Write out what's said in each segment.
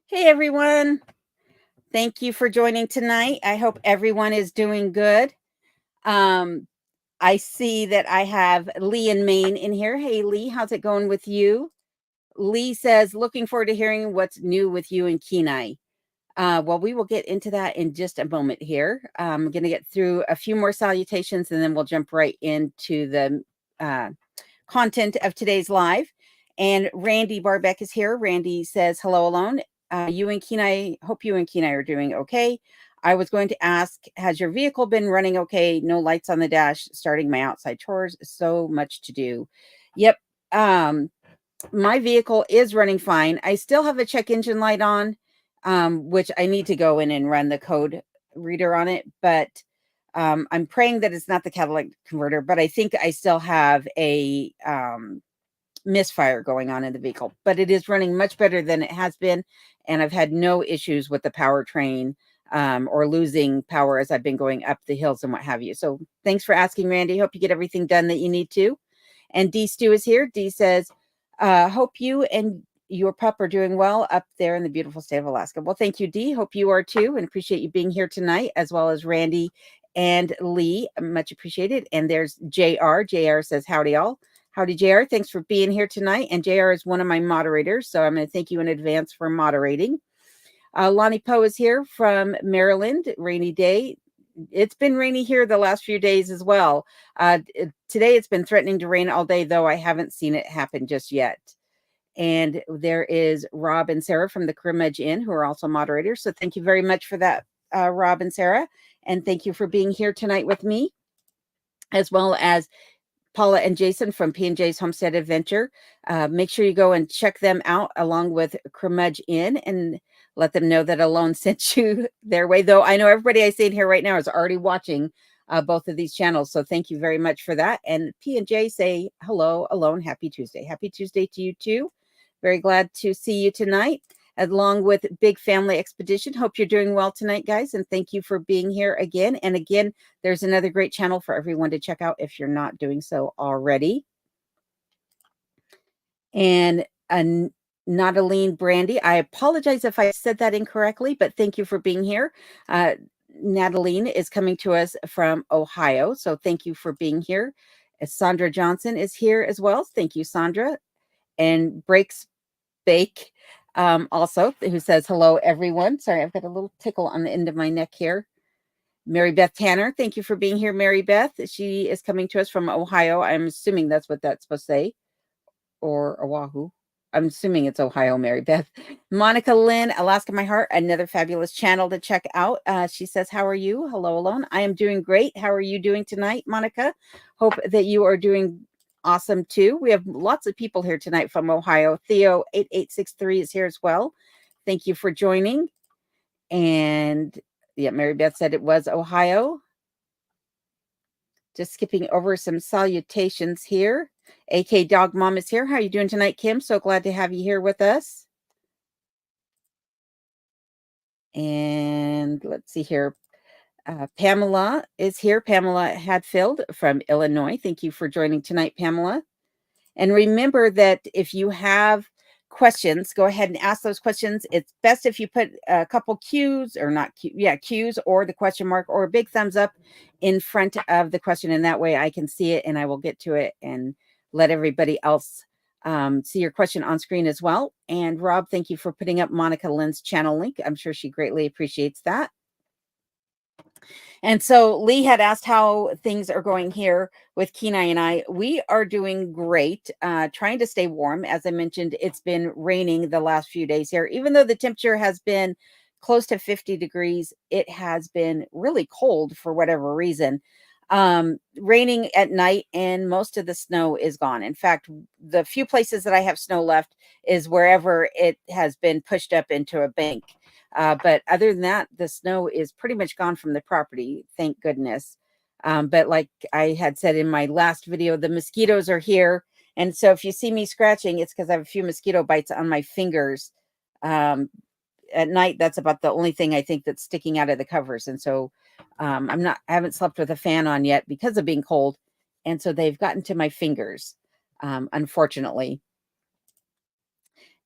Hey everyone. Thank you for joining tonight. I hope everyone is doing good. Um, I see that I have Lee in Maine in here. Hey Lee, how's it going with you? Lee says, looking forward to hearing what's new with you and Kenai. Well, we will get into that in just a moment here. I'm going to get through a few more salutations and then we'll jump right into the content of today's live. And Randy Barbeck is here. Randy says, hello alone. You and Kenai, hope you and Kenai are doing okay. I was going to ask, has your vehicle been running okay? No lights on the dash, starting my outside chores. So much to do. Yep. My vehicle is running fine. I still have a check engine light on, which I need to go in and run the code reader on it. But I'm praying that it's not the catalytic converter, but I think I still have a misfire going on in the vehicle, but it is running much better than it has been. And I've had no issues with the powertrain or losing power as I've been going up the hills and what have you. So thanks for asking, Randy. Hope you get everything done that you need to. And D Stu is here. D says, hope you and your pup are doing well up there in the beautiful state of Alaska. Well, thank you, D. Hope you are too, and appreciate you being here tonight, as well as Randy and Lee. Much appreciated. And there's JR. JR says, howdy, y'all. Howdy, JR. Thanks for being here tonight. And JR is one of my moderators, so I'm going to thank you in advance for moderating. Lonnie Poe is here from Maryland. Rainy day. It's been rainy here the last few days as well. Today it's been threatening to rain all day, though I haven't seen it happen just yet. And there is Rob and Sarah from the Crimmage Inn, who are also moderators. So thank you very much for that, Rob and Sarah. And thank you for being here tonight with me, as well as Paula and Jason from P&J's Homestead Adventure. Make sure you go and check them out along with Crimmage Inn and let them know that Alone sent you their way. Though I know everybody I see in here right now is already watching both of these channels. So thank you very much for that. And P&J say hello, Alone. Happy Tuesday. Happy Tuesday to you too. Very glad to see you tonight, along with Big Family Expedition. Hope you're doing well tonight, guys. And thank you for being here again. And again, there's another great channel for everyone to check out if you're not doing so already. And Nataline Brandy, I apologize if I said that incorrectly, but thank you for being here. Nataline is coming to us from Ohio, so thank you for being here. Sandra Johnson is here as well. Thank you, Sandra. And Breaks Bake also, who says, hello, everyone. Sorry, I've got a little tickle on the end of my neck here. Mary Beth Tanner, thank you for being here, Mary Beth. She is coming to us from Ohio. I'm assuming that's what that's supposed to say. Or Oahu. I'm assuming it's Ohio, Mary Beth. Monica Lynn, Alaska My Heart, another fabulous channel to check out. She says, how are you? Hello, Alone. I am doing great. How are you doing tonight, Monica? Hope that you are doing awesome too. We have lots of people here tonight from Ohio. Theo 8863 is here as well. Thank you for joining. And yeah, Mary Beth said it was Ohio. Just skipping over some salutations here. AK Dog Mom is here. How are you doing tonight, Kim? So glad to have you here with us. And let's see here. Pamela is here. Pamela Hadfield from Illinois. Thank you for joining tonight, Pamela. And remember that if you have questions, go ahead and ask those questions. It's best if you put a couple Q's or not Q, yeah, Q's or the question mark or a big thumbs up in front of the question. And that way I can see it and I will get to it and let everybody else see your question on screen as well. And Rob, thank you for putting up Monica Lynn's channel link. I'm sure she greatly appreciates that. And so Lee had asked how things are going here with Kenai and I. We are doing great, trying to stay warm. As I mentioned, it's been raining the last few days here. Even though the temperature has been close to 50 degrees, it has been really cold for whatever reason. Raining at night and most of the snow is gone. In fact, the few places that I have snow left is wherever it has been pushed up into a bank. But other than that, the snow is pretty much gone from the property. Thank goodness. But like I had said in my last video, the mosquitoes are here. And so if you see me scratching, it's because I have a few mosquito bites on my fingers. At night, that's about the only thing I think that's sticking out of the covers. And so I haven't slept with a fan on yet because of being cold. And so they've gotten to my fingers, unfortunately.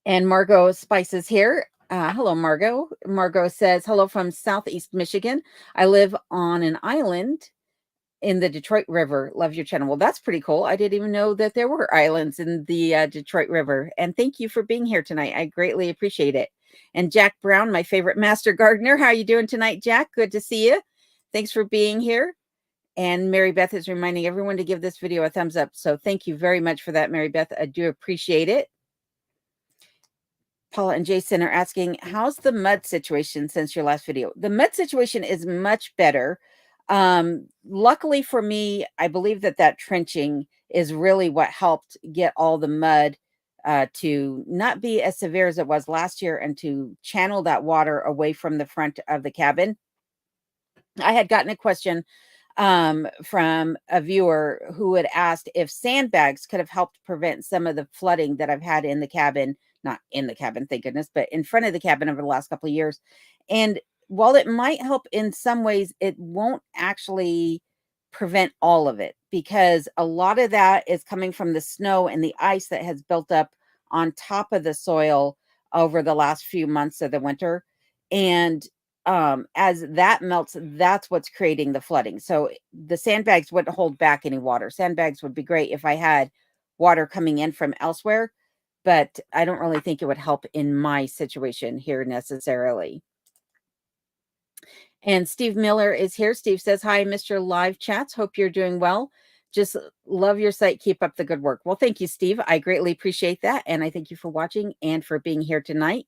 And Margot Spice is here. Hello, Margot. Margot says, hello from Southeast Michigan. I live on an island in the Detroit River. Love your channel. Well, that's pretty cool. I didn't even know that there were islands in the Detroit River. And thank you for being here tonight. I greatly appreciate it. And Jack Brown, my favorite master gardener. How are you doing tonight, Jack? Good to see you. Thanks for being here. And Mary Beth is reminding everyone to give this video a thumbs up. So thank you very much for that, Mary Beth. I do appreciate it. Paula and Jason are asking, how's the mud situation since your last video? The mud situation is much better. Luckily for me, I believe that trenching is really what helped get all the mud to not be as severe as it was last year and to channel that water away from the front of the cabin. I had gotten a question from a viewer who had asked if sandbags could have helped prevent some of the flooding that I've had in the cabin, not in the cabin, thank goodness, but in front of the cabin over the last couple of years. And while it might help in some ways, it won't actually prevent all of it, because a lot of that is coming from the snow and the ice that has built up on top of the soil over the last few months of the winter. And as that melts, that's what's creating the flooding. So the sandbags wouldn't hold back any water. Sandbags would be great if I had water coming in from elsewhere, but I don't really think it would help in my situation here necessarily. And Steve Miller is here. Steve says, hi, Mr. Live Chats. Hope you're doing well. Just love your site. Keep up the good work. Well, thank you, Steve. I greatly appreciate that. And I thank you for watching and for being here tonight.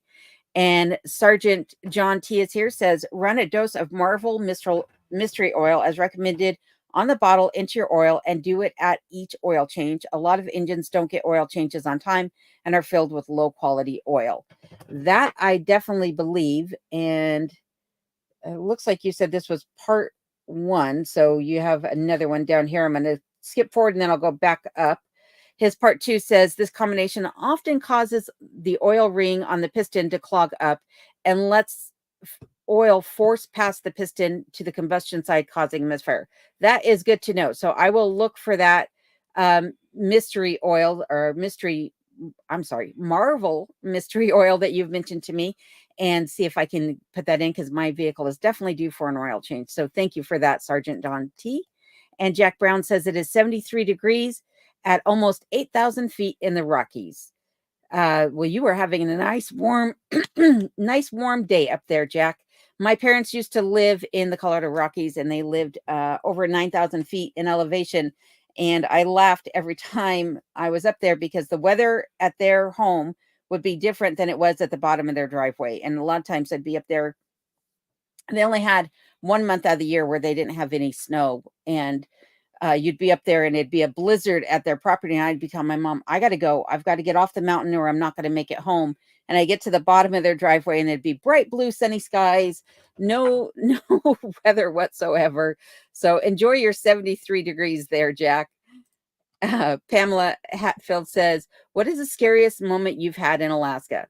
And Sergeant John T is here, says, run a dose of Marvel Mystery Oil as recommended on the bottle into your oil and do it at each oil change. A lot of engines don't get oil changes on time and are filled with low quality oil. That I definitely believe. And it looks like you said this was part 1. So you have another one down here. I'm going to skip forward and then I'll go back up. His part 2 says this combination often causes the oil ring on the piston to clog up and lets oil force past the piston to the combustion side, causing misfire. That is good to know. So I will look for that mystery oil or Marvel mystery oil that you've mentioned to me and see if I can put that in, because my vehicle is definitely due for an oil change. So thank you for that, Sergeant Don T. And Jack Brown says it is 73 degrees at almost 8,000 feet in the Rockies. Well, you were having a nice warm day up there, Jack. My parents used to live in the Colorado Rockies, and they lived over 9,000 feet in elevation. And I laughed every time I was up there because the weather at their home would be different than it was at the bottom of their driveway. And a lot of times I'd be up there. They only had 1 month out of the year where they didn't have any snow. And you'd be up there and it'd be a blizzard at their property. And I'd be telling my mom, I got to go. I've got to get off the mountain or I'm not going to make it home. And I get to the bottom of their driveway and it'd be bright blue, sunny skies, no weather whatsoever. So enjoy your 73 degrees there, Jack. Pamela Hatfield says, what is the scariest moment you've had in Alaska?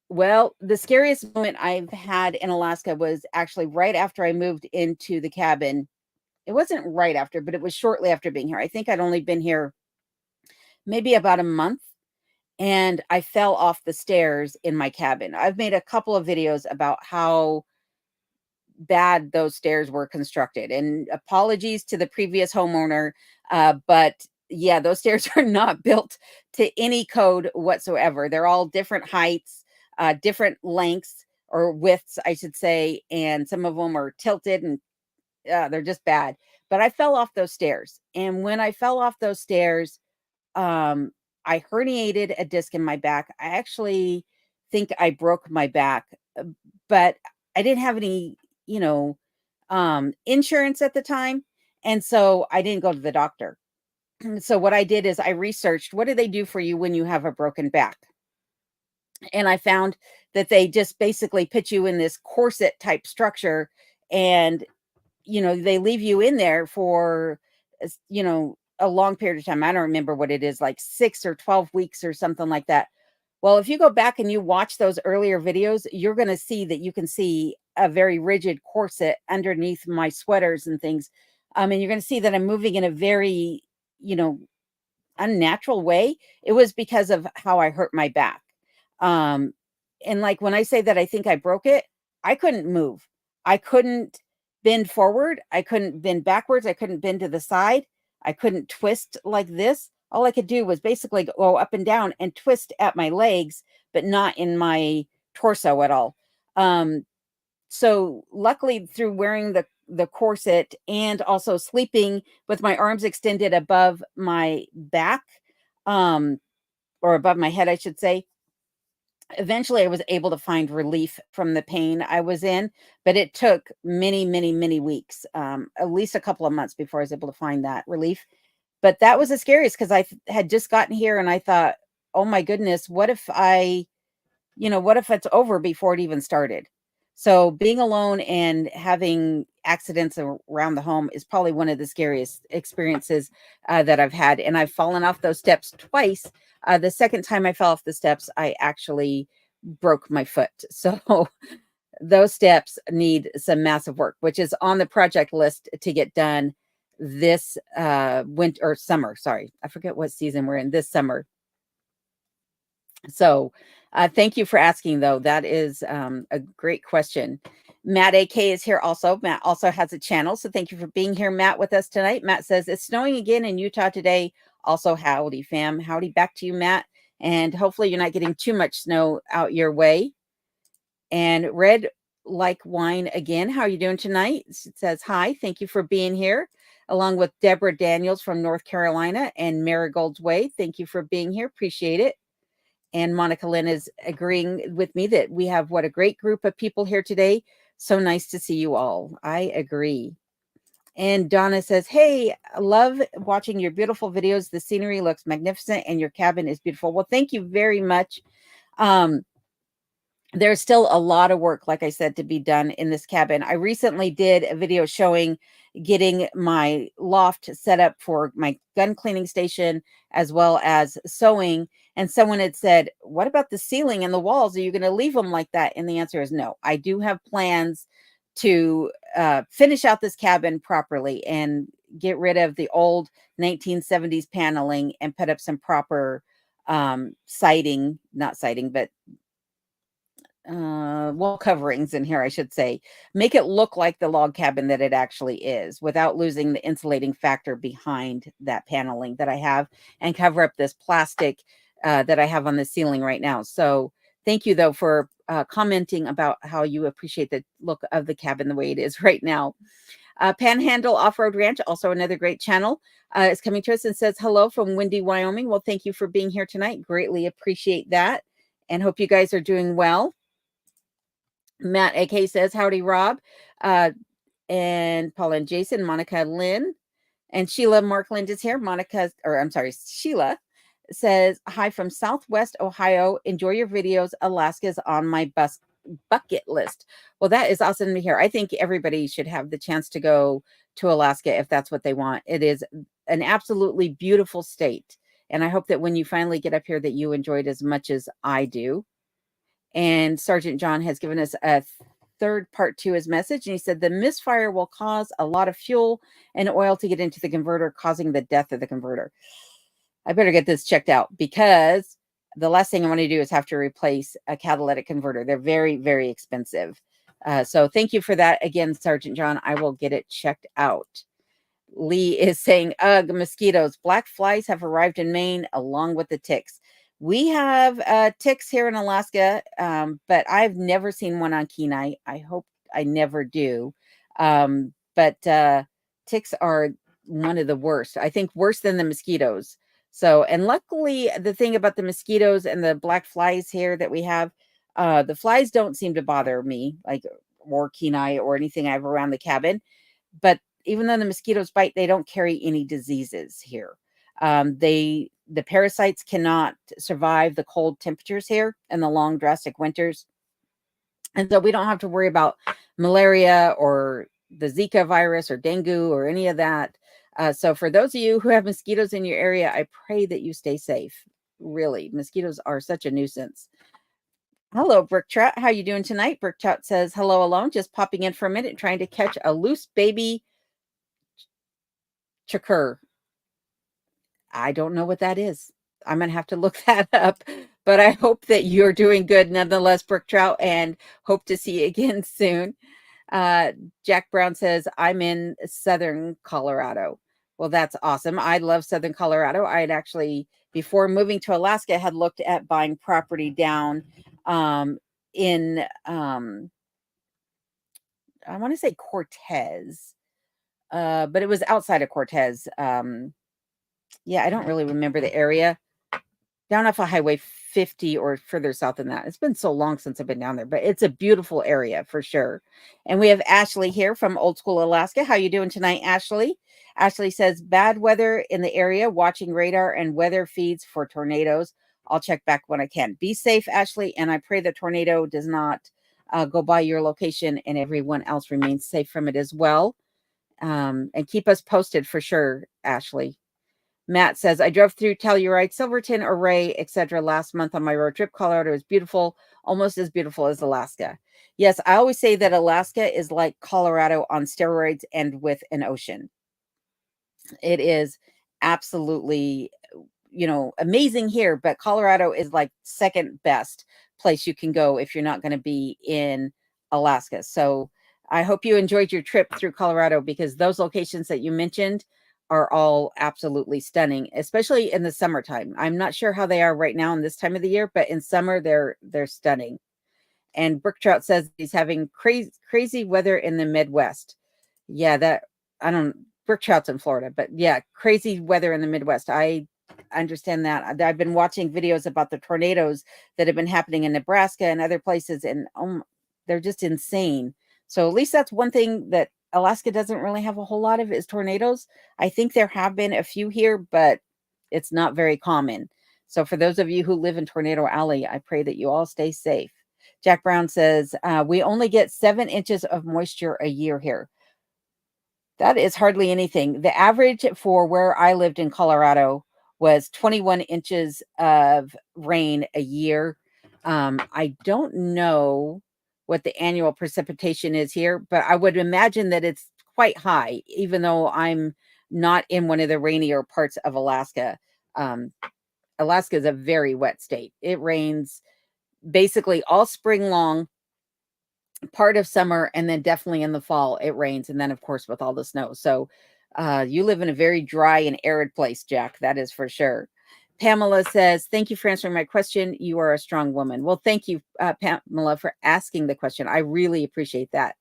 Well, the scariest moment I've had in Alaska was actually right after I moved into the cabin. It wasn't right after, but it was shortly after being here. I think I'd only been here maybe about a month, and I fell off the stairs in my cabin. I've made a couple of videos about how bad those stairs were constructed, and apologies to the previous homeowner, but yeah, those stairs are not built to any code whatsoever. They're all different heights, different lengths or widths, I should say, and some of them are tilted and they're just bad. But I fell off those stairs. And when I fell off those stairs, I herniated a disc in my back. I actually think I broke my back, but I didn't have any, insurance at the time. And so I didn't go to the doctor. So what I did is I researched, what do they do for you when you have a broken back? And I found that they just basically put you in this corset type structure, and they leave you in there for, a long period of time. I don't remember what it is, like 6 or 12 weeks or something like that. Well, if you go back and you watch those earlier videos, you're going to see that you can see a very rigid corset underneath my sweaters and things. And you're going to see that I'm moving in a very, unnatural way. It was because of how I hurt my back. And like when I say that I think I broke it, I couldn't move. I couldn't bend forward. I couldn't bend backwards. I couldn't bend to the side. I couldn't twist like this. All I could do was basically go up and down and twist at my legs, but not in my torso at all. So luckily through wearing the corset and also sleeping with my arms extended above my back, or above my head, I should say, eventually I was able to find relief from the pain I was in, but it took many, many, many weeks, at least a couple of months before I was able to find that relief. But that was the scariest because had just gotten here and I thought, oh my goodness, what if what if it's over before it even started? So being alone and having accidents around the home is probably one of the scariest experiences that I've had. And I've fallen off those steps twice. The second time I fell off the steps, I actually broke my foot. So those steps need some massive work, which is on the project list to get done this winter or summer. Sorry, I forget what season we're in, this summer. So thank you for asking, though. That is a great question. Matt AK is here also. Matt also has a channel. So thank you for being here, Matt, with us tonight. Matt says it's snowing again in Utah today. Also, howdy, fam. Howdy back to you, Matt. And hopefully you're not getting too much snow out your way. And Red Like Wine again. How are you doing tonight? It says, hi, thank you for being here. Along with Deborah Daniels from North Carolina and Marigold's Way. Thank you for being here. Appreciate it. And Monica Lynn is agreeing with me that we have what a great group of people here today. So nice to see you all. I agree. And Donna says, hey, I love watching your beautiful videos. The scenery looks magnificent and your cabin is beautiful. Well, thank you very much. There's still a lot of work, like I said, to be done in this cabin. I recently did a video showing getting my loft set up for my gun cleaning station as well as sewing. And someone had said, what about the ceiling and the walls? Are you going to leave them like that? And the answer is no. I do have plans to finish out this cabin properly and get rid of the old 1970s paneling and put up some proper siding, not siding, but wall coverings in here, I should say, make it look like the log cabin that it actually is without losing the insulating factor behind that paneling that I have, and cover up this plastic that I have on the ceiling right now. So thank you though for commenting about how you appreciate the look of the cabin the way it is right now. Panhandle Off-Road Ranch, also another great channel, is coming to us and says hello from Windy, Wyoming. Well, thank you for being here tonight. Greatly appreciate that and hope you guys are doing well. Matt AK says, howdy, Rob. And Paul and Jason, Monica Lynn, and Sheila Markland is here. Sheila says, hi from Southwest Ohio. Enjoy your videos. Alaska's on my bucket list. Well, that is awesome to hear. I think everybody should have the chance to go to Alaska if that's what they want. It is an absolutely beautiful state. And I hope that when you finally get up here that you enjoy it as much as I do. And Sergeant John has given us a third part to his message. And he said, the misfire will cause a lot of fuel and oil to get into the converter, causing the death of the converter. I better get this checked out because the last thing I want to do is have to replace a catalytic converter. They're very, very expensive. So thank you for that again, Sergeant John. I will get it checked out. Lee is saying, ugh, mosquitoes. Black flies have arrived in Maine along with the ticks. We have ticks here in Alaska, but I've never seen one on Kenai. I hope I never do. But ticks are one of the worst. I think worse than the mosquitoes. So, and luckily, the thing about the mosquitoes and the black flies here that we have, the flies don't seem to bother me, like or Kenai or anything I have around the cabin. But even though the mosquitoes bite, they don't carry any diseases here. The parasites cannot survive the cold temperatures here and the long drastic winters. And so we don't have to worry about malaria or the Zika virus or dengue or any of that. So for those of you who have mosquitoes in your area, I pray that you stay safe. Really, mosquitoes are such a nuisance. Hello, Brick Trout. How you doing tonight? Brick Trout says, hello alone. Just popping in for a minute, trying to catch a loose baby chakur. I don't know what that is. I'm going to have to look that up. but I hope that you're doing good nonetheless, Brook Trout, and hope to see you again soon. Jack Brown says, I'm in Southern Colorado. Well, that's awesome. I love Southern Colorado. I had actually, before moving to Alaska, had looked at buying property down in, I want to say Cortez, but it was outside of Cortez. Yeah, I don't really remember the area. Down off of Highway 50 or further south than that. It's been so long since I've been down there, but it's a beautiful area for sure. And we have Ashley here from Old School Alaska. How you doing tonight, Ashley? Ashley says, bad weather in the area, watching radar and weather feeds for tornadoes. I'll check back when I can. Be safe, Ashley, and I pray the tornado does not go by your location and everyone else remains safe from it as well. And keep us posted for sure, Ashley. Matt says, I drove through Telluride, Silverton, Array, etc. last month on my road trip. Colorado is beautiful, almost as beautiful as Alaska. Yes, I always say that Alaska is like Colorado on steroids and with an ocean. It is absolutely, amazing here, but Colorado is like second best place you can go if you're not going to be in Alaska. So I hope you enjoyed your trip through Colorado, because those locations that you mentioned are all absolutely stunning, especially in the summertime. I'm not sure how they are right now in this time of the year, but in summer they're stunning. And Brook Trout says he's having crazy weather in the Midwest. Yeah, that I don't Brook Trout's in Florida, but yeah, crazy weather in the Midwest. I understand that. I've been watching videos about the tornadoes that have been happening in Nebraska and other places, and they're just insane. So at least that's one thing that Alaska doesn't really have a whole lot of, is tornadoes. I think there have been a few here, but it's not very common. So for those of you who live in Tornado Alley, I pray that you all stay safe. Jack Brown says, we only get 7 inches of moisture a year here. That is hardly anything. The average for where I lived in Colorado was 21 inches of rain a year. I don't know what the annual precipitation is here, but I would imagine that it's quite high, even though I'm not in one of the rainier parts of Alaska. Alaska is a very wet state. It rains basically all spring long, part of summer, and then definitely in the fall it rains, and then of course with all the snow. So you live in a very dry and arid place, Jack, that is for sure. Pamela says, thank you for answering my question. You are a strong woman. Well, thank you, Pamela, for asking the question. I really appreciate that,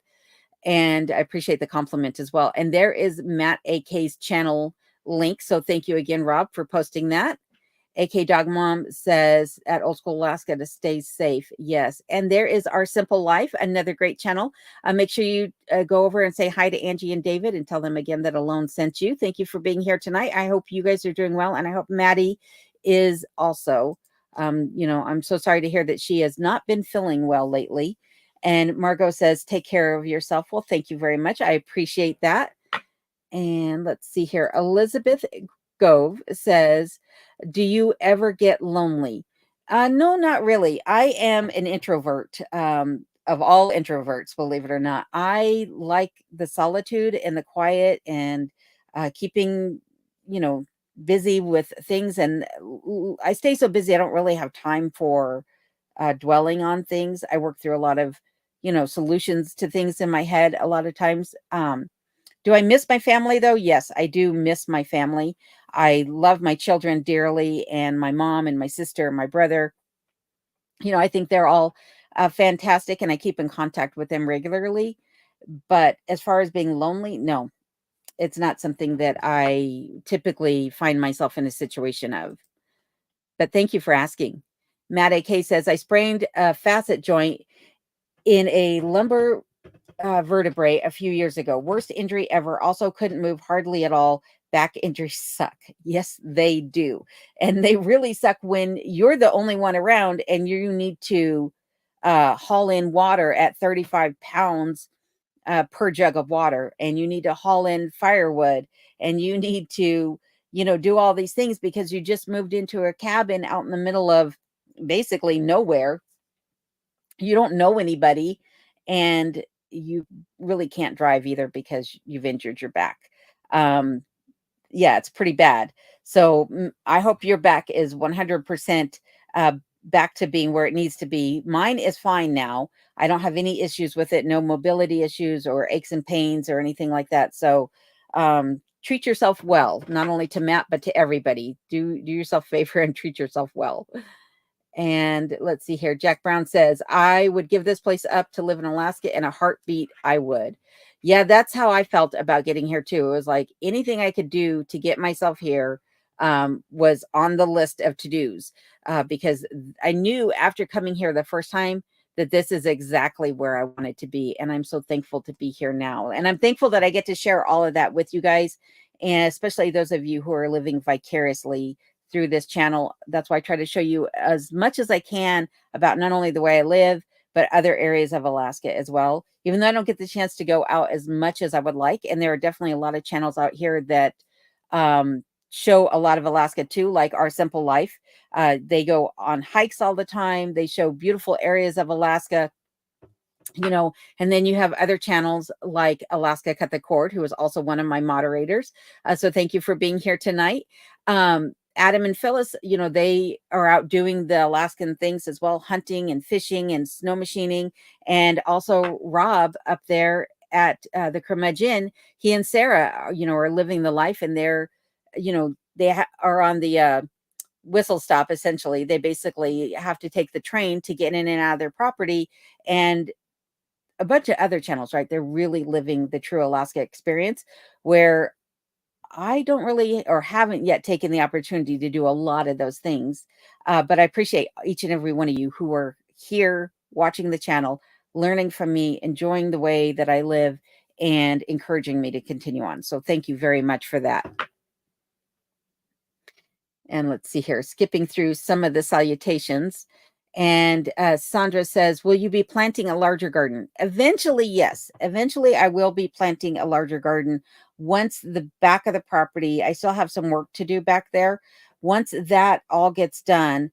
and I appreciate the compliment as well. And there is Matt AK's channel link, so thank you again, Rob, for posting that. AK Dog Mom says at Old School Alaska to stay safe. Yes. And there is Our Simple Life, another great channel. Make sure you go over and say hi to Angie and David and tell them again that Alone sent you. Thank you for being here tonight. I hope you guys are doing well. And I hope Maddie is also. I'm so sorry to hear that she has not been feeling well lately. And Margot says, take care of yourself. Well, thank you very much. I appreciate that. And let's see here. Elizabeth Gove says, do you ever get lonely? No, not really. I am an introvert, of all introverts, believe it or not. I like the solitude and the quiet, and keeping, busy with things. And I stay so busy, I don't really have time for dwelling on things. I work through a lot of, solutions to things in my head a lot of times. Do I miss my family though? Yes, I do miss my family. I love my children dearly, and my mom and my sister and my brother. I think they're all fantastic, and I keep in contact with them regularly. But as far as being lonely, no, it's not something that I typically find myself in a situation of. But thank you for asking. Matt AK says, I sprained a facet joint in a lumbar vertebrae a few years ago. Worst injury ever. Also couldn't move hardly at all. Back injuries suck. Yes, they do. And they really suck when you're the only one around and you need to haul in water at 35 pounds per jug of water. And you need to haul in firewood, and you need to, do all these things because you just moved into a cabin out in the middle of basically nowhere. You don't know anybody, and you really can't drive either because you've injured your back. Yeah, it's pretty bad. So I hope your back is 100% back to being where it needs to be. Mine is fine now. I don't have any issues with it, no mobility issues or aches and pains or anything like that. So treat yourself well, not only to Matt, but to everybody. Do yourself a favor and treat yourself well. And let's see here. Jack Brown says, I would give this place up to live in Alaska in a heartbeat. I would. Yeah, that's how I felt about getting here too. It was like anything I could do to get myself here was on the list of to-dos because I knew after coming here the first time that this is exactly where I wanted to be. And I'm so thankful to be here now. And I'm thankful that I get to share all of that with you guys, and especially those of you who are living vicariously through this channel. That's why I try to show you as much as I can about not only the way I live, but other areas of Alaska as well. Even though I don't get the chance to go out as much as I would like. And there are definitely a lot of channels out here that show a lot of Alaska too, like Our Simple Life. They go on hikes all the time. They show beautiful areas of Alaska, you know, and then you have other channels like Alaska Cut the Cord, who is also one of my moderators. So thank you for being here tonight. Adam and Phyllis, you know, they are out doing the Alaskan things as well, hunting and fishing and snow machining. And also Rob up there at the Curmudgeon, he and Sarah, you know, are living the life, and they're, you know, they are on the whistle stop. Essentially, they basically have to take the train to get in and out of their property, and a bunch of other channels, right? They're really living the true Alaska experience, where I don't really or haven't yet taken the opportunity to do a lot of those things. But I appreciate each and every one of you who are here watching the channel, learning from me, enjoying the way that I live, and encouraging me to continue on. So thank you very much for that. And let's see here, skipping through some of the salutations. And Sandra says, will you be planting a larger garden? Eventually, yes. Eventually, I will be planting a larger garden once the back of the property, I still have some work to do back there. Once that all gets done,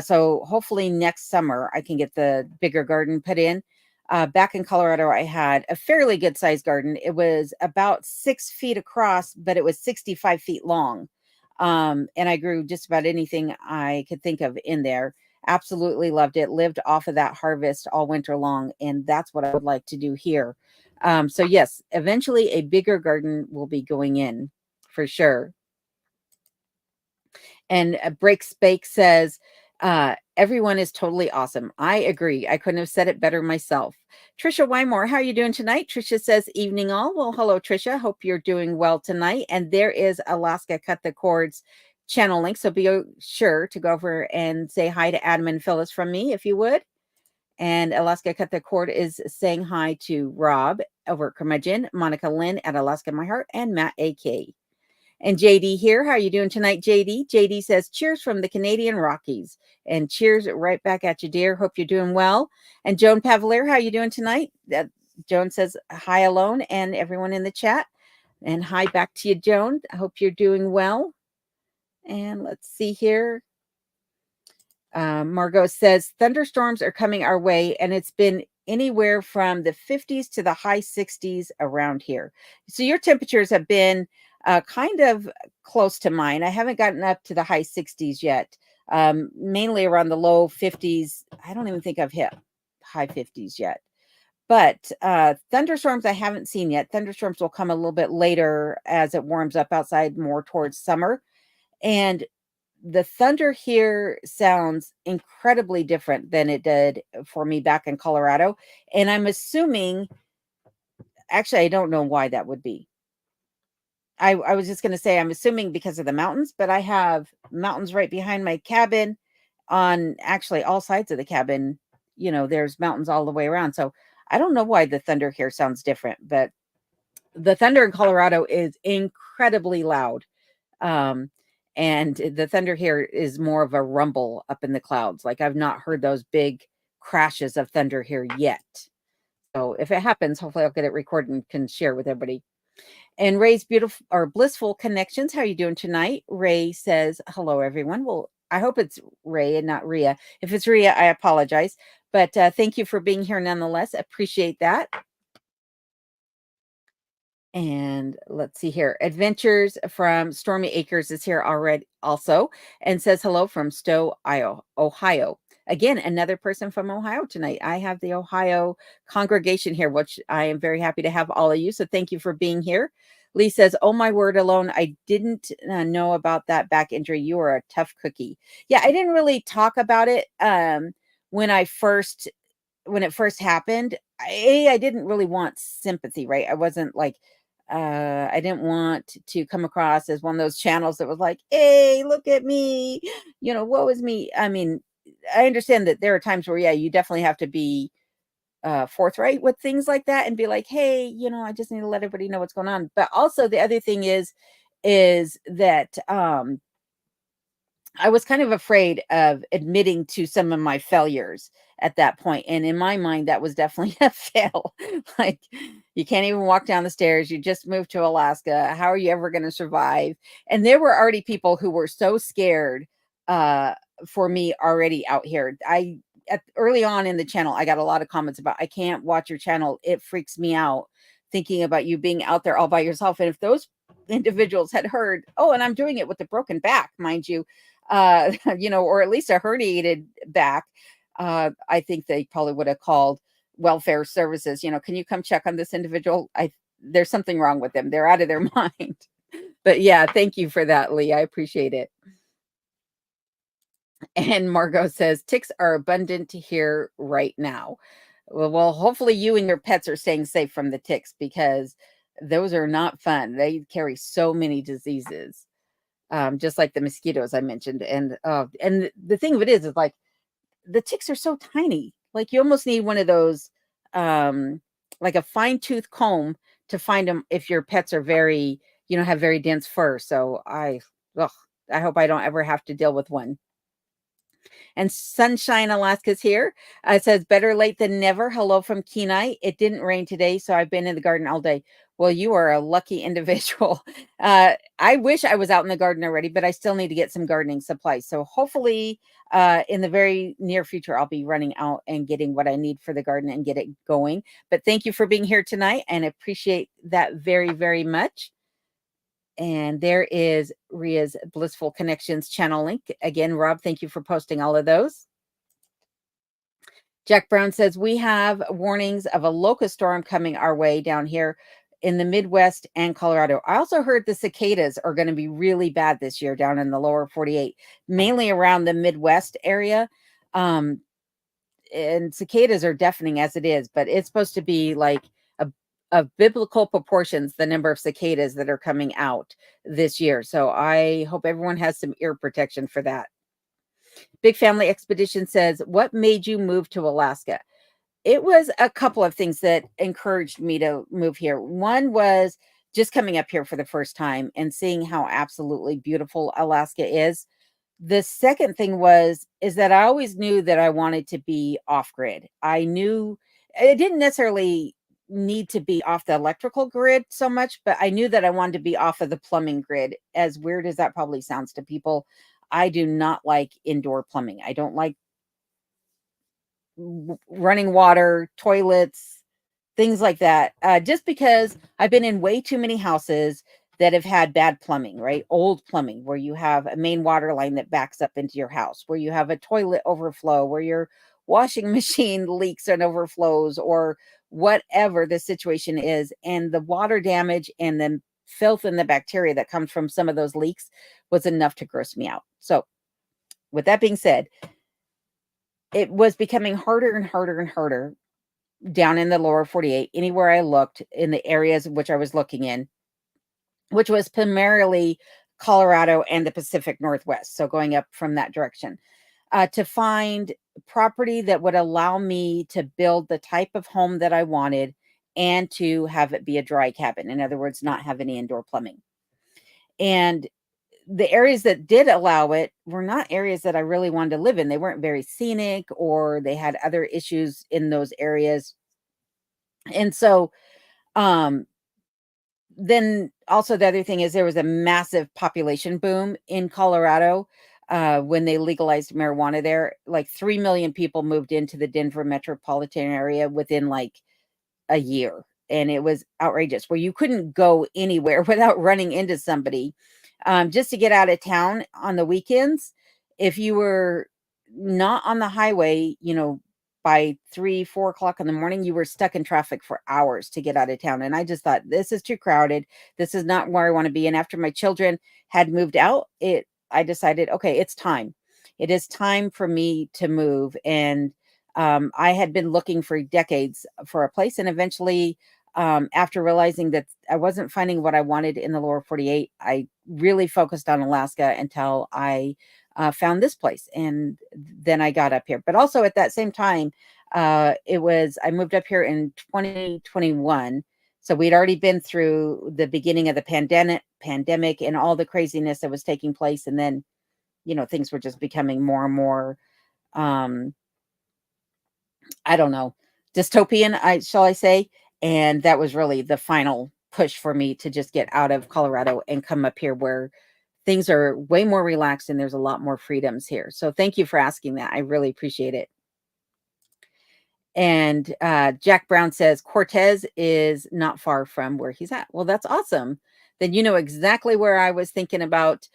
so hopefully next summer, I can get the bigger garden put in. Back in Colorado, I had a fairly good sized garden. It was about 6 feet across, but it was 65 feet long. And I grew just about anything I could think of in there. Absolutely loved it. Lived off of that harvest all winter long. And that's what I would like to do here. So yes, eventually a bigger garden will be going in for sure. And Break Spake says, everyone is totally awesome. I agree. I couldn't have said it better myself. Trisha Wymore, how are you doing tonight? Trisha says, evening all. Well, hello, Trisha. Hope you're doing well tonight. And there is Alaska Cut the Cords channel link. So be sure to go over and say hi to Adam and Phyllis from me, if you would. And Alaska Cut the Cord is saying hi to Rob over at Curmudgeon, Monica Lynn at Alaska My Heart, and Matt AK. And JD here. How are you doing tonight, JD? JD says, cheers from the Canadian Rockies. And cheers right back at you, dear. Hope you're doing well. And Joan Pavalier, how are you doing tonight? Joan says, hi alone and everyone in the chat. And hi back to you, Joan. I hope you're doing well. And let's see here. Margot says, thunderstorms are coming our way, and it's been anywhere from the 50s to the high 60s around here. So your temperatures have been kind of close to mine. I haven't gotten up to the high 60s yet, mainly around the low 50s. I don't even think I've hit high 50s yet. But thunderstorms I haven't seen yet. Thunderstorms will come a little bit later as it warms up outside more towards summer. And the thunder here sounds incredibly different than it did for me back in Colorado. And I'm assuming, actually, I don't know why that would be. I was just going to say, I'm assuming because of the mountains, but I have mountains right behind my cabin on actually all sides of the cabin. You know, there's mountains all the way around. So I don't know why the thunder here sounds different, but the thunder in Colorado is incredibly loud. And the thunder here is more of a rumble up in the clouds. Like I've not heard those big crashes of thunder here yet. So if it happens, hopefully I'll get it recorded and can share with everybody. And Ray's beautiful or blissful connections. How are you doing tonight? Ray says, hello, everyone. Well, I hope it's Ray and not Rhea. If it's Rhea, I apologize. But thank you for being here nonetheless. Appreciate that. And let's see here. Adventures from Stormy Acres is here already also and says hello from Stowe, Ohio. again, another person from Ohio tonight. I have the Ohio congregation here, which I am very happy to have all of you. So thank you for being here. Lee says, "Oh my word alone, I didn't know about that back injury. You are a tough cookie." Yeah, I didn't really talk about it when I first when it first happened. I didn't really want sympathy, right? I wasn't like I didn't want to come across as one of those channels that was like, "Hey, look at me, woe is me." I mean, I understand that there are times where, yeah, you definitely have to be forthright with things like that and be like, "Hey, I just need to let everybody know what's going on." But also the other thing is that I was kind of afraid of admitting to some of my failures at that point, and in my mind, that was definitely a fail. Like, you can't even walk down the stairs, you just moved to Alaska, how are you ever gonna survive? And there were already people who were so scared, uh, for me already out here. Early on in the channel, I got a lot of comments about, "I can't watch your channel, it freaks me out thinking about you being out there all by yourself," and if those individuals had heard, "Oh, and I'm doing it with a broken back, mind you," or at least a herniated back, I think they probably would have called welfare services. Can you come check on this individual? There's something wrong with them. They're out of their mind. But yeah, thank you for that, Lee. I appreciate it. And Margot says ticks are abundant here right now. Well, hopefully you and your pets are staying safe from the ticks because those are not fun. They carry so many diseases, just like the mosquitoes I mentioned. And the thing of it is like the ticks are so tiny. Like you almost need one of those, um, like a fine tooth comb to find them if your pets are have very dense fur. So ugh, I hope I don't ever have to deal with one. And Sunshine Alaska's here. It says better late than never. Hello from Kenai. It didn't rain today, so I've been in the garden all day. Well, you are a lucky individual. I wish I was out in the garden already, but I still need to get some gardening supplies. So hopefully, in the very near future, I'll be running out and getting what I need for the garden and get it going. But thank you for being here tonight and appreciate that very, very much. And there is Ria's Blissful Connections channel link. Again, Rob, thank you for posting all of those. Jack Brown says, we have warnings of a locust storm coming our way down here in the Midwest and Colorado. I also heard the cicadas are going to be really bad this year down in the lower 48, mainly around the Midwest area. And cicadas are deafening as it is, but it's supposed to be like of biblical proportions, the number of cicadas that are coming out this year. So I hope everyone has some ear protection for that. Big Family Expedition says, what made you move to Alaska? It was a couple of things that encouraged me to move here. One was just coming up here for the first time and seeing how absolutely beautiful Alaska is. The second thing is that I always knew that I wanted to be off grid. I knew it didn't necessarily need to be off the electrical grid so much, but I knew that I wanted to be off of the plumbing grid. As weird as that probably sounds to people, I do not like indoor plumbing. I don't like running water, toilets, things like that. Just because I've been in way too many houses that have had bad plumbing, right? Old plumbing, where you have a main water line that backs up into your house, where you have a toilet overflow, where your washing machine leaks and overflows, or whatever the situation is. And the water damage and the filth and the bacteria that comes from some of those leaks was enough to gross me out. So, with that being said, it was becoming harder and harder and harder down in the lower 48, anywhere I looked in the areas which I was looking in, which was primarily Colorado and the Pacific Northwest. So going up from that direction, to find property that would allow me to build the type of home that I wanted and to have it be a dry cabin. In other words, not have any indoor plumbing. And the areas that did allow it were not areas that I really wanted to live in. They weren't very scenic, or they had other issues in those areas. And so, um, then also the other thing is there was a massive population boom in Colorado when they legalized marijuana there. Like 3 million people moved into the Denver metropolitan area within like a year. And it was outrageous, where you couldn't go anywhere without running into somebody. Just to get out of town on the weekends, if you were not on the highway, by 3, 4 o'clock in the morning, you were stuck in traffic for hours to get out of town. And I just thought, this is too crowded. This is not where I want to be. And after my children had moved out, I decided, okay, it's time. It is time for me to move. And I had been looking for decades for a place. And eventually, after realizing that I wasn't finding what I wanted in the lower 48, I really focused on Alaska until I found this place. And then I got up here. But also at that same time, I moved up here in 2021. So we'd already been through the beginning of the pandemic and all the craziness that was taking place. And then, things were just becoming more and more, um, I don't know, dystopian, shall I say. And that was really the final push for me to just get out of Colorado and come up here where things are way more relaxed and there's a lot more freedoms here. So thank you for asking that. I really appreciate it. And Jack Brown says Cortez is not far from where he's at. Well, that's awesome. Then you know exactly where I was thinking about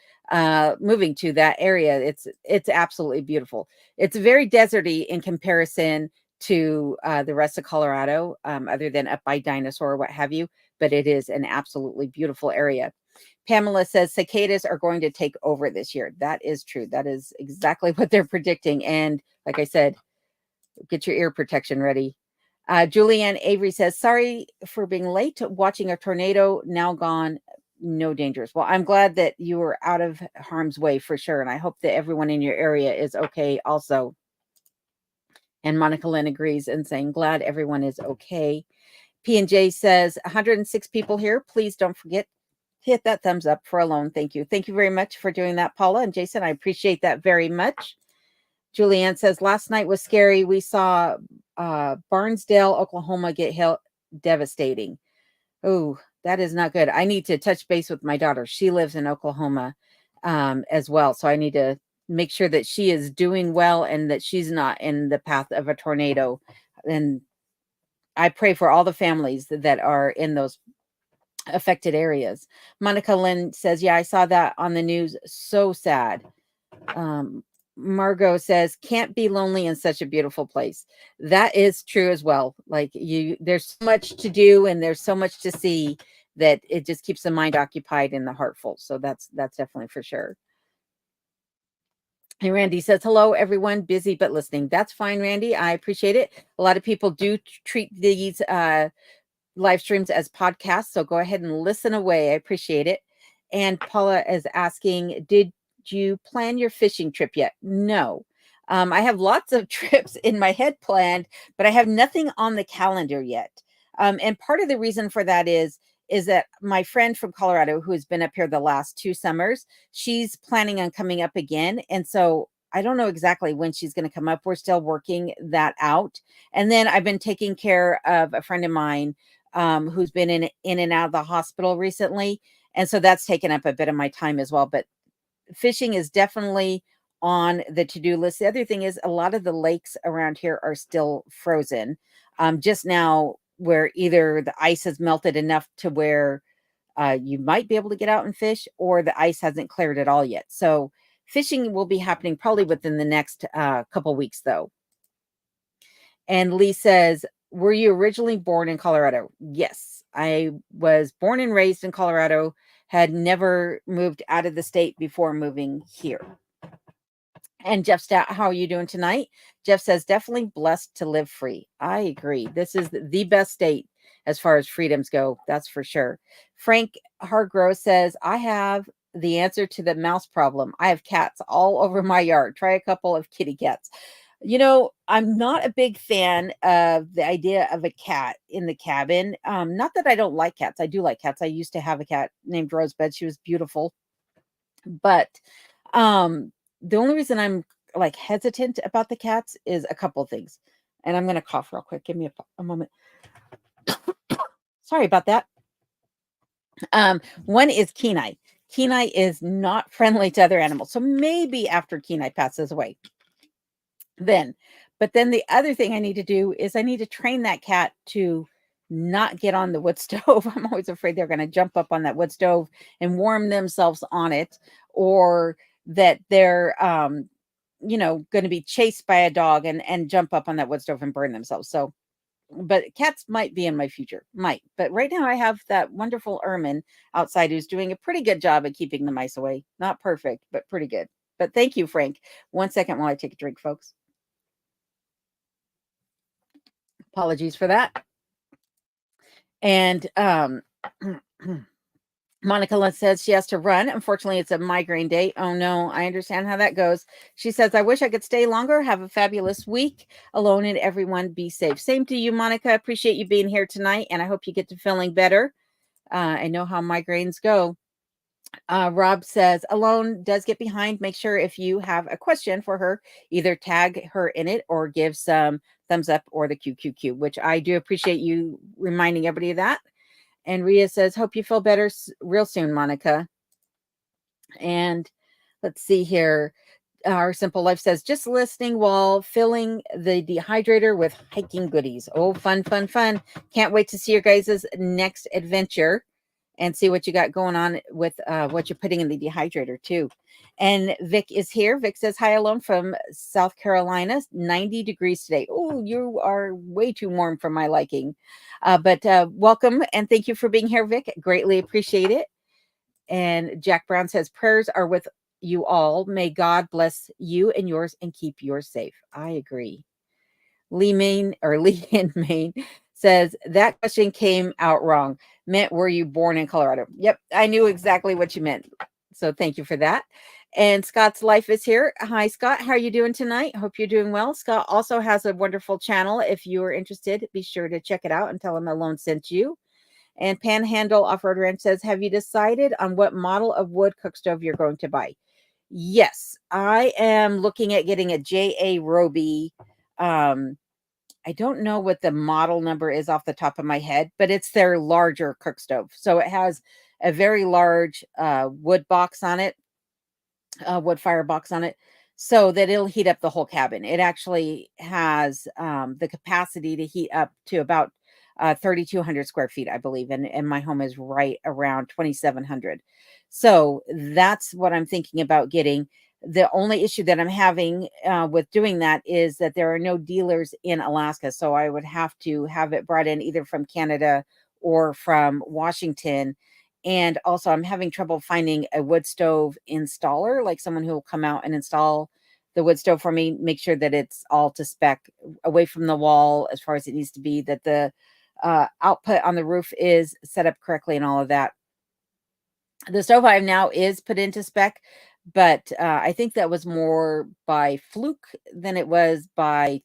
moving to, that area. It's absolutely beautiful. It's very deserty in comparison to the rest of Colorado, other than up by Dinosaur or what have you. But it is an absolutely beautiful area. Pamela says cicadas are going to take over this year. That is true. That is exactly what they're predicting. And like I said, get your ear protection ready. Julianne Avery says, sorry for being late. Watching a tornado, now gone, no dangers. Well, I'm glad that you were out of harm's way for sure. And I hope that everyone in your area is okay also. And Monica Lynn agrees and saying, glad everyone is okay. P&J says, 106 people here. Please don't forget, hit that thumbs up for Alone. Thank you. Thank you very much for doing that, Paula and Jason. I appreciate that very much. Julianne says, last night was scary. We saw Barnesdale, Oklahoma get hit, devastating. Oh, that is not good. I need to touch base with my daughter. She lives in Oklahoma as well. So I need to make sure that she is doing well and that she's not in the path of a tornado. And I pray for all the families that are in those affected areas. Monica Lynn says, yeah, I saw that on the news. So sad. Margot says, can't be lonely in such a beautiful place. That is true as well. Like there's so much to do and there's so much to see that it just keeps the mind occupied and the heart full. So that's definitely for sure. And Randy says, hello, everyone. Busy but listening. That's fine, Randy. I appreciate it. A lot of people do treat these live streams as podcasts. So go ahead and listen away. I appreciate it. And Paula is asking, did you plan your fishing trip yet? No. I have lots of trips in my head planned, but I have nothing on the calendar yet. And part of the reason for that is that my friend from Colorado, who has been up here the last 2 summers, she's planning on coming up again. And so I don't know exactly when she's going to come up. We're still working that out. And then I've been taking care of a friend of mine who's been in and out of the hospital recently. And so that's taken up a bit of my time as well. But fishing is definitely on the to-do list. The other thing is a lot of the lakes around here are still frozen. Just now, where either the ice has melted enough to where you might be able to get out and fish, or the ice hasn't cleared at all yet. So fishing will be happening probably within the next couple weeks, though. And Lee says, were you originally born in Colorado? Yes, I was born and raised in Colorado, had never moved out of the state before moving here. And Jeff Stout, how are you doing tonight? Jeff says, definitely blessed to live free. I agree. This is the best state as far as freedoms go. That's for sure. Frank Hargrove says, I have the answer to the mouse problem. I have cats all over my yard. Try a couple of kitty cats. I'm not a big fan of the idea of a cat in the cabin. Not that I don't like cats. I do like cats. I used to have a cat named Rosebud. She was beautiful. But the only reason I'm like hesitant about the cats is a couple of things. And I'm going to cough real quick. Give me a moment. Sorry about that. One is Kenai. Kenai is not friendly to other animals. So maybe after Kenai passes away, but then the other thing I need to do is I need to train that cat to not get on the wood stove. I'm always afraid they're going to jump up on that wood stove and warm themselves on it, or that they're going to be chased by a dog and jump up on that wood stove and burn themselves. So, but cats might be in my future, might. But right now I have that wonderful ermine outside who's doing a pretty good job at keeping the mice away. Not perfect, but pretty good. But thank you, Frank. 1 second while I take a drink, folks. Apologies for that. And Monica says she has to run. Unfortunately, it's a migraine day. Oh no, I understand how that goes. She says, I wish I could stay longer. Have a fabulous week. Alone and everyone be safe. Same to you, Monica. Appreciate you being here tonight. And I hope you get to feeling better. I know how migraines go. Rob says, Alone does get behind. Make sure if you have a question for her, either tag her in it or give some thumbs up or the QQQ, which I do appreciate you reminding everybody of that. And Rhea says, hope you feel better real soon, Monica. And let's see here. Our Simple Life says, just listening while filling the dehydrator with hiking goodies. Oh, fun, fun, fun. Can't wait to see your guys' next adventure and see what you got going on with what you're putting in the dehydrator too. And Vic is here. Vic says, hi, Alone from South Carolina, 90 degrees today. Oh, you are way too warm for my liking. But welcome and thank you for being here, Vic. Greatly appreciate it. And Jack Brown says, prayers are with you all. May God bless you and yours and keep yours safe. I agree. Lee in Maine says, that question came out wrong. Meant, were you born in Colorado? Yep, I knew exactly what you meant. So thank you for that. And Scott's Life is here. Hi, Scott. How are you doing tonight? Hope you're doing well. Scott also has a wonderful channel. If you are interested, be sure to check it out and tell him Alone sent you. And Panhandle Off-Road Ranch says, have you decided on what model of wood cook stove you're going to buy? Yes, I am looking at getting a J.A. Roby. I don't know what the model number is off the top of my head, but it's their larger cook stove. So it has a very large wood box on it, wood fire box on it, so that it'll heat up the whole cabin. It actually has the capacity to heat up to about 3,200 square feet, I believe. And my home is right around 2,700. So that's what I'm thinking about getting. The only issue that I'm having with doing that is that there are no dealers in Alaska. So I would have to have it brought in either from Canada or from Washington. And also I'm having trouble finding a wood stove installer, like someone who will come out and install the wood stove for me, make sure that it's all to spec, away from the wall as far as it needs to be, that the output on the roof is set up correctly and all of that. The stove I have now is put into spec, but I think that was more by fluke than it was by,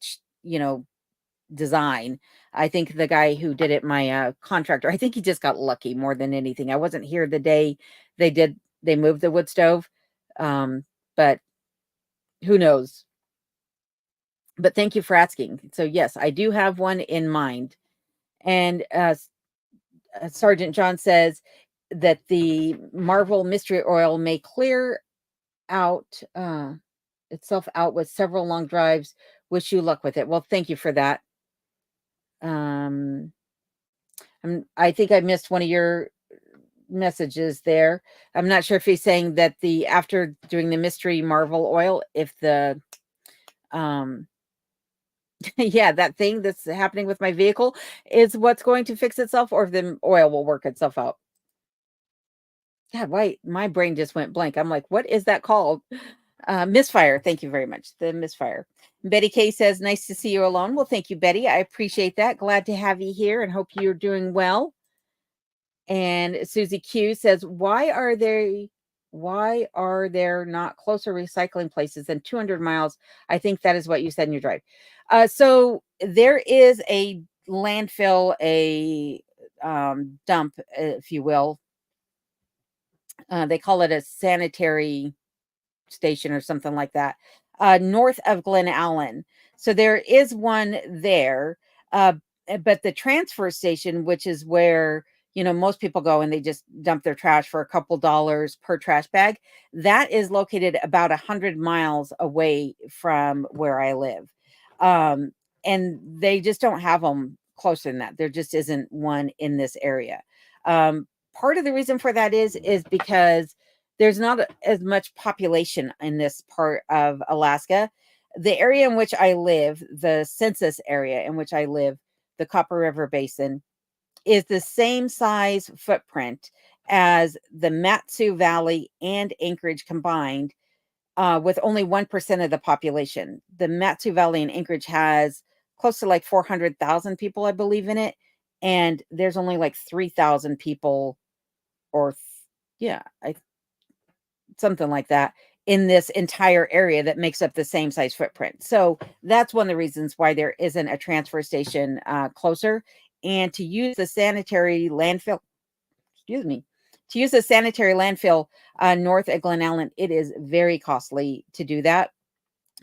design. I think the guy who did it, my contractor, I think he just got lucky more than anything. I wasn't here the day they moved the wood stove. But who knows? But thank you for asking. So yes, I do have one in mind. And Sergeant John says that the Marvel mystery oil may clear out itself out with several long drives. Wish you luck with it. Well, thank you for that. I think I missed one of your messages there. I'm not sure if he's saying that after doing the mystery Marvel oil, if the yeah, that thing that's happening with my vehicle is what's going to fix itself, or if the oil will work itself out. God, why my brain just went blank. I'm like, what is that called? Misfire. Thank you very much. The misfire. Betty K says, nice to see you Alone. Well, thank you, Betty. I appreciate that. Glad to have you here and hope you're doing well. And Susie Q says, why are there not closer recycling places than 200 miles? I think that is what you said in your drive. So there is a landfill, a dump, if you will. They call it a sanitary station or something like that, north of Glen Allen. So there is one there. But the transfer station, which is where, most people go and they just dump their trash for a couple dollars per trash bag, that is located about 100 miles away from where I live. And they just don't have them closer than that. There just isn't one in this area. Part of the reason for that is because there's not as much population in this part of Alaska. The area in which I live, the census area in which I live, the Copper River Basin, is the same size footprint as the Matsu Valley and Anchorage combined, with only 1% of the population. The Matsu Valley in Anchorage has close to like 400,000 people, I believe, in it. And there's only like 3,000 people, or yeah, something like that, in this entire area that makes up the same size footprint. So that's one of the reasons why there isn't a transfer station closer. And to use the sanitary landfill, excuse me, to use the sanitary landfill north at Glen Allen, it is very costly to do that.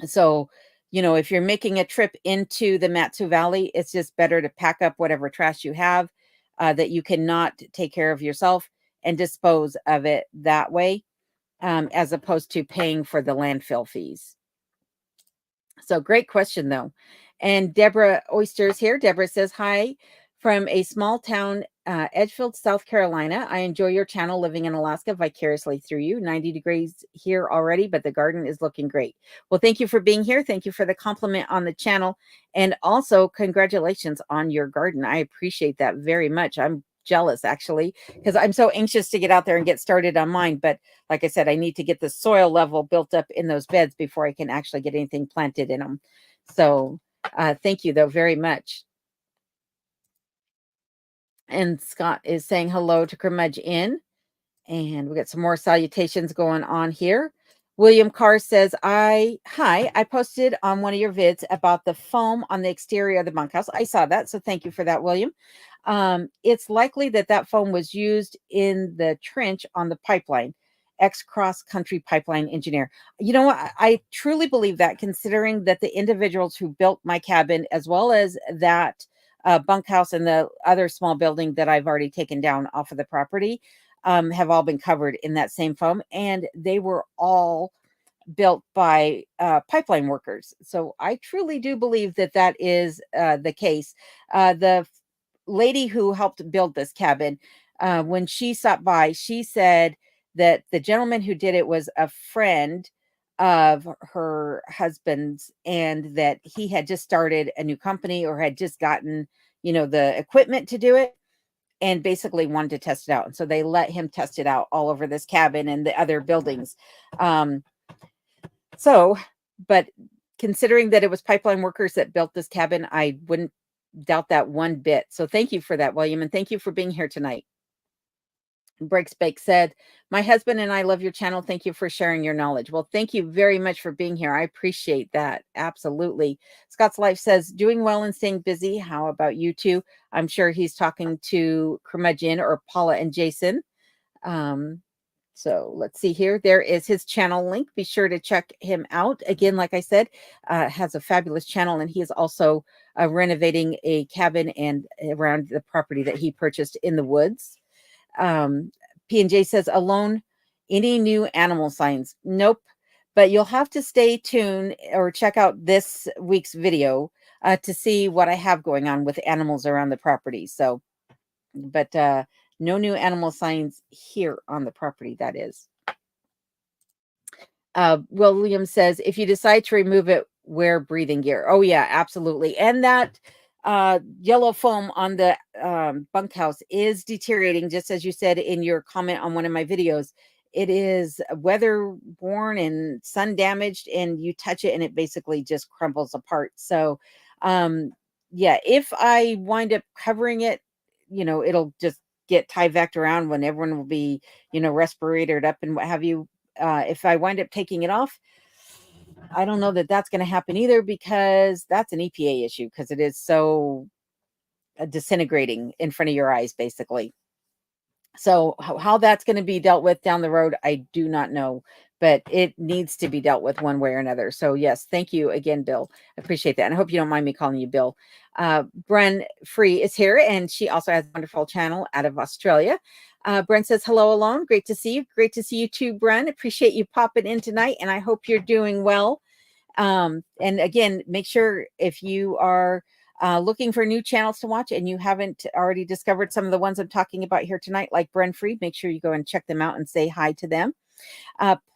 So, if you're making a trip into the Matsu Valley, it's just better to pack up whatever trash you have that you cannot take care of yourself and dispose of it that way, as opposed to paying for the landfill fees. So great question, though. And Deborah Oysters here. Deborah says, hi from a small town, Edgefield, South Carolina. I enjoy your channel, living in Alaska vicariously through you. 90 degrees here already, but the garden is looking great. Well, thank you for being here. Thank you for the compliment on the channel. And also congratulations on your garden. I appreciate that very much. I'm jealous, actually, because I'm so anxious to get out there and get started on mine. But like I said, I need to get the soil level built up in those beds before I can actually get anything planted in them. So thank you, though, very much. And Scott is saying hello to Curmudge Inn. And we got some more salutations going on here. William Carr says, hi, I posted on one of your vids about the foam on the exterior of the bunkhouse. I saw that. So thank you for that, William. It's likely that foam was used in the trench on the pipeline. Ex-cross-country pipeline engineer. You know what? I truly believe that, considering that the individuals who built my cabin, as well as that bunkhouse and the other small building that I've already taken down off of the property, have all been covered in that same foam, and they were all built by pipeline workers. So I truly do believe that is the case. The lady who helped build this cabin, when she stopped by, she said that the gentleman who did it was a friend of her husband's, and that he had just started a new company or had just gotten, the equipment to do it, and basically wanted to test it out. And so they let him test it out all over this cabin and the other buildings. But considering that it was pipeline workers that built this cabin, I wouldn't doubt that one bit. So thank you for that, William. And thank you for being here tonight. Breaks Bake said, my husband and I love your channel. Thank you for sharing your knowledge. Well, thank you very much for being here. I appreciate that. Absolutely. Scott's Life says, doing well and staying busy. How about you two? I'm sure he's talking to Curmudgeon or Paula and Jason. So let's see here. There is his channel link. Be sure to check him out. Again, like I said, has a fabulous channel, and he is also renovating a cabin and around the property that he purchased in the woods. P&J says, alone, any new animal signs? Nope. But you'll have to stay tuned or check out this week's video to see what I have going on with animals around the property. So, but no new animal signs here on the property, that is. William says, if you decide to remove it, wear breathing gear. Oh, yeah, absolutely. And that yellow foam on the bunkhouse is deteriorating, just as you said in your comment on one of my videos. It is weather worn and sun damaged, and you touch it and it basically just crumbles apart. So yeah, if I wind up covering it, it'll just get Tyvek'd around when everyone will be, respiratored up and what have you. If I wind up taking it off, I don't know that that's going to happen either, because that's an EPA issue, because it is so disintegrating in front of your eyes, basically. So how that's going to be dealt with down the road, I do not know, but it needs to be dealt with one way or another. So yes, thank you again, Bill. I appreciate that. And I hope you don't mind me calling you Bill. Bren Free is here, and she also has a wonderful channel out of Australia. Bren says, hello, Alone. Great to see you. Great to see you too, Bren. Appreciate you popping in tonight, and I hope you're doing well. And again, make sure if you are looking for new channels to watch and you haven't already discovered some of the ones I'm talking about here tonight, like Bren Free, make sure you go and check them out and say hi to them.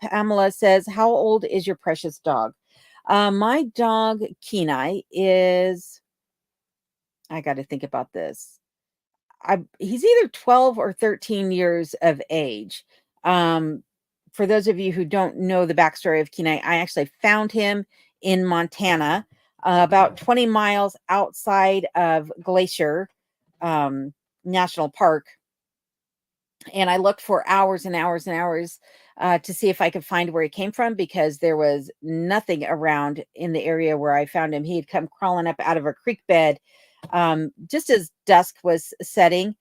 Pamela says, how old is your precious dog? My dog, Kenai, is, I got to think about this. He's either 12 or 13 years of age. For those of you who don't know the backstory of Kenai, I actually found him in Montana, about 20 miles outside of Glacier National Park. And I looked for hours and hours and hours to see if I could find where he came from, because there was nothing around in the area where I found him. He had come crawling up out of a creek bed just as dusk was setting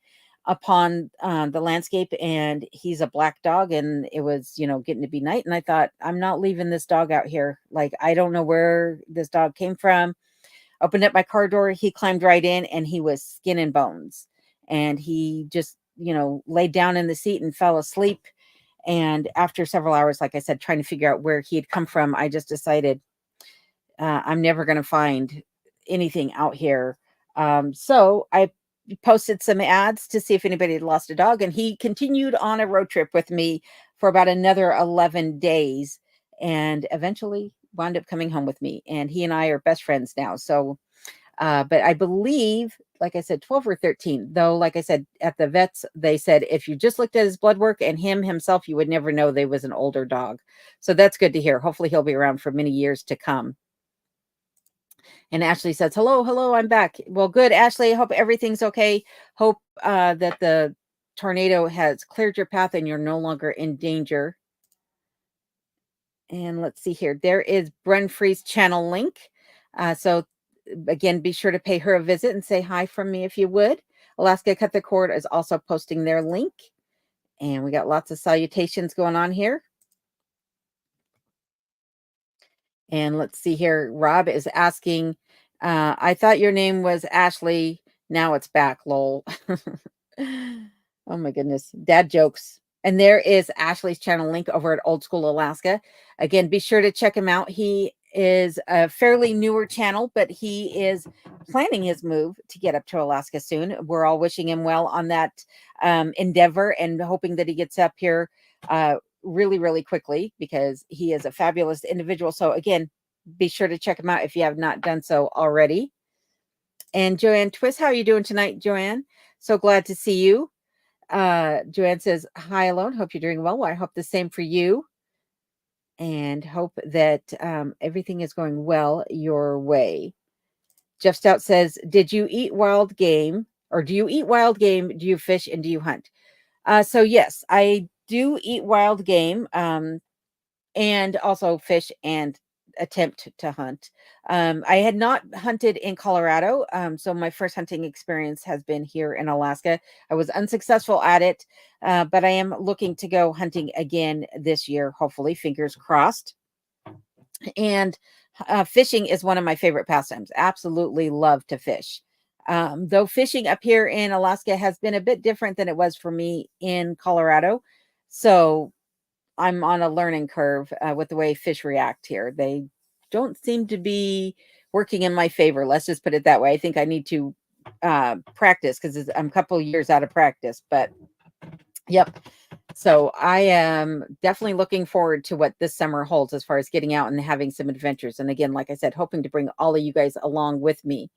upon the landscape, and he's a black dog, and it was, getting to be night, and I thought, I'm not leaving this dog out here. Like, I don't know where this dog came from. Opened up my car door, he climbed right in, and he was skin and bones, and he just laid down in the seat and fell asleep. And after several hours, like I said, trying to figure out where he had come from, I just decided I'm never going to find anything out here. So I posted some ads to see if anybody had lost a dog, and he continued on a road trip with me for about another 11 days, and eventually wound up coming home with me, and he and I are best friends now. So but I believe, like I said, 12 or 13, though, like I said, at the vets, they said if you just looked at his blood work and him himself, you would never know they was an older dog. So that's good to hear. Hopefully he'll be around for many years to come. And Ashley says, hello, I'm back. Well, good, Ashley. I hope everything's okay. Hope that the tornado has cleared your path and you're no longer in danger. And let's see here. There is Brenfree's channel link. So again, be sure to pay her a visit and say hi from me if you would. Alaska Cut the Cord is also posting their link. And we got lots of salutations going on here. And let's see here. Rob is asking, I thought your name was Ashley. Now it's back, lol. Oh my goodness. Dad jokes. And there is Ashley's channel link over at Old School Alaska. Again, be sure to check him out. He is a fairly newer channel, but he is planning his move to get up to Alaska soon. We're all wishing him well on that endeavor, and hoping that he gets up here really, really quickly, because he is a fabulous individual. So again, be sure to check him out if you have not done so already. And Joanne Twist, how are you doing tonight, Joanne? So glad to see you. Joanne says, hi, Alone. Hope you're doing well. I hope the same for you, and hope that everything is going well your way. Jeff Stout says, did you eat wild game, or do you eat wild game? Do you fish and do you hunt? So yes, I do eat wild game, and also fish and attempt to hunt. I had not hunted in Colorado, so my first hunting experience has been here in Alaska. I was unsuccessful at it, but I am looking to go hunting again this year, hopefully, fingers crossed. And fishing is one of my favorite pastimes. Absolutely love to fish. Though fishing up here in Alaska has been a bit different than it was for me in Colorado. So I'm on a learning curve with the way fish react here. They don't seem to be working in my favor. Let's just put it that way. I think I need to practice, because I'm a couple years out of practice. But yep. So I am definitely looking forward to what this summer holds as far as getting out and having some adventures. And again, like I said, hoping to bring all of you guys along with me.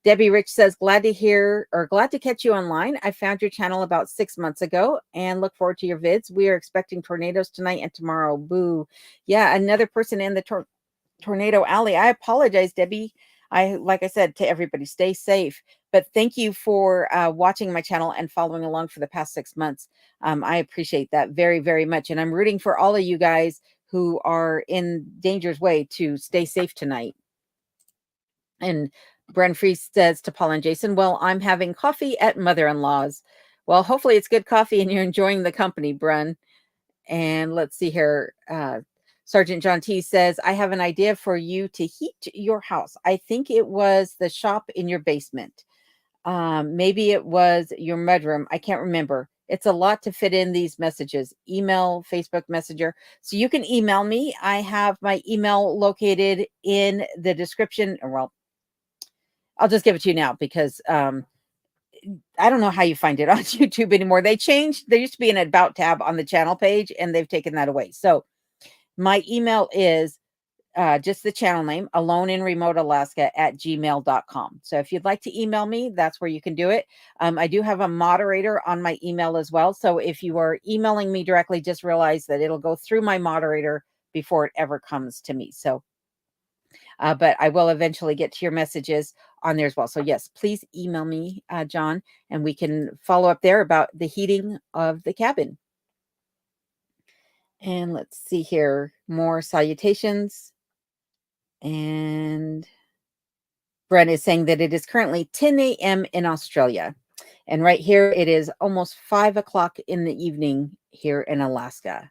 Debbie Rich says, glad to catch you online. I found your channel about 6 months ago and look forward to your vids. We are expecting tornadoes tonight and tomorrow. Boo. Yeah, another person in the tornado alley. I apologize, Debbie. Like I said to everybody, stay safe. But thank you for watching my channel and following along for the past 6 months. I appreciate that very, very much. And I'm rooting for all of you guys who are in danger's way to stay safe tonight. And Bren Fries says to Paul and Jason, well, I'm having coffee at mother-in-law's. Well, hopefully it's good coffee and you're enjoying the company, Bren. And let's see here. Sergeant John T says, I have an idea for you to heat your house. I think it was the shop in your basement. Maybe it was your mudroom. I can't remember. It's a lot to fit in these messages. Email, Facebook Messenger. So you can email me. I have my email located in the description. Well, I'll just give it to you now, because I don't know how you find it on YouTube anymore. They changed. There used to be an about tab on the channel page, and they've taken that away. So my email is just the channel name, aloneinremotealaska@gmail.com. So if you'd like to email me, that's where you can do it. I do have a moderator on my email as well. So if you are emailing me directly, just realize that it'll go through my moderator before it ever comes to me. So, but I will eventually get to your messages on there as well. So yes, please email me, John, and we can follow up there about the heating of the cabin. And let's see here, more salutations. And Brent is saying that it is currently 10 a.m. in Australia. And right here, it is almost 5 o'clock in the evening here in Alaska.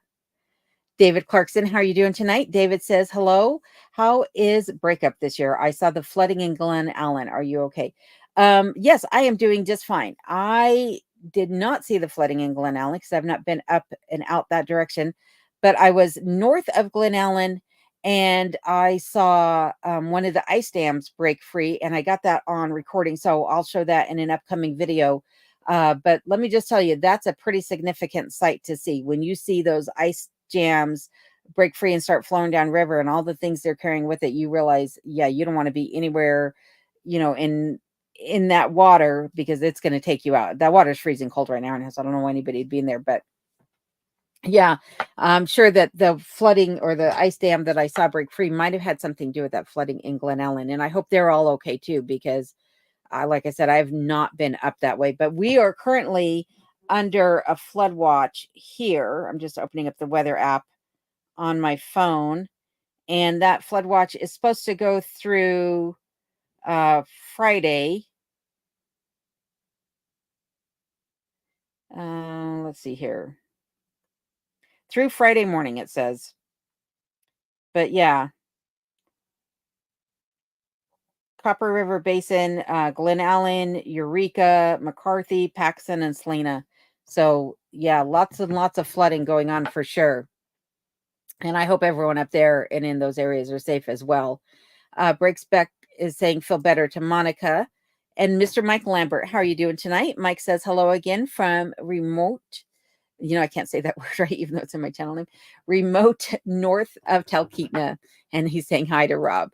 David Clarkson, how are you doing tonight? David says, hello. How is breakup this year? I saw the flooding in Glen Allen. Are you okay? Yes, I am doing just fine. I did not see the flooding in Glen Allen because I've not been up and out that direction, but I was north of Glen Allen and I saw one of the ice dams break free, and I got that on recording. So I'll show that in an upcoming video. But let me just tell you, that's a pretty significant sight to see. When you see those ice jams break free and start flowing down river and all the things they're carrying with it, you realize, yeah, you don't want to be anywhere, in that water, because it's going to take you out. That water's freezing cold right now, and I don't know anybody being there, but yeah, I'm sure that the flooding or the ice dam that I saw break free might have had something to do with that flooding in Glen Ellen. And I hope they're all okay too, because like I said, I've not been up that way, but we are currently under a flood watch here. I'm just opening up the weather app on my phone, and that flood watch is supposed to go through Friday. Let's see here. Through Friday morning, it says. But yeah, Copper River Basin, Glen Allen, Eureka, McCarthy, Paxson, and Salina. So yeah, lots and lots of flooding going on for sure. And I hope everyone up there and in those areas are safe as well. Breaksbeck is saying feel better to Monica. And Mr. Mike Lambert, how are you doing tonight? Mike says hello again from remote. I can't say that word right, even though it's in my channel name. Remote north of Talkeetna. And he's saying hi to Rob.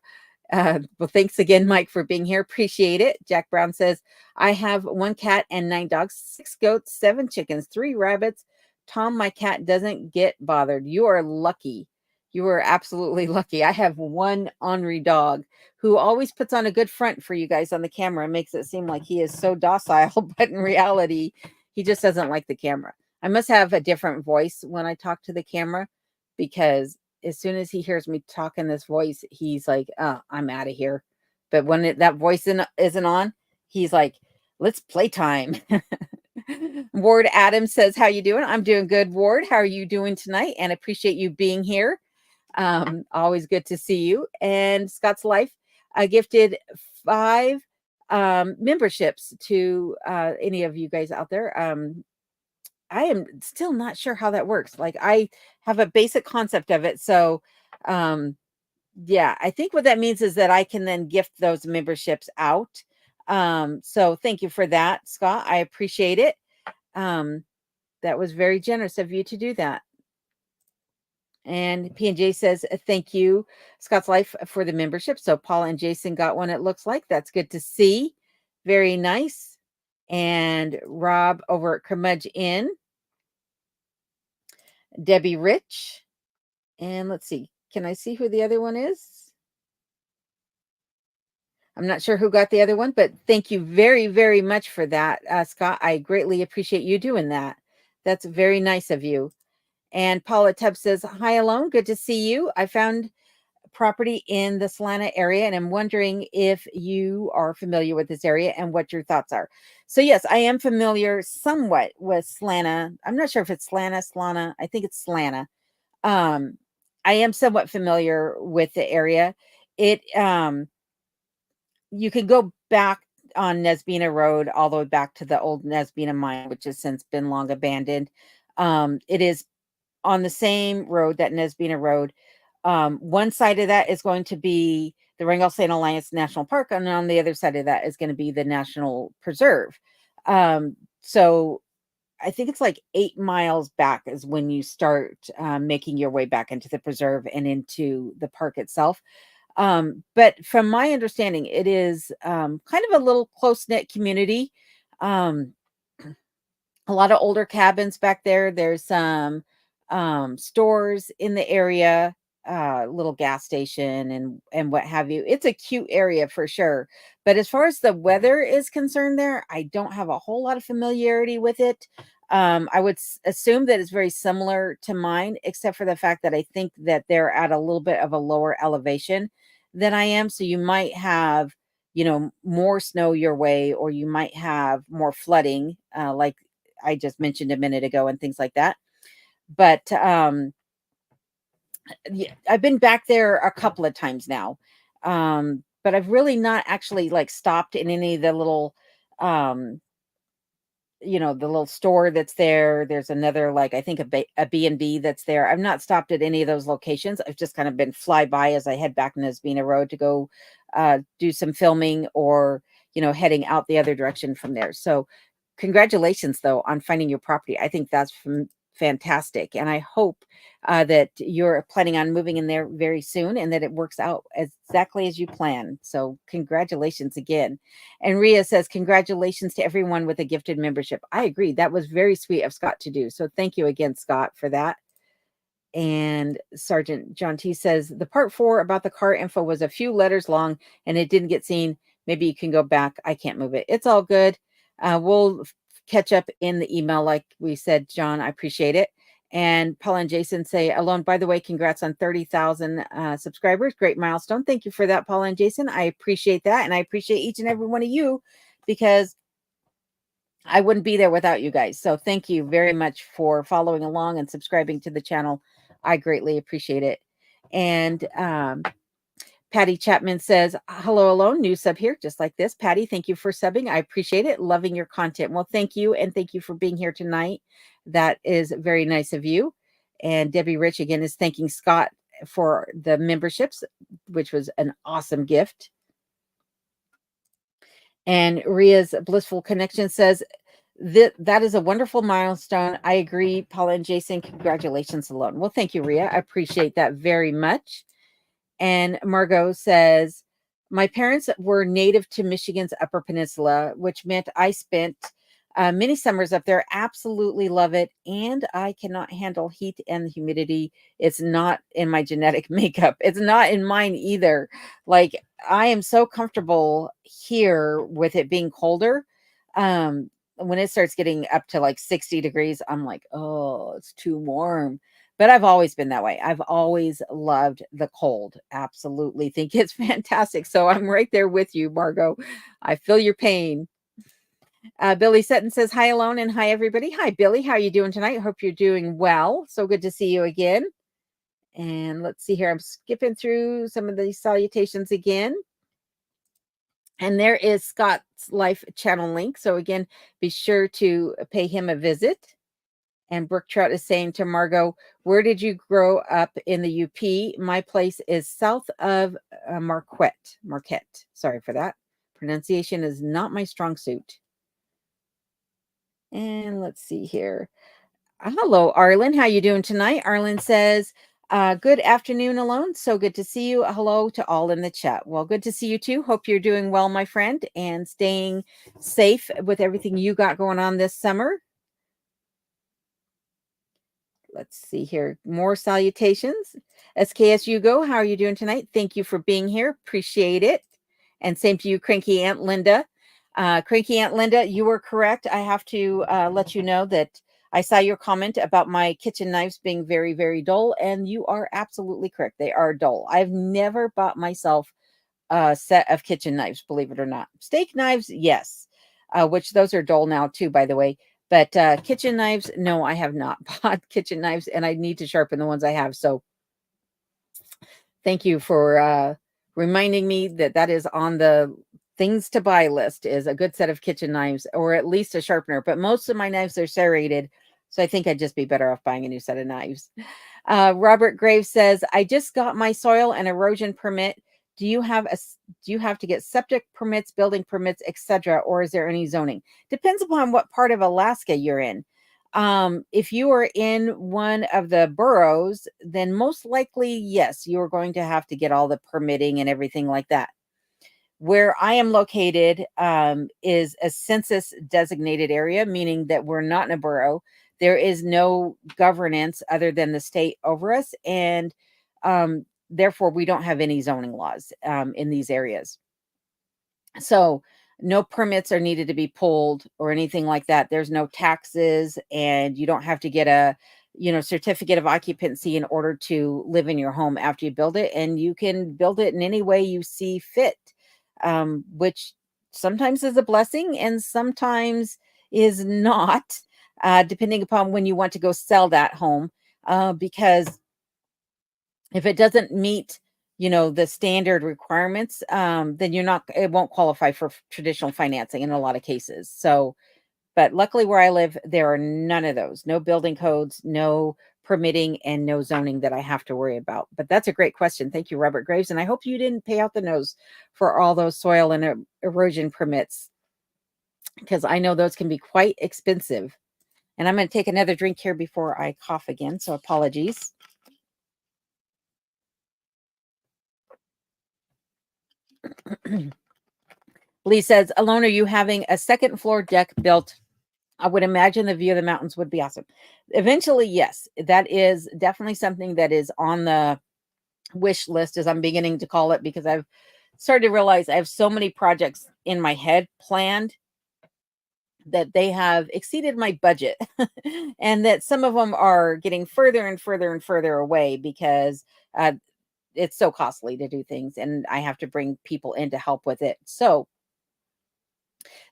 Well, thanks again, Mike, for being here. Appreciate it. Jack Brown says, I have 1 cat and 9 dogs, 6 goats, 7 chickens, 3 rabbits. Tom, my cat doesn't get bothered. You are lucky. You are absolutely lucky. I have 1 ornery dog who always puts on a good front for you guys on the camera and makes it seem like he is so docile, but in reality, he just doesn't like the camera. I must have a different voice when I talk to the camera, because as soon as he hears me talk in this voice, he's like, I'm out of here. But when that voice isn't on, he's like, let's play time. Ward Adams says, how you doing? I'm doing good, Ward. How are you doing tonight? And appreciate you being here. Always good to see you. And Scott's Life gifted 5 memberships to any of you guys out there. I am still not sure how that works. Like, I have a basic concept of it. So, yeah, I think what that means is that I can then gift those memberships out. So thank you for that, Scott. I appreciate it. That was very generous of you to do that. And P&J says, thank you, Scott's Life, for the membership. So Paula and Jason got one, it looks like. That's good to see. Very nice. And Rob over at Curmudge Inn. Debbie Rich. And let's see. Can I see who the other one is? I'm not sure who got the other one, but thank you very, very much for that, Scott. I greatly appreciate you doing that. That's very nice of you. And Paula Tubb says, hi, Alone. Good to see you. I found property in the Salina area, and I'm wondering if you are familiar with this area and what your thoughts are. So yes, I am familiar somewhat with Salina. I'm not sure if it's Salina. I think it's Salina. I am somewhat familiar with the area. It you can go back on Nesbina Road all the way back to the old Nesbina mine, which has since been long abandoned. It is on the same road, that Nesbina Road. One side of that is going to be the Wrangell St. Alliance National Park, and on the other side of that is going to be the National Preserve. So I think it's like 8 miles back is when you start making your way back into the preserve and into the park itself. But from my understanding, it is kind of a little close knit community. Um, a lot of older cabins back there. There's some stores in the area, little gas station and what have you. It's a cute area for sure. But as far as the weather is concerned there, I don't have a whole lot of familiarity with it. I would assume that it's very similar to mine, except for the fact that I think that they're at a little bit of a lower elevation than I am. So you might have, more snow your way, or you might have more flooding, like I just mentioned a minute ago, and things like that. But yeah, I've been back there a couple of times now. But I've really not actually like stopped in any of the little um the little store that's there. There's another, like, I think a B&B that's there. I've not stopped at any of those locations. I've just kind of been fly by as I head back in Nesbina Road to go do some filming, or heading out the other direction from there. So congratulations though on finding your property. I think that's fantastic, and I hope that you're planning on moving in there very soon, and that it works out exactly as you plan. So congratulations again. And Ria says, congratulations to everyone with a gifted membership. I agree. That was very sweet of Scott to do. So thank you again, Scott, for that. And Sergeant John T says, the part 4 about the car info was a few letters long and it didn't get seen. Maybe you can go back. I can't move it. It's all good. We'll catch up in the email, like we said, John. I appreciate it. And Paul and Jason say, Alone, by the way, congrats on 30,000 subscribers. Great milestone. Thank you for that, Paul and Jason. I appreciate that. And I appreciate each and every one of you, because I wouldn't be there without you guys. So thank you very much for following along and subscribing to the channel. I greatly appreciate it. And Patty Chapman says, hello, Alone, new sub here, just like this. Patty, thank you for subbing. I appreciate it. Loving your content. Well, thank you. And thank you for being here tonight. That is very nice of you. And Debbie Rich, again, is thanking Scott for the memberships, which was an awesome gift. And Ria's Blissful Connection says, that is a wonderful milestone. I agree, Paula and Jason. Congratulations, Alone. Well, thank you, Ria. I appreciate that very much. And Margot says, my parents were native to Michigan's Upper Peninsula, which meant I spent many summers up there. Absolutely love it. And I cannot handle heat and humidity. It's not in my genetic makeup. It's not in mine either. Like, I am so comfortable here with it being colder. When it starts getting up to like 60 degrees, I'm like, oh, it's too warm. But I've always been that way. I've always loved the cold. Absolutely think it's fantastic. So I'm right there with you, Margot. I feel your pain. Billy Sutton says, hi, Alone, and hi, everybody. Hi, Billy. How are you doing tonight? Hope you're doing well. So good to see you again. And let's see here. I'm skipping through some of these salutations again. And there is Scott's Life channel link. So again, be sure to pay him a visit. And Brooke Trout is saying to Margot, where did you grow up in the UP? My place is south of Marquette. Sorry for that. Pronunciation is not my strong suit. And let's see here. Hello, Arlen. How you doing tonight? Arlen says, good afternoon, Alone. So good to see you. Hello to all in the chat. Well, good to see you too. Hope you're doing well, my friend, and staying safe with everything you got going on this summer. Let's see here. More salutations. SKS Hugo, how are you doing tonight? Thank you for being here. Appreciate it. And same to you, Cranky Aunt Linda. Cranky Aunt Linda, you were correct. I have to let you know that I saw your comment about my kitchen knives being very, very dull, and you are absolutely correct. They are dull. I've never bought myself a set of kitchen knives, believe it or not. Steak knives, yes, which those are dull now too, by the way. But kitchen knives, no, I have not bought kitchen knives, and I need to sharpen the ones I have. So thank you for reminding me that that is on the things to buy list, is a good set of kitchen knives, or at least a sharpener. But most of my knives are serrated, so I think I'd just be better off buying a new set of knives. Robert Graves says, I just got my soil and erosion permit Do you have do you have to get septic permits, building permits, etc., or is there any zoning? Depends upon what part of Alaska you're in. If you are in one of the boroughs, then most likely, yes, you are going to have to get all the permitting and everything like that. Where I am located is a census designated area, meaning that we're not in a borough. There is no governance other than the state over us, and therefore we don't have any zoning laws in these areas. So no permits are needed to be pulled or anything like that. There's no taxes, and you don't have to get a certificate of occupancy in order to live in your home after you build it, and you can build it in any way you see fit, which sometimes is a blessing and sometimes is not, depending upon when you want to go sell that home, because if it doesn't meet the standard requirements, then it won't qualify for traditional financing in a lot of cases. So, but luckily where I live, there are none of those, no building codes, no permitting, and no zoning that I have to worry about. But that's a great question. Thank you, Robert Graves. And I hope you didn't pay out the nose for all those soil and erosion permits, because I know those can be quite expensive. And I'm going to take another drink here before I cough again. So apologies. Lee says, Alone, are you having a second floor deck built? I would imagine the view of the mountains would be awesome. Eventually, yes, that is definitely something that is on the wish list, as I'm beginning to call it, because I've started to realize I have so many projects in my head planned that they have exceeded my budget and that some of them are getting further and further and further away because it's so costly to do things and I have to bring people in to help with it. So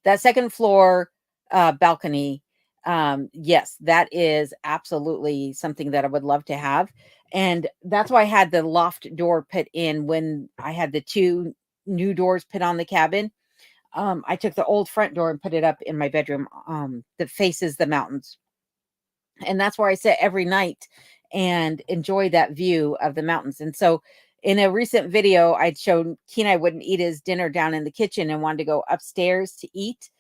that second floor balcony, yes, that is absolutely something that I would love to have. And that's why I had the loft door put in when I had the two new doors put on the cabin. I took the old front door and put it up in my bedroom that faces the mountains. And that's where I sit every night and enjoy that view of the mountains. And so in a recent video, I'd shown Kenai wouldn't eat his dinner down in the kitchen and wanted to go upstairs to eat.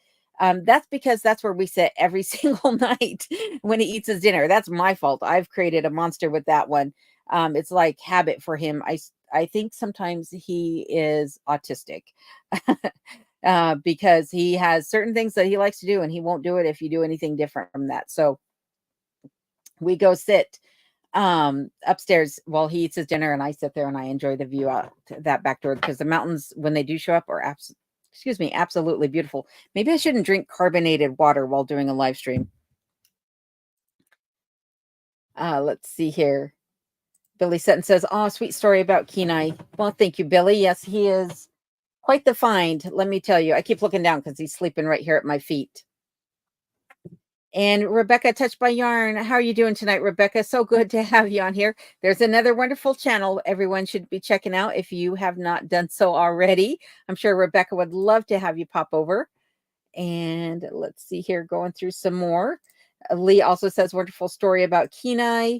That's because that's where we sit every single night when he eats his dinner. That's my fault. I've created a monster with that one. It's like habit for him. I think sometimes he is autistic because he has certain things that he likes to do and he won't do it if you do anything different from that. So we go sit upstairs while he eats his dinner and I sit there and I enjoy the view out that back door, because the mountains, when they do show up, are absolutely beautiful. Maybe I shouldn't drink carbonated water while doing a live stream. Let's see here. Billy Sutton says, oh, sweet story about Kenai. Well, thank you, Billy. Yes, he is quite the find. Let me tell you, I keep looking down because he's sleeping right here at my feet. And Rebecca, Touched by Yarn, how are you doing tonight, Rebecca? So good to have you on here. There's another wonderful channel everyone should be checking out if you have not done so already. I'm sure Rebecca would love to have you pop over. And let's see here, going through some more. Lee also says, wonderful story about Kenai.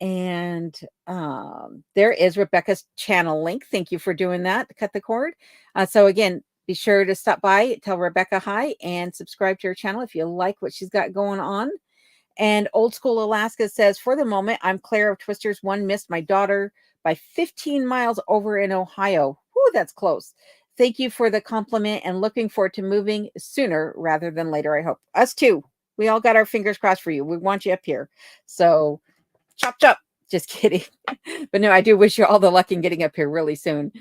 And there is Rebecca's channel link. Thank you for doing that. Cut the cord. So again, be sure to stop by, tell Rebecca hi, and subscribe to her channel if you like what she's got going on. And Old School Alaska says, for the moment, I'm Claire of Twisters. One missed my daughter by 15 miles over in Ohio. Whoo, that's close. Thank you for the compliment and looking forward to moving sooner rather than later, I hope. Us too. We all got our fingers crossed for you. We want you up here. So chop, chop. Just kidding. But no, I do wish you all the luck in getting up here really soon.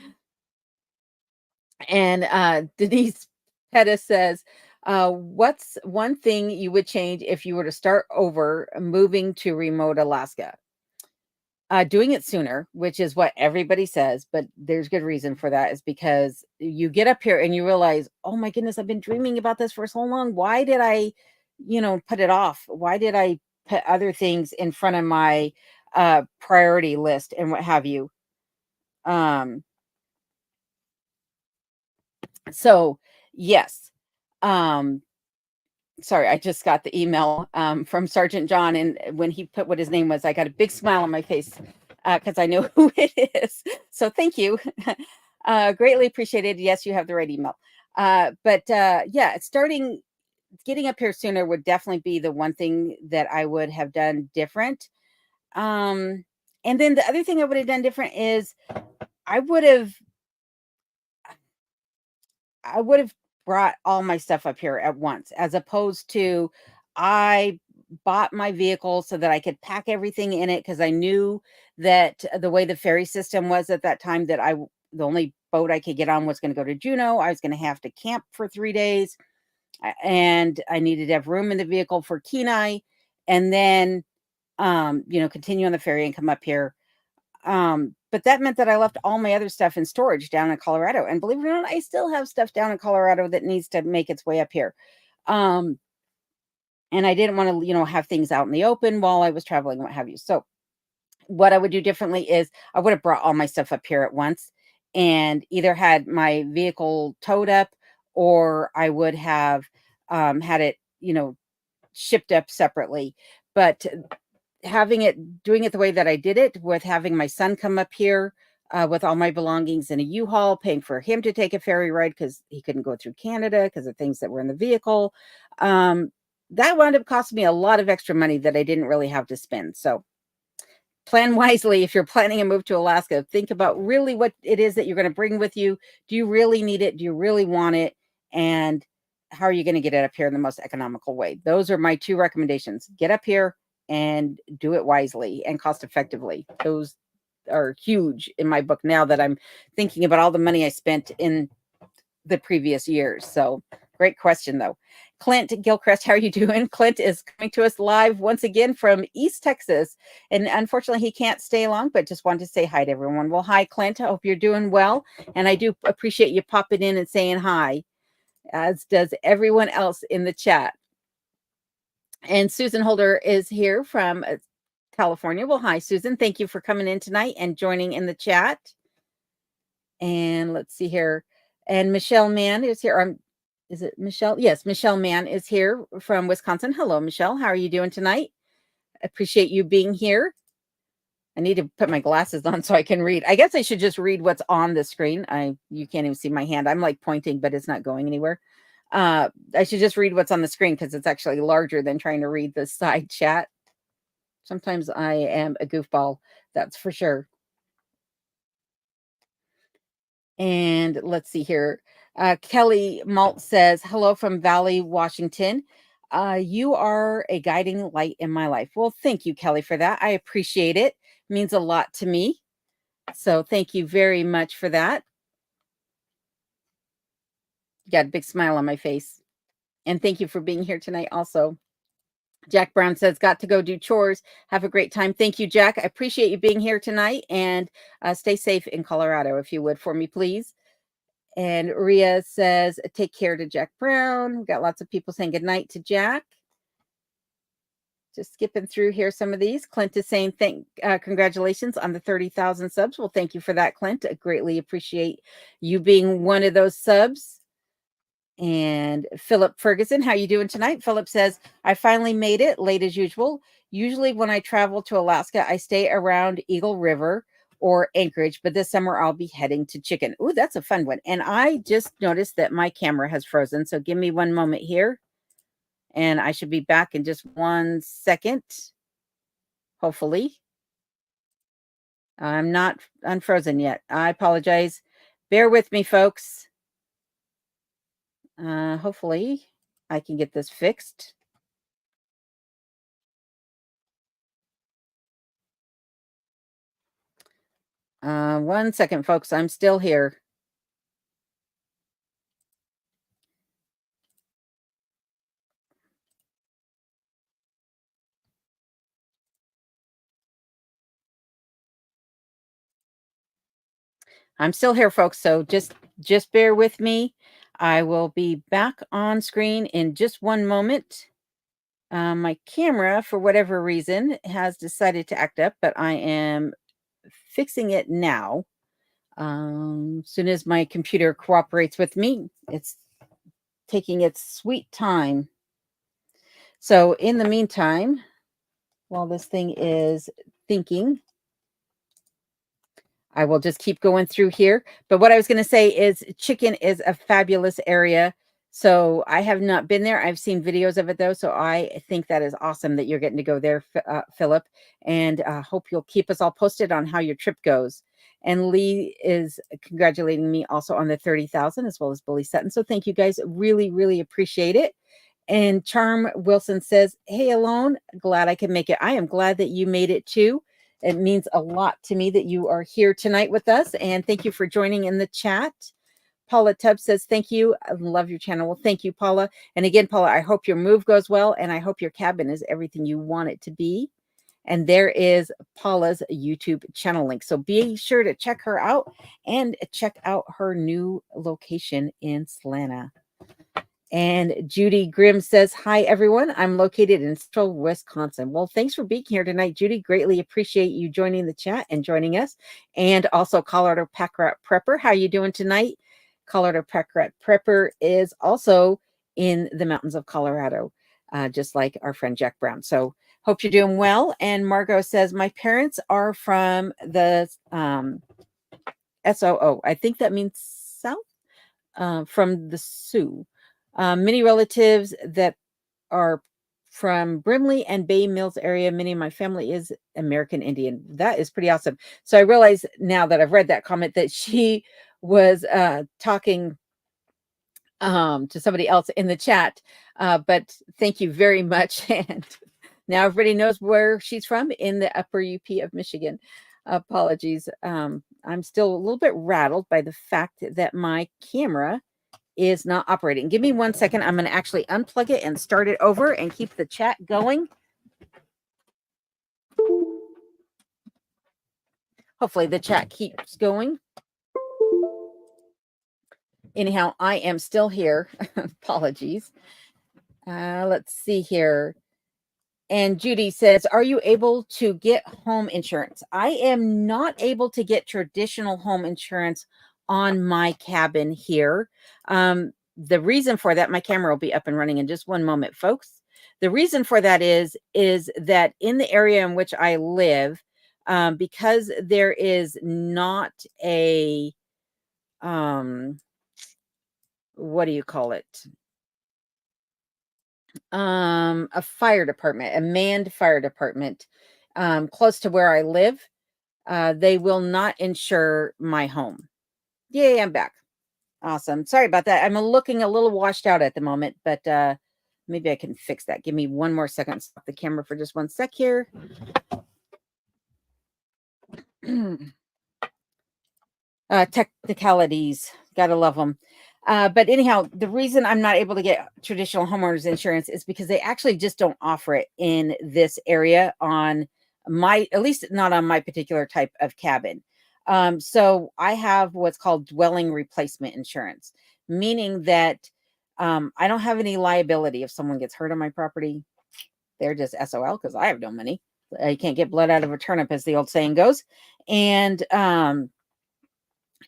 And Denise Pettis says, what's one thing you would change if you were to start over moving to remote Alaska? Doing it sooner, which is what everybody says, but there's good reason for that, is because you get up here and you realize, oh my goodness, I've been dreaming about this for so long. Why did I, put it off? Why did I put other things in front of my priority list and what have you? So yes. Sorry, I just got the email from Sergeant John, and when he put what his name was, I got a big smile on my face because I know who it is. So thank you. Greatly appreciated. Yes, you have the right email. But yeah, getting up here sooner would definitely be the one thing that I would have done different. Um, and then the other thing I would have done different is I would have I would have brought all my stuff up here at once, as opposed to I bought my vehicle so that I could pack everything in it because I knew that the way the ferry system was at that time that the only boat I could get on was going to go to Juneau. I was going to have to camp for 3 days, and I needed to have room in the vehicle for Kenai, and then continue on the ferry and come up here. But that meant that I left all my other stuff in storage down in Colorado. And believe it or not, I still have stuff down in Colorado that needs to make its way up here. Um, and I didn't want to, have things out in the open while I was traveling, what have you. So what I would do differently is I would have brought all my stuff up here at once and either had my vehicle towed up, or I would have had it, shipped up separately. But doing it the way that I did it, with having my son come up here with all my belongings in a U-Haul, paying for him to take a ferry ride because he couldn't go through Canada because of things that were in the vehicle. That wound up costing me a lot of extra money that I didn't really have to spend. So plan wisely. If you're planning a move to Alaska, think about really what it is that you're going to bring with you. Do you really need it? Do you really want it? And how are you going to get it up here in the most economical way? Those are my two recommendations. Get up here and do it wisely and cost effectively. Those are huge in my book now that I'm thinking about all the money I spent in the previous years. So great question, though. Clint Gilchrist, how are you doing? Clint is coming to us live once again from East Texas. And unfortunately, he can't stay long, but just wanted to say hi to everyone. Well, hi, Clint. I hope you're doing well. And I do appreciate you popping in and saying hi, as does everyone else in the chat. And Susan Holder is here from California. Well, hi, Susan. Thank you for coming in tonight and joining in the chat. And let's see here. And Michelle Mann is here. Is it Michelle? Yes, Michelle Mann is here from Wisconsin. Hello, Michelle. How are you doing tonight? Appreciate you being here. I need to put my glasses on so I can read. I guess I should just read what's on the screen. You can't even see my hand. I'm like pointing, but it's not going anywhere. I should just read what's on the screen because it's actually larger than trying to read the side chat. Sometimes I am a goofball, that's for sure. And let's see here. Kelly Malt says, hello from Valley, Washington. You are a guiding light in my life. Well, thank you, Kelly, for that. I appreciate it. It means a lot to me. So thank you very much for that. Got a big smile on my face. And thank you for being here tonight also. Jack Brown says, got to go do chores. Have a great time. Thank you, Jack. I appreciate you being here tonight. And stay safe in Colorado, if you would, for me, please. And Ria says, take care to Jack Brown. We've got lots of people saying good night to Jack. Just skipping through here some of these. Clint is saying, congratulations on the 30,000 subs. Well, thank you for that, Clint. I greatly appreciate you being one of those subs. And Philip Ferguson, how you doing tonight? Philip says, I finally made it, late as usual. Usually when I travel to Alaska, I stay around Eagle River or Anchorage, but this summer I'll be heading to Chicken. Ooh, that's a fun one. And I just noticed that my camera has frozen. So give me one moment here. And I should be back in just 1 second. Hopefully. I'm not unfrozen yet. I apologize. Bear with me, folks. Hopefully I can get this fixed. 1 second, folks. I'm still here. I'm still here, folks. So just bear with me. I will be back on screen in just 1 moment. My camera, for whatever reason, has decided to act up, but I am fixing it now. As soon as my computer cooperates with me, it's taking its sweet time. So in the meantime, while this thing is thinking, I will just keep going through here. But what I was going to say is Chicken is a fabulous area. So I have not been there. I've seen videos of it though. So I think that is awesome that you're getting to go there, Philip. And hope you'll keep us all posted on how your trip goes. And Lee is congratulating me also on the 30,000 as well as Billy Sutton. So thank you guys. Really, really appreciate it. And Charm Wilson says, hey, Alone, glad I can make it. I am glad that you made it too. It means a lot to me that you are here tonight with us. And thank you for joining in the chat. Paula Tubbs says, thank you. I love your channel. Well, thank you, Paula. And again, Paula, I hope your move goes well. And I hope your cabin is everything you want it to be. And there is Paula's YouTube channel link. So be sure to check her out and check out her new location in Slana. And Judy Grimm says, hi, everyone. I'm located in central Wisconsin. Well, thanks for being here tonight, Judy. Greatly appreciate you joining the chat and joining us. And also Colorado Pack Rat Prepper. How you doing tonight? Colorado Pack Rat Prepper is also in the mountains of Colorado, just like our friend Jack Brown. So hope you're doing well. And Margot says, my parents are from the SOO. I think that means South, from the Sioux. Many relatives that are from Brimley and Bay Mills area. Many of my family is American Indian. That is pretty awesome. So I realize now that I've read that comment that she was talking to somebody else in the chat. But thank you very much. And now everybody knows where she's from, in the upper UP of Michigan. Apologies. I'm still a little bit rattled by the fact that my camera is not operating. Give me 1 second. I'm going to actually unplug it and start it over and keep the chat going. Hopefully the chat keeps going. Anyhow, I am still here. Apologies. Let's see here. And Judy says, are you able to get home insurance? I am not able to get traditional home insurance on my cabin here. The reason for that, my camera will be up and running in just one moment, folks. The reason for that is that in the area in which I live, because there is not a, what do you call it? A fire department, a manned fire department, close to where I live. They will not insure my home. Yay, I'm back. Awesome. Sorry about that. I'm looking a little washed out at the moment, but maybe I can fix that. Give me one more second. Stop the camera for just 1 sec here. Technicalities. Gotta love them. But anyhow, the reason I'm not able to get traditional homeowners insurance is because they actually just don't offer it in this area on my, at least not on my particular type of cabin. So I have what's called dwelling replacement insurance, meaning that I don't have any liability if someone gets hurt on my property. They're just SOL because I have no money. You can't get blood out of a turnip, as the old saying goes. And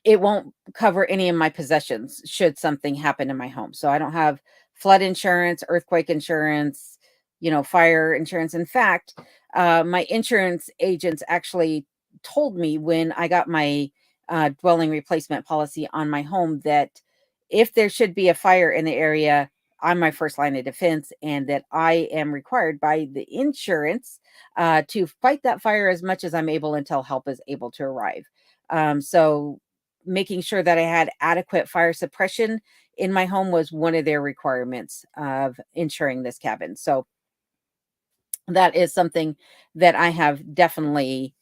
it won't cover any of my possessions should something happen in my home. So I don't have flood insurance, earthquake insurance, fire insurance. In fact, my insurance agents actually told me when I got my dwelling replacement policy on my home that if there should be a fire in the area, I'm my first line of defense, and that I am required by the insurance to fight that fire as much as I'm able until help is able to arrive. So making sure that I had adequate fire suppression in my home was one of their requirements of insuring this cabin. So that is something that I have definitely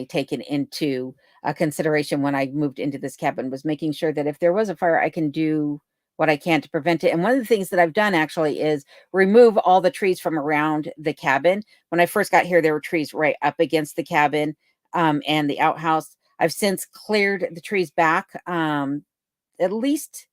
taken into consideration when I moved into this cabin, was making sure that if there was a fire, I can do what I can to prevent it. And one of the things that I've done actually is remove all the trees from around the cabin. When I first got here, there were trees right up against the cabin and the outhouse. I've since cleared the trees back at least,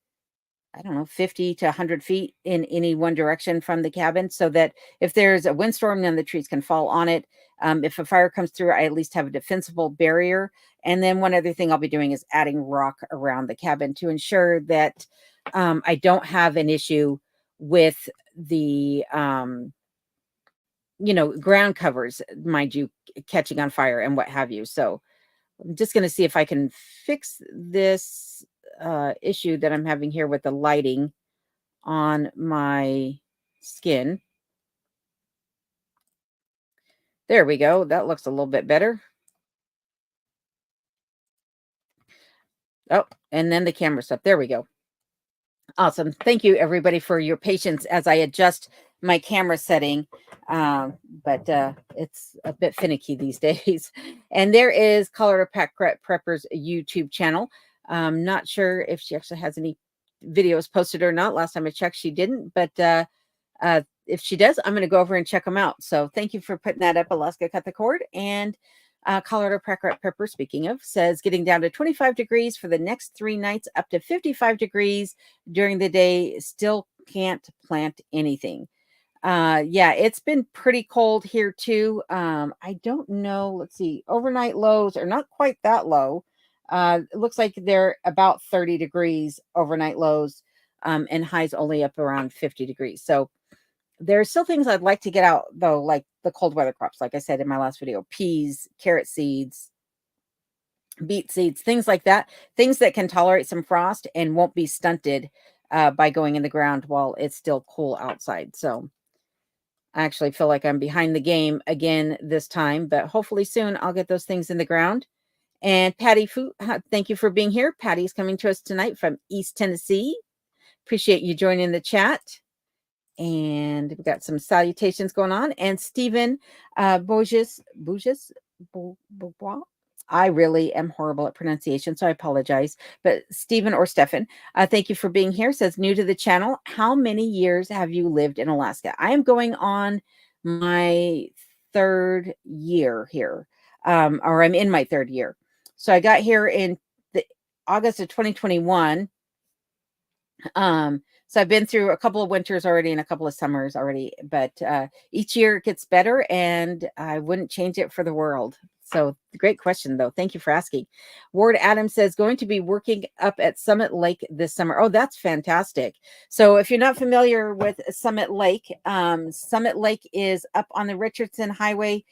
I don't know, 50 to 100 feet in any one direction from the cabin, so that if there's a windstorm, then the trees can fall on it. If a fire comes through, I at least have a defensible barrier. And then one other thing I'll be doing is adding rock around the cabin to ensure that I don't have an issue with the, ground covers, mind you, catching on fire and what have you. So I'm just going to see if I can fix this issue that I'm having here with the lighting on my skin. There we go. That looks a little bit better. Oh, and then the camera's up. There we go. Awesome. Thank you, everybody, for your patience as I adjust my camera setting. But it's a bit finicky these days. And there is Colorado Prepper's YouTube channel. Not sure if she actually has any videos posted or not. Last time I checked, she didn't. But if she does, I'm going to go over and check them out. So thank you for putting that up, Alaska Cut the Cord. And Colorado Prepper, speaking of, says getting down to 25 degrees for the next 3 nights, up to 55 degrees during the day. Still can't plant anything. Yeah, it's been pretty cold here too. I don't know. Let's see. Overnight lows are not quite that low. It looks like they're about 30 degrees overnight lows, and highs only up around 50 degrees. So there are still things I'd like to get out, though, like the cold weather crops, like I said in my last video, peas, carrot seeds, beet seeds, things like that, things that can tolerate some frost and won't be stunted by going in the ground while it's still cool outside. So I actually feel like I'm behind the game again this time, but hopefully soon I'll get those things in the ground. And Patty Fu, thank you for being here. Patty's coming to us tonight from East Tennessee. Appreciate you joining the chat. And we've got some salutations going on. And Stephen Bourges, I really am horrible at pronunciation, so I apologize. But Stephen or Stefan, thank you for being here. Says new to the channel. How many years have you lived in Alaska? I am going on my 3rd year here, or I'm in my 3rd year. So I got here in the August of 2021. So I've been through a couple of winters already and a couple of summers already, but each year it gets better and I wouldn't change it for the world. So great question, though. Thank you for asking. Ward Adams says, going to be working up at Summit Lake this summer. Oh, that's fantastic. So if you're not familiar with Summit Lake is up on the Richardson Highway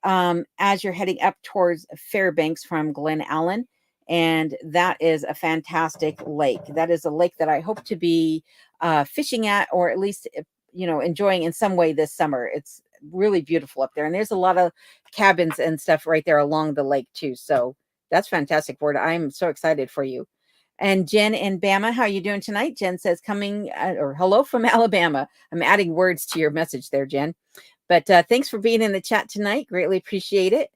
as you're heading up towards Fairbanks from Glen Allen. And that is a fantastic lake. That is a lake that I hope to be fishing at, or at least, enjoying in some way this summer. It's really beautiful up there. And there's a lot of cabins and stuff right there along the lake too. So that's fantastic, Ward. I'm so excited for you. And Jen in Bama, how are you doing tonight? Jen says coming or hello from Alabama. I'm adding words to your message there, Jen. But thanks for being in the chat tonight. Greatly appreciate it.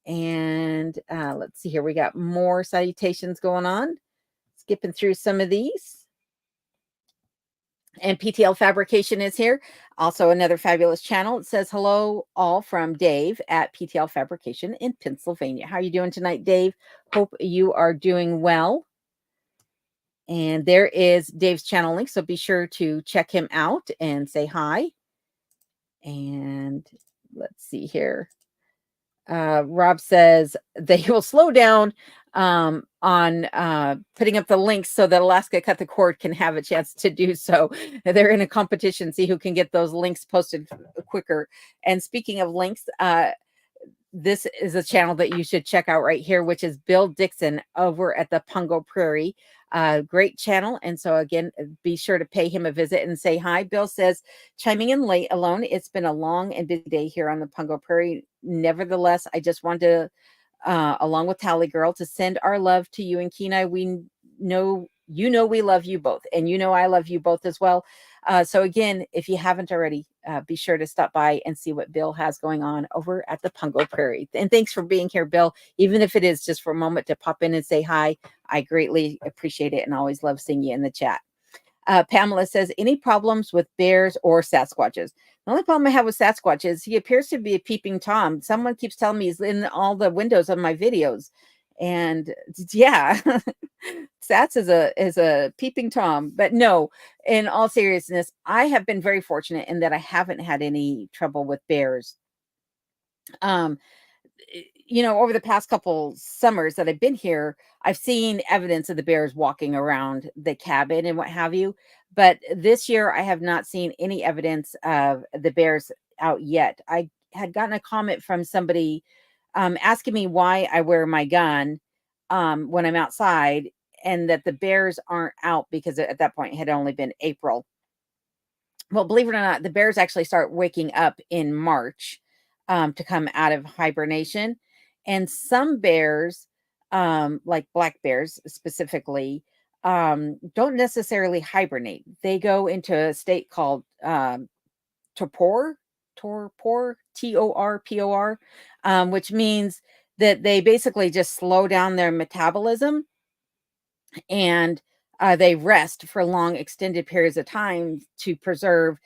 And let's see here. We got more salutations going on. Skipping through some of these. And PTL Fabrication is here. Also another fabulous channel. It says hello all from Dave at PTL Fabrication in Pennsylvania. How are you doing tonight, Dave? Hope you are doing well. And there is Dave's channel link. So be sure to check him out and say hi. And let's see here. Rob says they will slow down on putting up the links so that Alaska Cut the Cord can have a chance to do so. They're in a competition, see who can get those links posted quicker. And speaking of links, this is a channel that you should check out right here, which is Bill Dixon over at the Pungo Prairie. Great channel. And so again, be sure to pay him a visit and say hi. Bill says, chiming in late alone. It's been a long and busy day here on the Pungo Prairie. Nevertheless, I just wanted to, along with Tally Girl, to send our love to you and Kenai. We know, we love you both, and I love you both as well. So again, if you haven't already, be sure to stop by and see what Bill has going on over at the Pungo Prairie. And thanks for being here, Bill. Even if it is just for a moment to pop in and say hi, I greatly appreciate it and always love seeing you in the chat. Pamela says, any problems with bears or Sasquatches? The only problem I have with Sasquatch is he appears to be a peeping Tom. Someone keeps telling me he's in all the windows of my videos. And yeah, Sats is a peeping Tom. But no, in all seriousness, I have been very fortunate in that I haven't had any trouble with bears. Over the past couple summers that I've been here, I've seen evidence of the bears walking around the cabin and what have you. But this year, I have not seen any evidence of the bears out yet. I had gotten a comment from somebody asking me why I wear my gun when I'm outside, and that the bears aren't out because at that point it had only been April. Well, believe it or not, the bears actually start waking up in March to come out of hibernation. And some bears, like black bears specifically, don't necessarily hibernate. They go into a state called torpor, torpor, which means that they basically just slow down their metabolism, and they rest for long extended periods of time to preserve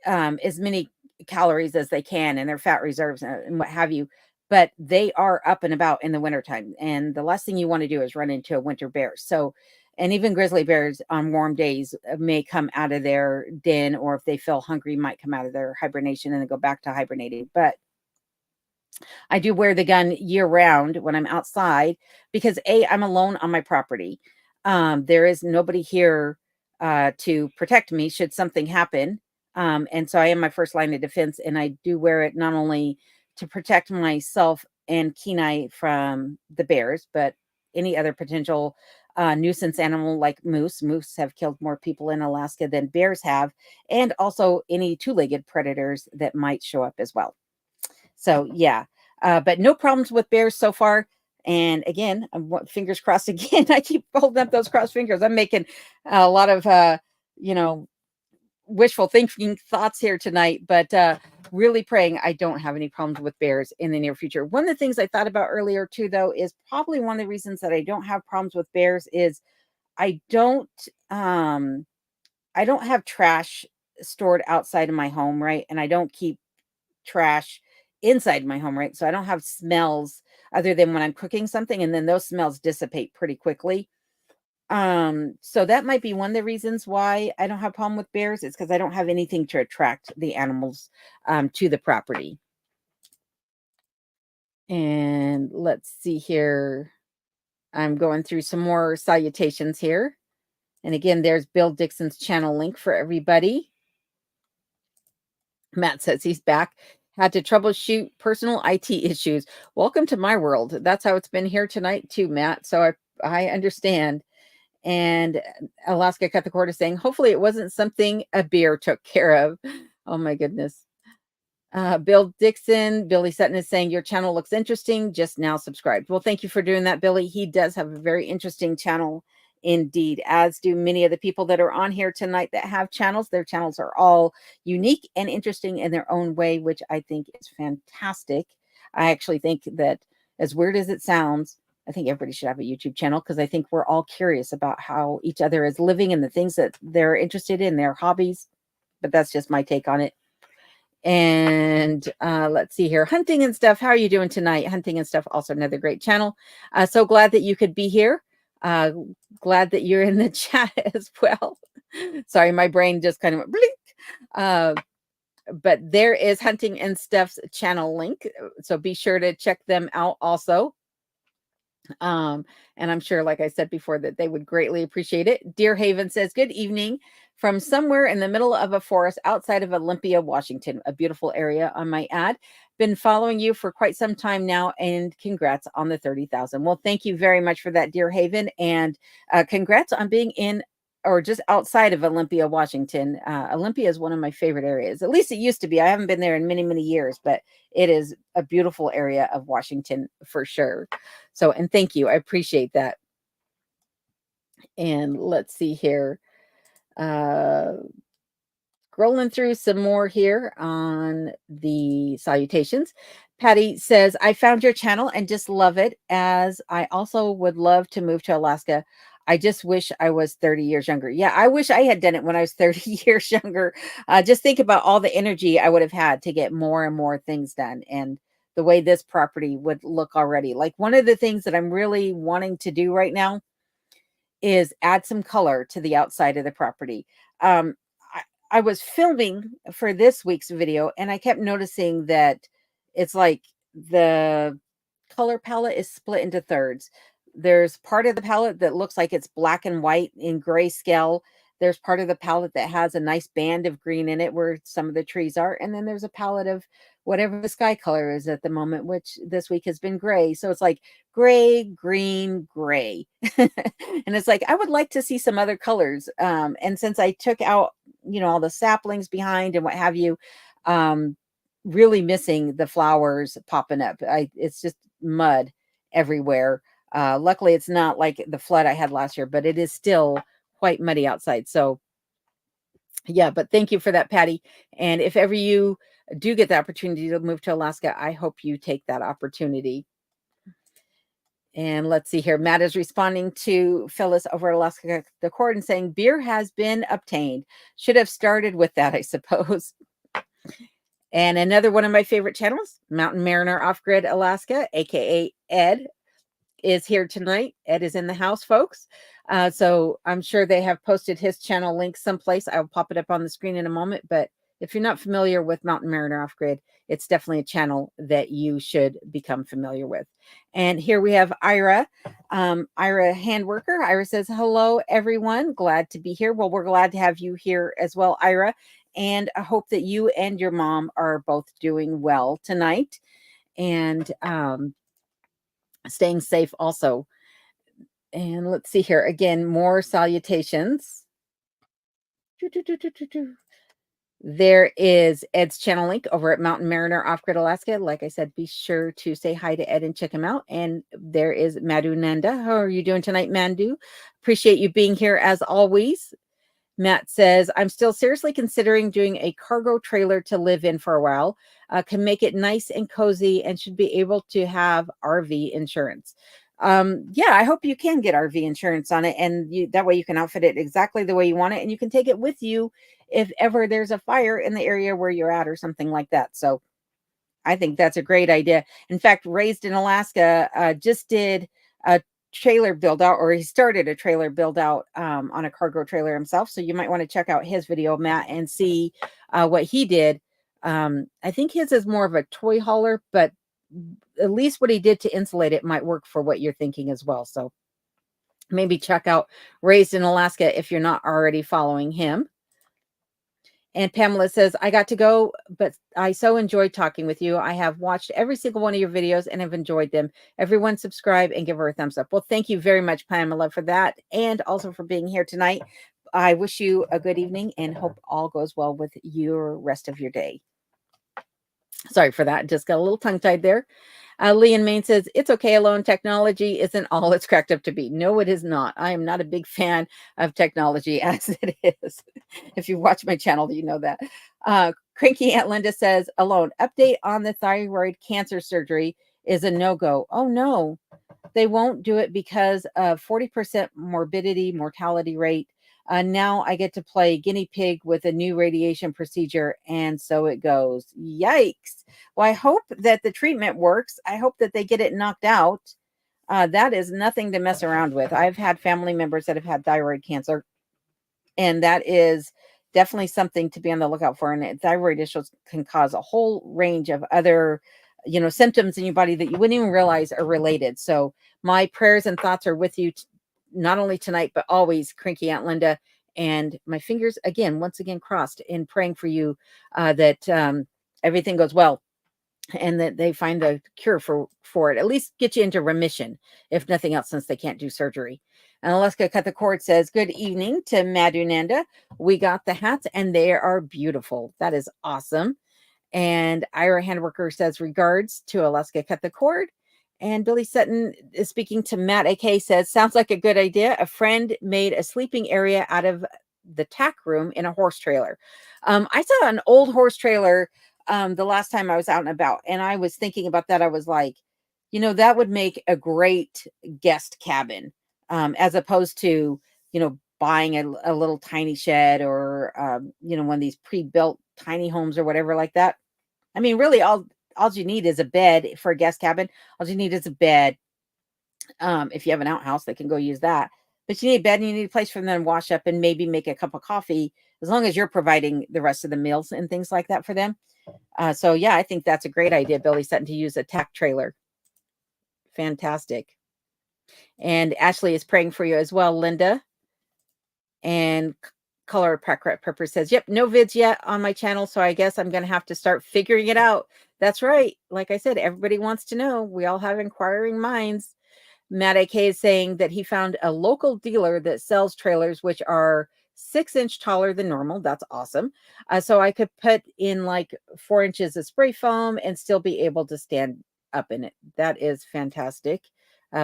as many calories as they can in their fat reserves and what have you. But they are up and about in the wintertime, and the last thing you want to do is run into a winter bear. So, and even grizzly bears on warm days may come out of their den, or if they feel hungry might come out of their hibernation and then go back to hibernating. But I do wear the gun year round when I'm outside because I'm alone on my property. There is nobody here to protect me should something happen. And so I am my first line of defense, and I do wear it not only to protect myself and Kenai from the bears, but any other potential nuisance animal like moose. Moose have killed more people in Alaska than bears have, and also any two-legged predators that might show up as well. So yeah, but no problems with bears so far. And again, fingers crossed again. I keep holding up those crossed fingers. I'm making a lot of, you know, wishful thinking thoughts here tonight, but really praying I don't have any problems with bears in the near future. One of the things I thought about earlier too, though, is probably one of the reasons that I don't have problems with bears is I don't, um, I don't have trash stored outside of my home, right? And I don't keep trash inside my home, right? So I don't have smells other than when I'm cooking something, and then those smells dissipate pretty quickly. So that might be one of the reasons why I don't have a problem with bears. It's because I don't have anything to attract the animals to the property. And let's see here. I'm going through some more salutations here. And again, there's Bill Dixon's channel link for everybody. Matt says he's back. Had to troubleshoot personal IT issues. Welcome to my world. That's how it's been here tonight too, Matt. So I understand. And Alaska Cut the Cord is saying, hopefully it wasn't something a beer took care of. Oh my goodness. Bill Dixon, Billy Sutton is saying your channel looks interesting. Just now subscribed. Well, thank you for doing that, Billy. He does have a very interesting channel indeed, as do many of the people that are on here tonight that have channels. Their channels are all unique and interesting in their own way, which I think is fantastic. I actually think that, as weird as it sounds, I think everybody should have a YouTube channel because I think we're all curious about how each other is living and the things that they're interested in, their hobbies. But that's just my take on it. And let's see here, Hunting and Stuff. How are you doing tonight? Hunting and Stuff, also another great channel. So glad that you could be here. Glad that you're in the chat as well. Sorry, my brain just kind of blink. But there is Hunting and Stuff's channel link, so be sure to check them out also. And I'm sure, like I said before, that they would greatly appreciate it. Deer Haven says, good evening from somewhere in the middle of a forest outside of Olympia, Washington, a beautiful area, I might add. Been following you for quite some time now, and congrats on the 30,000. Well, thank you very much for that, Deer Haven, and congrats on being in or just outside of Olympia, Washington. Olympia is one of my favorite areas. At least it used to be. I haven't been there in many, many years, but it is a beautiful area of Washington for sure. So, and thank you. I appreciate that. And let's see here. Scrolling through some more here on the salutations. Patty says, I found your channel and just love it, as I also would love to move to Alaska. I just wish I was 30 years younger. Yeah, I wish I had done it when I was 30 years younger. Just think about all the energy I would have had to get more and more things done, and the way this property would look already. Like, one of the things that I'm really wanting to do right now is add some color to the outside of the property. I was filming for this week's video, and I kept noticing that it's like the color palette is split into thirds. There's part of the palette that looks like it's black and white in grayscale. there's part of the palette that has a nice band of green in it where some of the trees are. And then there's a palette of whatever the sky color is at the moment, which this week has been gray. So it's like gray, green, gray. And it's like, I would like to see some other colors. And since I took out, all the saplings behind and what have you, really missing the flowers popping up. It's just mud everywhere. Luckily, it's not like the flood I had last year, but it is still quite muddy outside. So, yeah, but thank you for that, Patty. And if ever you do get the opportunity to move to Alaska, I hope you take that opportunity. And let's see here. Matt is responding to Phyllis over at Alaska Accord and saying, beer has been obtained. Should have started with that, I suppose. And another one of my favorite channels, Mountain Mariner Off Grid Alaska, aka Ed, is here tonight. Ed is in the house, folks. So I'm sure they have posted his channel link someplace. I'll pop it up on the screen in a moment. But if you're not familiar with Mountain Mariner Off Grid, it's definitely a channel that you should become familiar with. And here we have Ira, Ira Handworker. Ira says, hello, everyone. Glad to be here. Well, we're glad to have you here as well, Ira. And I hope that you and your mom are both doing well tonight and staying safe also. And let's see here. Again, more salutations. There is Ed's channel link over at Mountain Mariner Off Grid Alaska. Like I said, be sure to say hi to Ed and check him out. And there is Madhu Nanda. How are you doing tonight, Mandu? Appreciate you being here as always. Matt says, I'm still seriously considering doing a cargo trailer to live in for a while. Can make it nice and cozy and should be able to have RV insurance. Yeah, I hope you can get RV insurance on it. And that way you can outfit it exactly the way you want it. And you can take it with you if ever there's a fire in the area where you're at or something like that. So I think that's a great idea. In fact, Raised in Alaska just did a trailer build out, or he started a trailer build out on a cargo trailer himself. So you might want to check out his video, Matt, and see what he did. I think his is more of a toy hauler, but at least what he did to insulate it might work for what you're thinking as well. So maybe check out Raised in Alaska if you're not already following him. And Pamela says, I got to go, but I so enjoyed talking with you. I have watched every single one of your videos and have enjoyed them. Everyone subscribe and give her a thumbs up. Well, thank you very much, Pamela, for that. And also for being here tonight. I wish you a good evening and hope all goes well with your rest of your day. Sorry for that. Just got a little tongue-tied there. Lee in Maine says, it's okay alone. Technology isn't all it's cracked up to be. No, it is not. I am not a big fan of technology as it is. If you watch my channel, you know that. Cranky Aunt Linda says, alone. Update on the thyroid cancer surgery is a no-go. Oh, no. They won't do it because of 40% mortality rate. Now I get to play guinea pig with a new radiation procedure, and so it goes. Yikes. Well, I hope that the treatment works. I hope that they get it knocked out. That is nothing to mess around with. I've had family members that have had thyroid cancer, and that is definitely something to be on the lookout for. And thyroid issues can cause a whole range of other symptoms in your body that you wouldn't even realize are related. So my prayers and thoughts are with you, not only tonight, but always, Cranky Aunt Linda. And my fingers, once again, crossed in praying for you that everything goes well and that they find the cure for it, at least get you into remission, if nothing else, since they can't do surgery. And Alaska Cut the Cord says, good evening to Madhunanda. We got the hats and they are beautiful. That is awesome. And Ira Handworker says, regards to Alaska Cut the Cord. And Billy Sutton is speaking to Matt AK, says, sounds like a good idea. A friend made a sleeping area out of the tack room in a horse trailer. I saw an old horse trailer the last time I was out and about, and I was thinking about that. I was like, that would make a great guest cabin, as opposed to, buying a little tiny shed or, one of these pre-built tiny homes or whatever like that. I mean, really all you need is a bed for a guest cabin. All you need is a bed. If you have an outhouse, they can go use that. But you need a bed and you need a place for them to wash up and maybe make a cup of coffee, as long as you're providing the rest of the meals and things like that for them. So yeah, I think that's a great idea, Billy Sutton, to use a tack trailer. Fantastic. And Ashley is praying for you as well, Linda. And Color Pepper says, yep, no vids yet on my channel, so I guess I'm going to have to start figuring it out. That's right. Like I said, everybody wants to know. We all have inquiring minds. Matt AK is saying that he found a local dealer that sells trailers which are 6-inch taller than normal. That's awesome. So I could put in like 4 inches of spray foam and still be able to stand up in it. That is fantastic,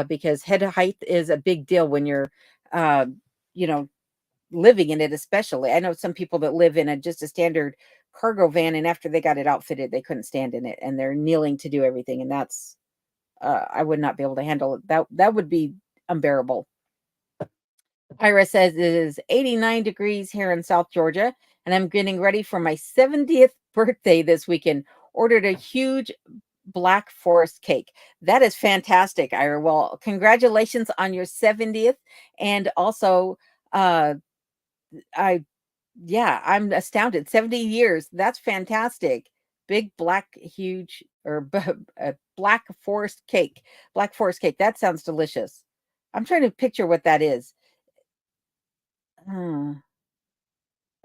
because head height is a big deal when you're, uh, you know, living in it. Especially, I know some people that live in just a standard cargo van, and after they got it outfitted, they couldn't stand in it, and they're kneeling to do everything, and that's I would not be able to handle it. That would be unbearable. Ira says it is 89 degrees here in South Georgia, and I'm getting ready for my 70th birthday this weekend. Ordered a huge Black Forest cake. That is fantastic, Ira. Well, congratulations on your 70th. And also, I yeah, I'm astounded. 70 years. That's fantastic. Big black, huge, or a Black Forest cake. Black Forest cake. That sounds delicious. I'm trying to picture what that is. Hmm.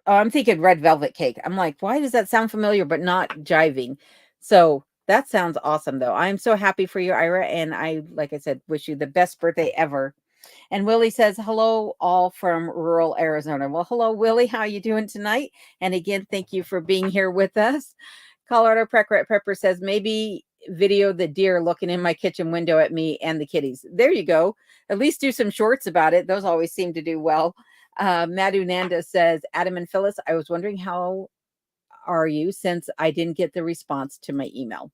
Oh, I'm thinking red velvet cake. I'm like, why does that sound familiar but not jiving? So that sounds awesome, though. I'm so happy for you, Ira. And I, like I said, wish you the best birthday ever. And Willie says, hello, all from rural Arizona. Well, hello, Willie. How are you doing tonight? And again, thank you for being here with us. Colorado Pepper says, maybe video the deer looking in my kitchen window at me and the kitties. There you go. At least do some shorts about it. Those always seem to do well. Madhu Nanda says, Adam and Phyllis, I was wondering how are you since I didn't get the response to my email.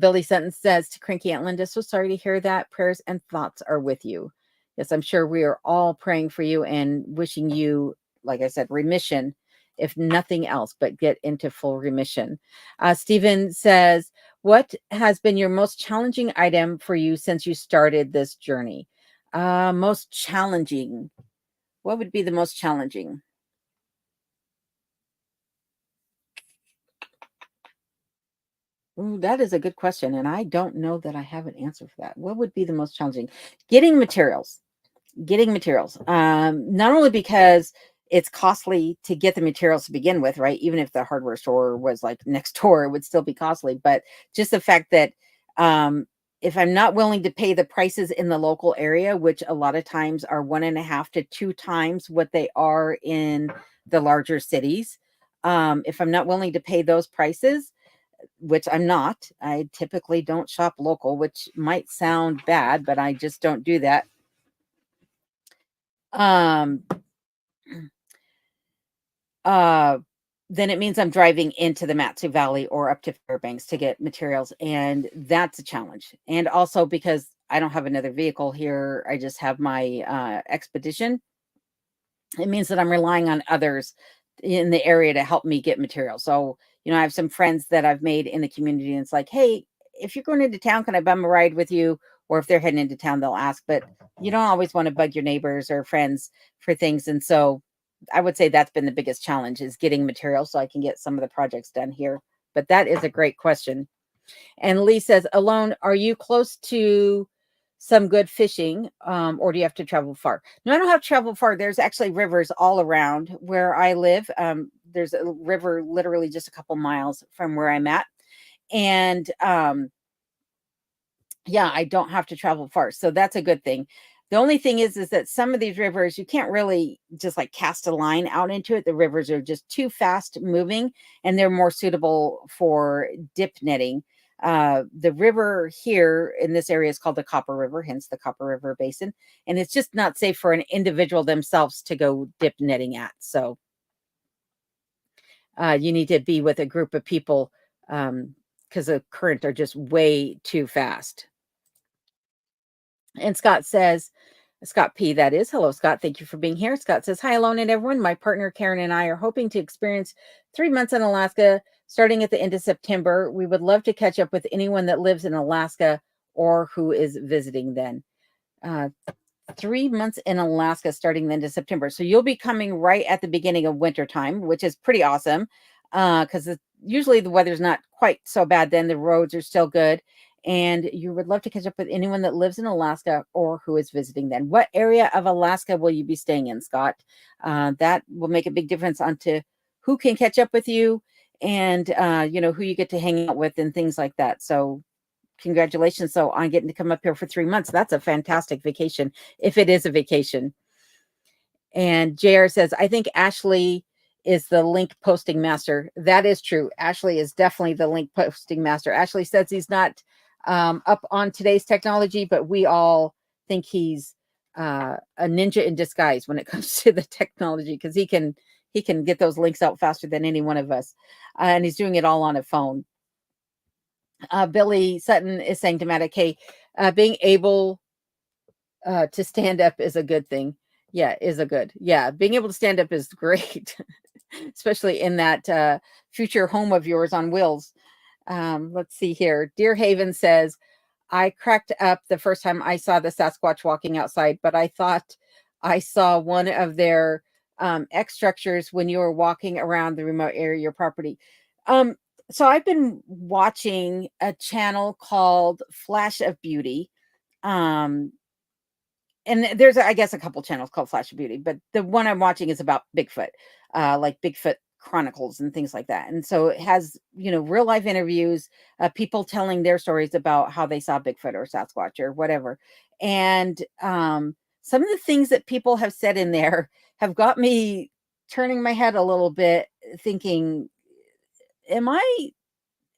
Billy Sutton says to Cranky Aunt Linda, so sorry to hear that. Prayers and thoughts are with you. Yes, I'm sure we are all praying for you and wishing you, like I said, remission, if nothing else, but get into full remission. Stephen says, what has been your most challenging item for you since you started this journey? Most challenging. What would be the most challenging? Ooh, that is a good question. And I don't know that I have an answer for that. What would be the most challenging? Getting materials. Not only because it's costly to get the materials to begin with, right? Even if the hardware store was like next door, it would still be costly. But just the fact that if I'm not willing to pay the prices in the local area, which a lot of times are 1.5 to 2 times what they are in the larger cities, if I'm not willing to pay those prices, which I'm not, I typically don't shop local, which might sound bad, but I just don't do that. Um, then it means I'm driving into the Matsu Valley or up to Fairbanks to get materials, and that's a challenge. And also because I don't have another vehicle here, I just have my Expedition. It means that I'm relying on others in the area to help me get materials. So, I have some friends that I've made in the community, and it's like, hey, if you're going into town, can I bum a ride with you? Or if they're heading into town, they'll ask, but you don't always want to bug your neighbors or friends for things. And so I would say that's been the biggest challenge, is getting materials so I can get some of the projects done here. But that is a great question. And Lee says, Alone, are you close to some good fishing, or do you have to travel far? No, I don't have to travel far. There's actually rivers all around where I live. There's a river literally just a couple miles from where I'm at. And yeah, I don't have to travel far. So that's a good thing. The only thing is that some of these rivers, you can't really just like cast a line out into it. The rivers are just too fast moving, and they're more suitable for dip netting. The river here in this area is called the Copper River, hence the Copper River Basin. And it's just not safe for an individual themselves to go dip netting at. So you need to be with a group of people, because the current are just way too fast. And Scott P, that is. Hello, Scott. Thank you for being here. Scott says, hi, Alone and everyone. My partner, Karen, and I are hoping to experience 3 months in Alaska starting at the end of September. We would love to catch up with anyone that lives in Alaska or who is visiting then. 3 months in Alaska starting the end of September. So you'll be coming right at the beginning of winter time, which is pretty awesome, because usually the weather's not quite so bad then. The roads are still good. and you would love to catch up with anyone that lives in Alaska or who is visiting then. What area of Alaska will you be staying in, Scott? That will make a big difference onto who can catch up with you and, who you get to hang out with and things like that. So congratulations. So on getting to come up here for 3 months. That's a fantastic vacation, if it is a vacation. And JR says, I think Ashley is the link posting master. That is true. Ashley is definitely the link posting master. Ashley says he's not up on today's technology, but we all think he's a ninja in disguise when it comes to the technology, because he can get those links out faster than any one of us. And he's doing it all on a phone. Billy Sutton is saying to Matt, hey, being able to stand up is a good thing. Yeah, being able to stand up is great, especially in that future home of yours on wheels. Let's see here. Deer Haven says, I cracked up the first time I saw the Sasquatch walking outside, but I thought I saw one of their X structures when you were walking around the remote area of your property. So I've been watching a channel called Flash of Beauty. And there's, I guess, a couple channels called Flash of Beauty, but the one I'm watching is about Bigfoot, like Bigfoot Chronicles and things like that. And so it has, real life interviews, people telling their stories about how they saw Bigfoot or Sasquatch or whatever. And some of the things that people have said in there have got me turning my head a little bit, thinking, am I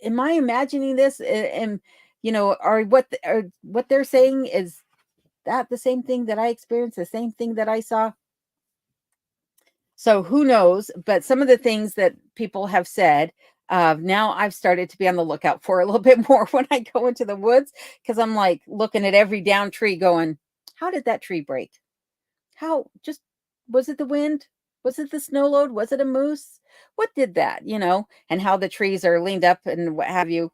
imagining this? And, or what they're saying, is that the same thing that I experienced, the same thing that I saw? So who knows? But some of the things that people have said, now I've started to be on the lookout for a little bit more when I go into the woods, because I'm like looking at every down tree going, how did that tree break? Was it the wind? Was it the snow load? Was it a moose? What did that, and how the trees are leaned up and what have you.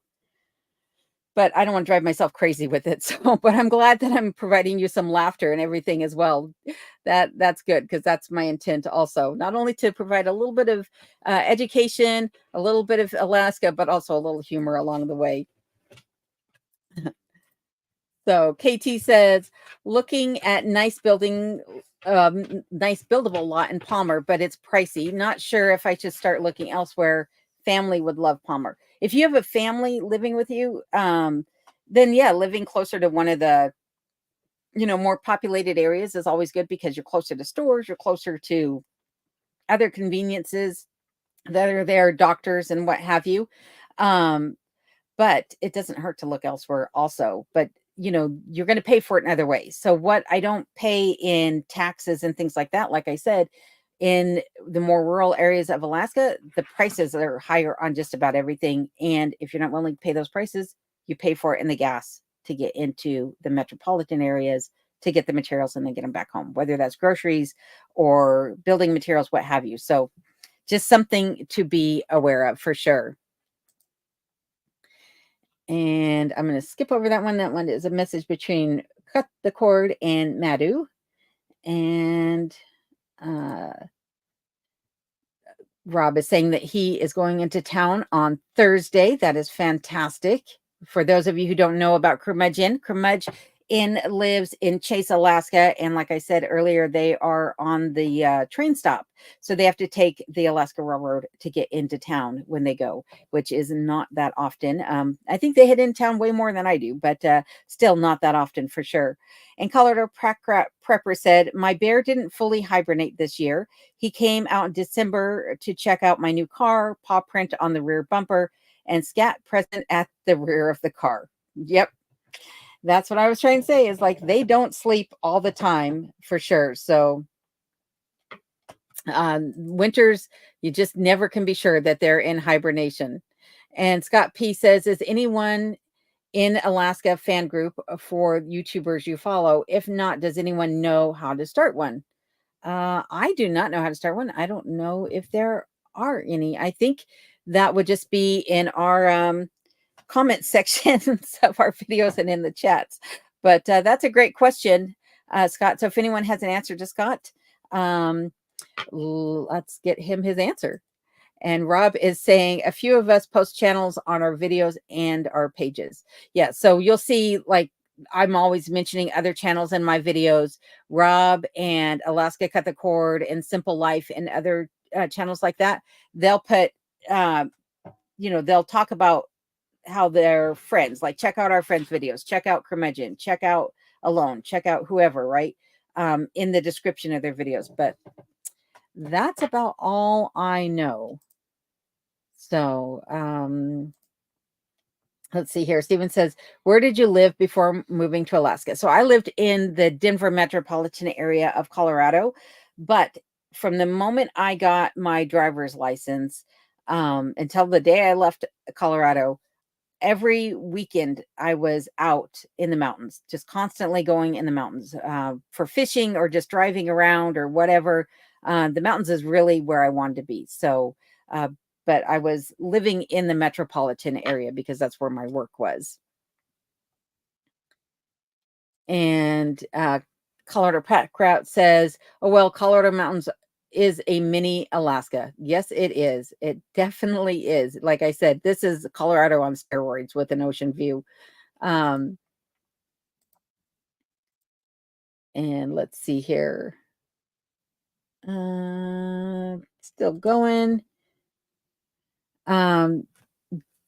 But I don't want to drive myself crazy with it. So, but I'm glad that I'm providing you some laughter and everything as well. That's good, because that's my intent also. Not only to provide a little bit of education, a little bit of Alaska, but also a little humor along the way. So KT says, looking at nice buildable lot in Palmer, but it's pricey. Not sure if I should start looking elsewhere. Family would love Palmer. If you have a family living with you, then yeah, living closer to one of the, more populated areas is always good, because you're closer to stores, you're closer to other conveniences that are there, doctors and what have you. But it doesn't hurt to look elsewhere also. But you're going to pay for it in other ways. So what I don't pay in taxes and things like that, like I said, in the more rural areas of Alaska, the prices are higher on just about everything. And if you're not willing to pay those prices, you pay for it in the gas to get into the metropolitan areas, to get the materials and then get them back home, whether that's groceries or building materials, what have you. So just something to be aware of for sure. And I'm going to skip over that one. That one is a message between Cut the Cord and Madhu. And Rob is saying that he is going into town on Thursday. That is fantastic. For those of you who don't know about Curmudgeon lives in Chase, Alaska. And like I said earlier, they are on the train stop. So they have to take the Alaska Railroad to get into town when they go, which is not that often. I think they hit in town way more than I do, but still not that often for sure. And Colorado Prepper said, my bear didn't fully hibernate this year. He came out in December to check out my new car, paw print on the rear bumper, and scat present at the rear of the car. Yep. That's what I was trying to say, is like, they don't sleep all the time for sure. So winters, you just never can be sure that they're in hibernation. And Scott P says, is anyone in Alaska fan group for YouTubers you follow? If not, does anyone know how to start one? I do not know how to start one. I don't know if there are any. I think that would just be in our comment sections of our videos and in the chats. But that's a great question, Scott. So if anyone has an answer to Scott, let's get him his answer. And Rob is saying a few of us post channels on our videos and our pages. Yeah, so you'll see, like, I'm always mentioning other channels in my videos. Rob and Alaska Cut the Cord and Simple Life and other channels like that. They'll put, uh, they'll talk about how they're friends. Like, check out our friends' videos, check out Curmudgeon, check out Alone, check out whoever, right? In the description of their videos. But that's about all I know. So, let's see here. Steven says, where did you live before moving to Alaska? So I lived in the Denver metropolitan area of Colorado, but from the moment I got my driver's license, until the day I left Colorado, every weekend I was out in the mountains, just constantly going in the mountains, for fishing or just driving around or whatever. The mountains is really where I wanted to be. So, uh, but I was living in the metropolitan area because that's where my work was. And Colorado Pat Kraut says, oh, well, Colorado Mountains is a mini Alaska. Yes, it is. It definitely is. Like I said, this is Colorado on steroids with an ocean view. And let's see here. Still going.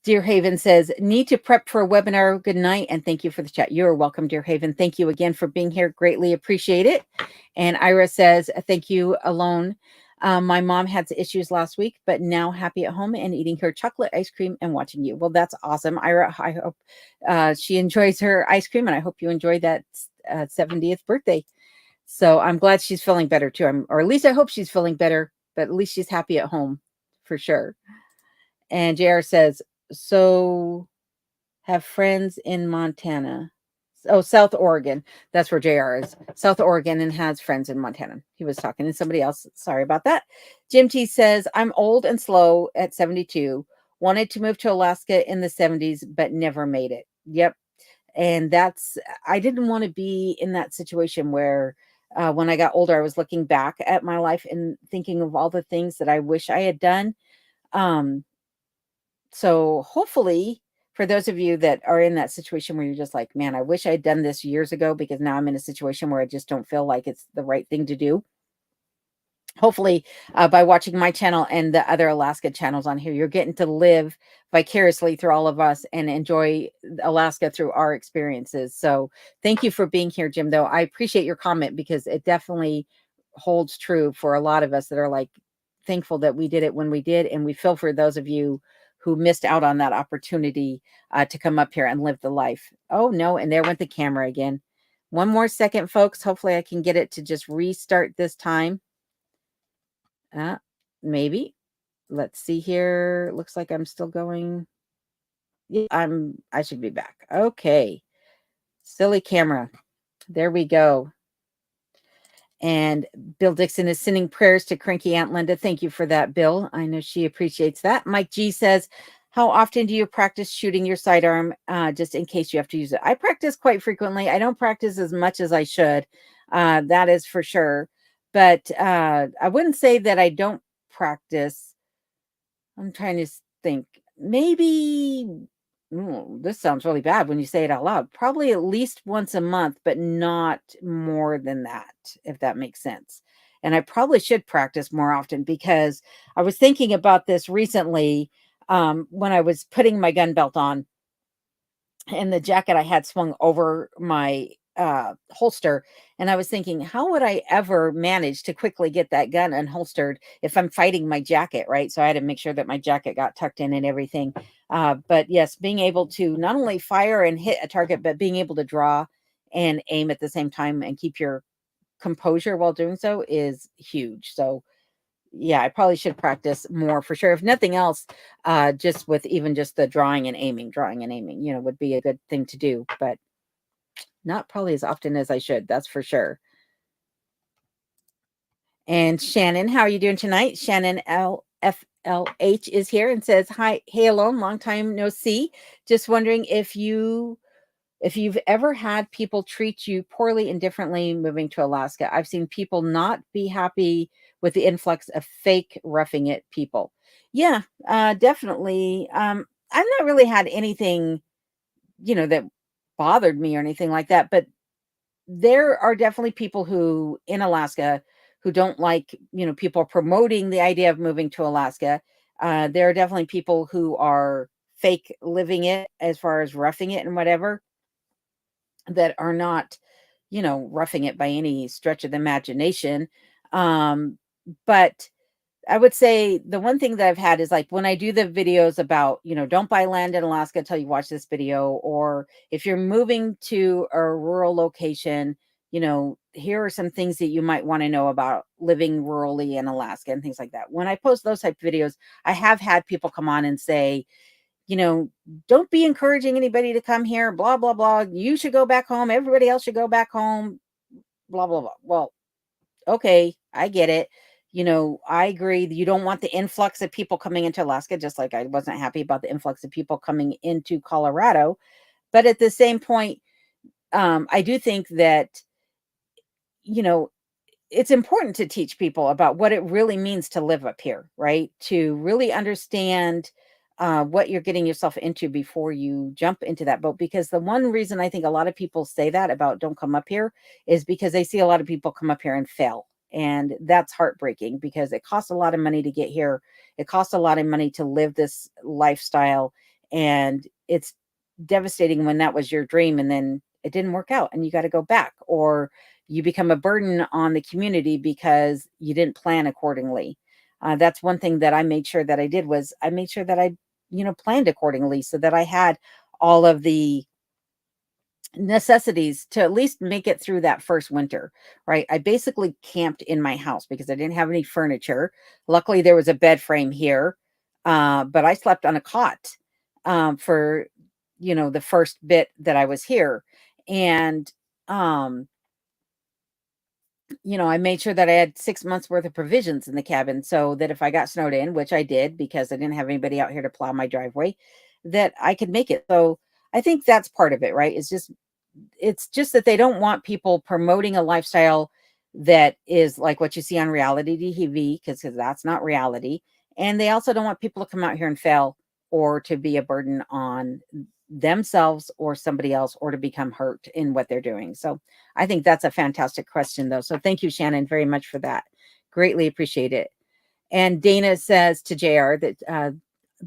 Dear Haven says, need to prep for a webinar. Good night. And thank you for the chat. You're welcome, Dear Haven. Thank you again for being here. Greatly appreciate it. And Ira says, thank you, Alone. My mom had some issues last week, but now happy at home and eating her chocolate ice cream and watching you. Well, that's awesome. Ira, I hope she enjoys her ice cream, and I hope you enjoy that 70th birthday. So I'm glad she's feeling better too. Or at least I hope she's feeling better, but at least she's happy at home for sure. And JR says, so have friends in Montana. Oh, South Oregon. That's where JR is. South Oregon, and has friends in Montana. He was talking to somebody else. Sorry about that. Jim T says, I'm old and slow at 72. Wanted to move to Alaska in the 70s, but never made it. Yep. And I didn't want to be in that situation where when I got older, I was looking back at my life and thinking of all the things that I wish I had done. So hopefully, for those of you that are in that situation where you're just like, man, I wish I'd done this years ago, because now I'm in a situation where I just don't feel like it's the right thing to do. Hopefully, by watching my channel and the other Alaska channels on here, you're getting to live vicariously through all of us and enjoy Alaska through our experiences. So thank you for being here, Jim, though. I appreciate your comment, because it definitely holds true for a lot of us that are like thankful that we did it when we did. And we feel for those of you who missed out on that opportunity to come up here and live the life. Oh, no. And there went the camera again. One more second, folks. Hopefully I can get it to just restart this time. Maybe. Let's see here. Looks like I'm still going. Yeah, I should be back. Okay. Silly camera. There we go. And Bill Dixon is sending prayers to cranky Aunt Linda. Thank you for that, Bill. I know she appreciates that. Mike G says, how often do you practice shooting your sidearm, just in case you have to use it? I practice quite frequently. I don't practice as much as I should. That is for sure. But I wouldn't say that I don't practice. I'm trying to think. Maybe this sounds really bad when you say it out loud. Probably at least once a month, but not more than that, if that makes sense. And I probably should practice more often, because I was thinking about this recently, when I was putting my gun belt on, and the jacket I had swung over my holster. And I was thinking, how would I ever manage to quickly get that gun unholstered if I'm fighting my jacket, right? So I had to make sure that my jacket got tucked in and everything. But yes, being able to not only fire and hit a target, but being able to draw and aim at the same time and keep your composure while doing so is huge. So yeah, I probably should practice more for sure. If nothing else, just with even just the drawing and aiming, would be a good thing to do, but not probably as often as I should. That's for sure. And Shannon, how are you doing tonight? Shannon LFLH is here and says, hi, hey, Alone, long time no see. Just wondering if you've ever had people treat you poorly, indifferently moving to Alaska. I've seen people not be happy with the influx of fake roughing it people. Yeah, definitely. I've not really had anything, that bothered me or anything like that, but there are definitely people who in Alaska who don't like, people promoting the idea of moving to Alaska. There are definitely people who are fake living it as far as roughing it and whatever, that are not, roughing it by any stretch of the imagination. But I would say the one thing that I've had is like when I do the videos about, don't buy land in Alaska until you watch this video, or if you're moving to a rural location, here are some things that you might want to know about living rurally in Alaska and things like that. When I post those type of videos, I have had people come on and say, you know, don't be encouraging anybody to come here, blah, blah, blah. You should go back home. Everybody else should go back home, blah, blah, blah. Well, okay, I get it. I agree that you don't want the influx of people coming into Alaska, just like I wasn't happy about the influx of people coming into Colorado. But at the same point, I do think that, you know, it's important to teach people about what it really means to live up here, right? To really understand what you're getting yourself into before you jump into that boat. Because the one reason I think a lot of people say that about don't come up here is because they see a lot of people come up here and fail. And that's heartbreaking because it costs a lot of money to get here. It costs a lot of money to live this lifestyle. And it's devastating when that was your dream and then it didn't work out and you got to go back, or you become a burden on the community because you didn't plan accordingly. That's one thing that I made sure that I did was I made sure that I, planned accordingly so that I had all of the necessities to at least make it through that first winter, right? I basically camped in my house because I didn't have any furniture. Luckily, there was a bed frame here, but I slept on a cot for, the first bit that I was here. And, um, I made sure that I had 6 months worth of provisions in the cabin so that if I got snowed in, which I did because I didn't have anybody out here to plow my driveway, that I could make it. So I think that's part of it, right? It's just that they don't want people promoting a lifestyle that is like what you see on reality TV, because that's not reality. And they also don't want people to come out here and fail or to be a burden on themselves or somebody else or to become hurt in what they're doing. So I think that's a fantastic question, though. So thank you, Shannon, very much for that. Greatly appreciate it. And Dana says to JR that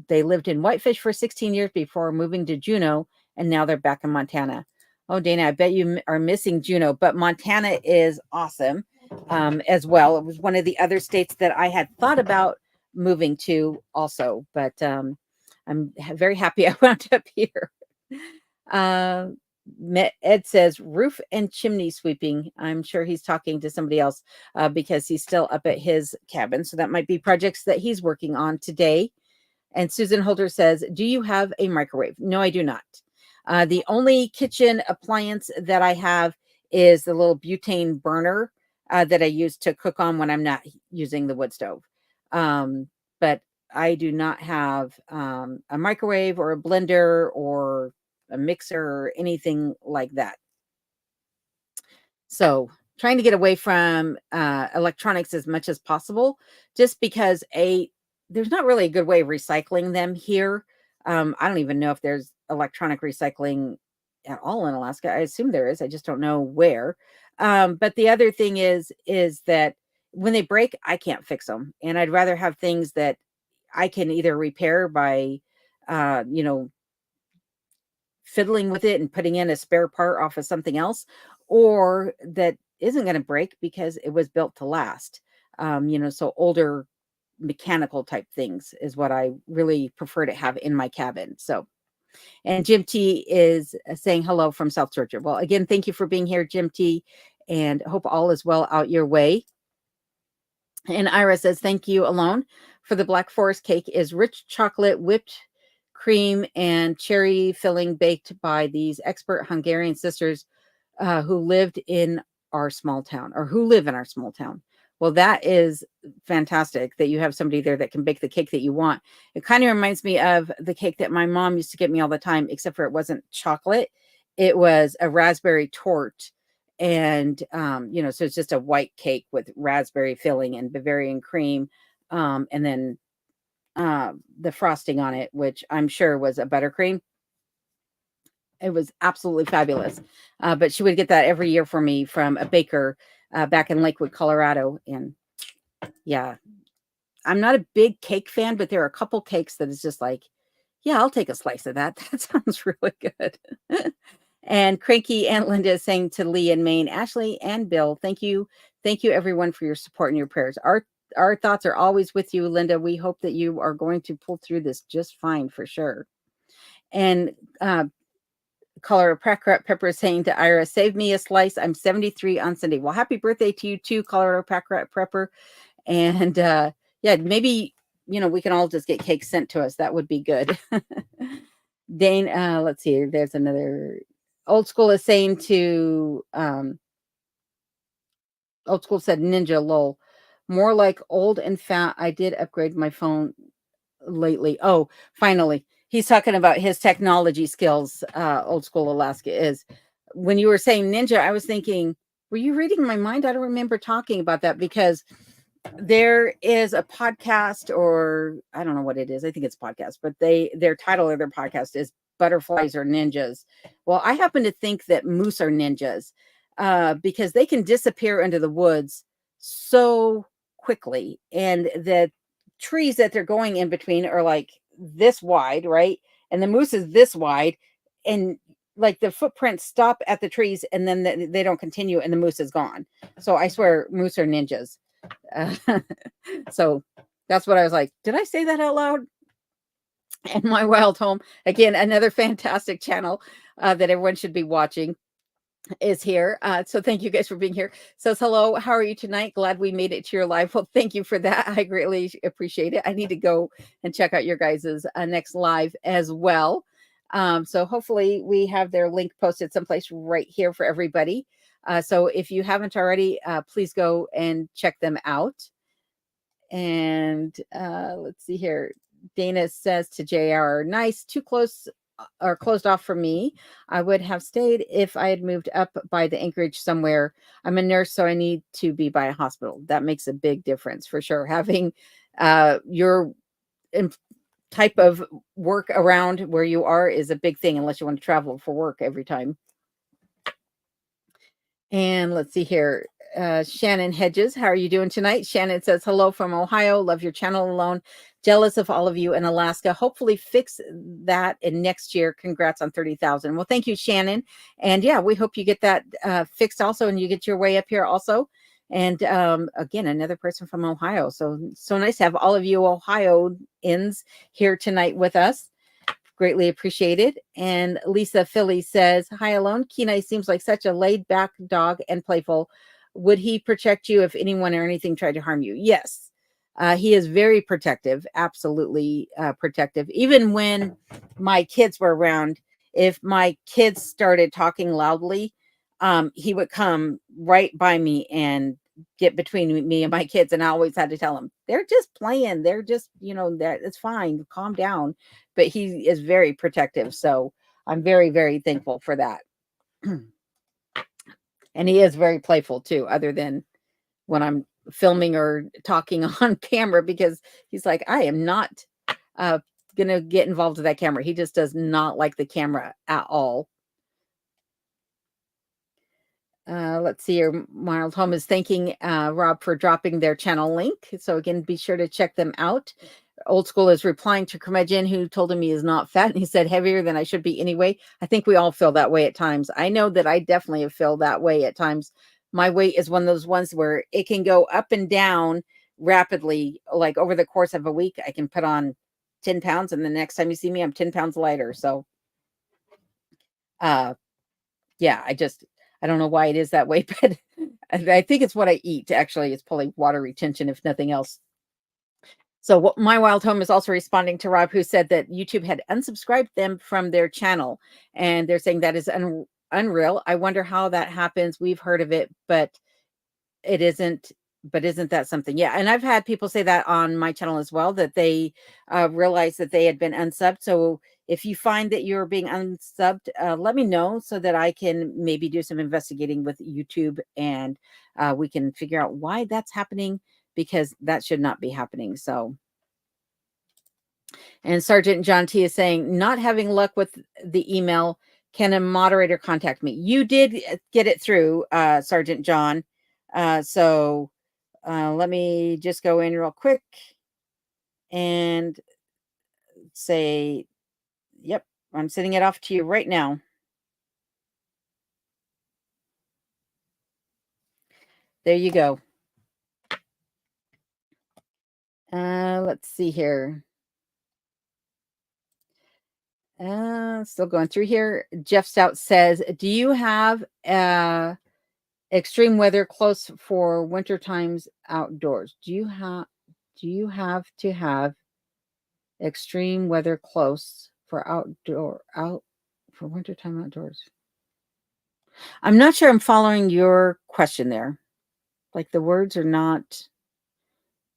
they lived in Whitefish for 16 years before moving to Juneau, and now they're back in Montana. Oh, Dana, I bet you are missing Juneau, but Montana is awesome as well. It was one of the other states that I had thought about moving to also, but I'm very happy I wound up here. Uh, Ed says roof and chimney sweeping. I'm sure he's talking to somebody else because he's still up at his cabin. So that might be projects that he's working on today. And Susan Holder says, do you have a microwave? No, I do not. The only kitchen appliance that I have is the little butane burner that I use to cook on when I'm not using the wood stove. But I do not have a microwave or a blender or a mixer or anything like that. So trying to get away from electronics as much as possible, just because there's not really a good way of recycling them here. I don't even know if there's electronic recycling at all in Alaska. I assume there is. I just don't know where. But the other thing is that when they break, I can't fix them. And I'd rather have things that I can either repair by, fiddling with it and putting in a spare part off of something else, or that isn't going to break because it was built to last. So older mechanical type things is what I really prefer to have in my cabin. So, and Jim T is saying hello from South Georgia. Well, again, thank you for being here, Jim T, and hope all is well out your way. And Ira says, thank you alone for the Black Forest cake is rich chocolate, whipped cream, and cherry filling baked by these expert Hungarian sisters who lived in our small town or who live in our small town. Well, that is fantastic that you have somebody there that can bake the cake that you want. It kind of reminds me of the cake that my mom used to get me all the time, except for it wasn't chocolate. It was a raspberry torte. And, so it's just a white cake with raspberry filling and Bavarian cream, and then, the frosting on it, which I'm sure was a buttercream. It was absolutely fabulous. But she would get that every year for me from a baker, back in Lakewood, Colorado, and yeah, I'm not a big cake fan, but there are a couple cakes that is just like, "Yeah, I'll take a slice of that. That sounds really good." And Cranky and Linda is saying to Lee and Maine, Ashley and Bill, thank you everyone for your support and your prayers. Our thoughts are always with you, Linda. We hope that you are going to pull through this just fine for sure. And Colorado Pepper is saying to Ira, save me a slice. I'm 73 on Sunday. Well, happy birthday to you too, Colorado Pepper. And yeah, maybe we can all just get cake sent to us. That would be good. Dane, let's see. There's another. Old School is saying to Old School said Ninja lol. More like old and fat. I did upgrade my phone lately. Oh, finally. He's talking about his technology skills. Old School Alaska is. When you were saying Ninja, I was thinking, were you reading my mind? I don't remember talking about that because there is a podcast, or I don't know what it is. I think it's podcast, but their title of their podcast is Butterflies or Ninjas. Well, I happen to think that moose are ninjas, because they can disappear into the woods so quickly, and the trees that they're going in between are like this wide, right? And the moose is this wide, and like the footprints stop at the trees, and then they don't continue, and the moose is gone. So I swear, moose are ninjas. Uh, so that's what I was like. Did I say that out loud? And My Wild Home, again, another fantastic channel that everyone should be watching, is here. So thank you guys for being here. Says hello. How are you tonight? Glad we made it to your live. Well, thank you for that. I greatly appreciate it. I need to go and check out your guys's next live as well. So hopefully we have their link posted someplace right here for everybody. So if you haven't already, please go and check them out. And let's see here. Dana says to JR, nice, too close or closed off for me. I would have stayed if I had moved up by the Anchorage somewhere. I'm a nurse, so I need to be by a hospital. That makes a big difference for sure. Having your type of work around where you are is a big thing, unless you want to travel for work every time. And let's see here. Shannon Hedges, how are you doing tonight? Shannon says, hello from Ohio. Love your channel alone. Jealous of all of you in Alaska. Hopefully fix that in next year. Congrats on 30,000. Well, thank you, Shannon. And yeah, we hope you get that fixed also, and you get your way up here also. And again, another person from Ohio. So nice to have all of you Ohioans here tonight with us. Greatly appreciated. And Lisa Philly says, hi, Alone. Kenai seems like such a laid back dog and playful. Would he protect you if anyone or anything tried to harm you? Yes. He is very protective, absolutely protective. Even when my kids were around, if my kids started talking loudly, he would come right by me and get between me and my kids. And I always had to tell him, they're just playing. They're just, that it's fine. Calm down. But he is very protective. So I'm very, very thankful for that. And he is very playful too, other than when I'm filming or talking on camera, because he's like, I am not going to get involved with that camera. He just does not like the camera at all. Let's see here. Mild Home is thanking Rob for dropping their channel link. So again, be sure to check them out. Old School is replying to Curmudgeon, who told him he is not fat. And he said, heavier than I should be anyway. I think we all feel that way at times. I know that I definitely feel that way at times. My weight is one of those ones where it can go up and down rapidly. Like over the course of a week, I can put on 10 pounds. And the next time you see me, I'm 10 pounds lighter. So, yeah, I don't know why it is that way, but I think it's what I eat. Actually, it's probably water retention, if nothing else. So My Wild Home is also responding to Rob, who said that YouTube had unsubscribed them from their channel. And they're saying that is unreal. I wonder how that happens. We've heard of it, but it isn't. But isn't that something? Yeah. And I've had people say that on my channel as well, that they realized that they had been unsubbed. So If you find that you're being unsubbed, let me know so that I can maybe do some investigating with YouTube, and we can figure out why that's happening, because that should not be happening. So, and Sergeant John T is saying, not having luck with the email. Can a moderator contact me? You did get it through, Sergeant John. So let me just go in real quick and say, yep, I'm sending it off to you right now. There you go. Let's see here. Still going through here. Jeff Stout says, do you have extreme weather close for winter times outdoors? Do you have to have extreme weather close for for wintertime outdoors? I'm not sure I'm following your question there. Like, the words are not.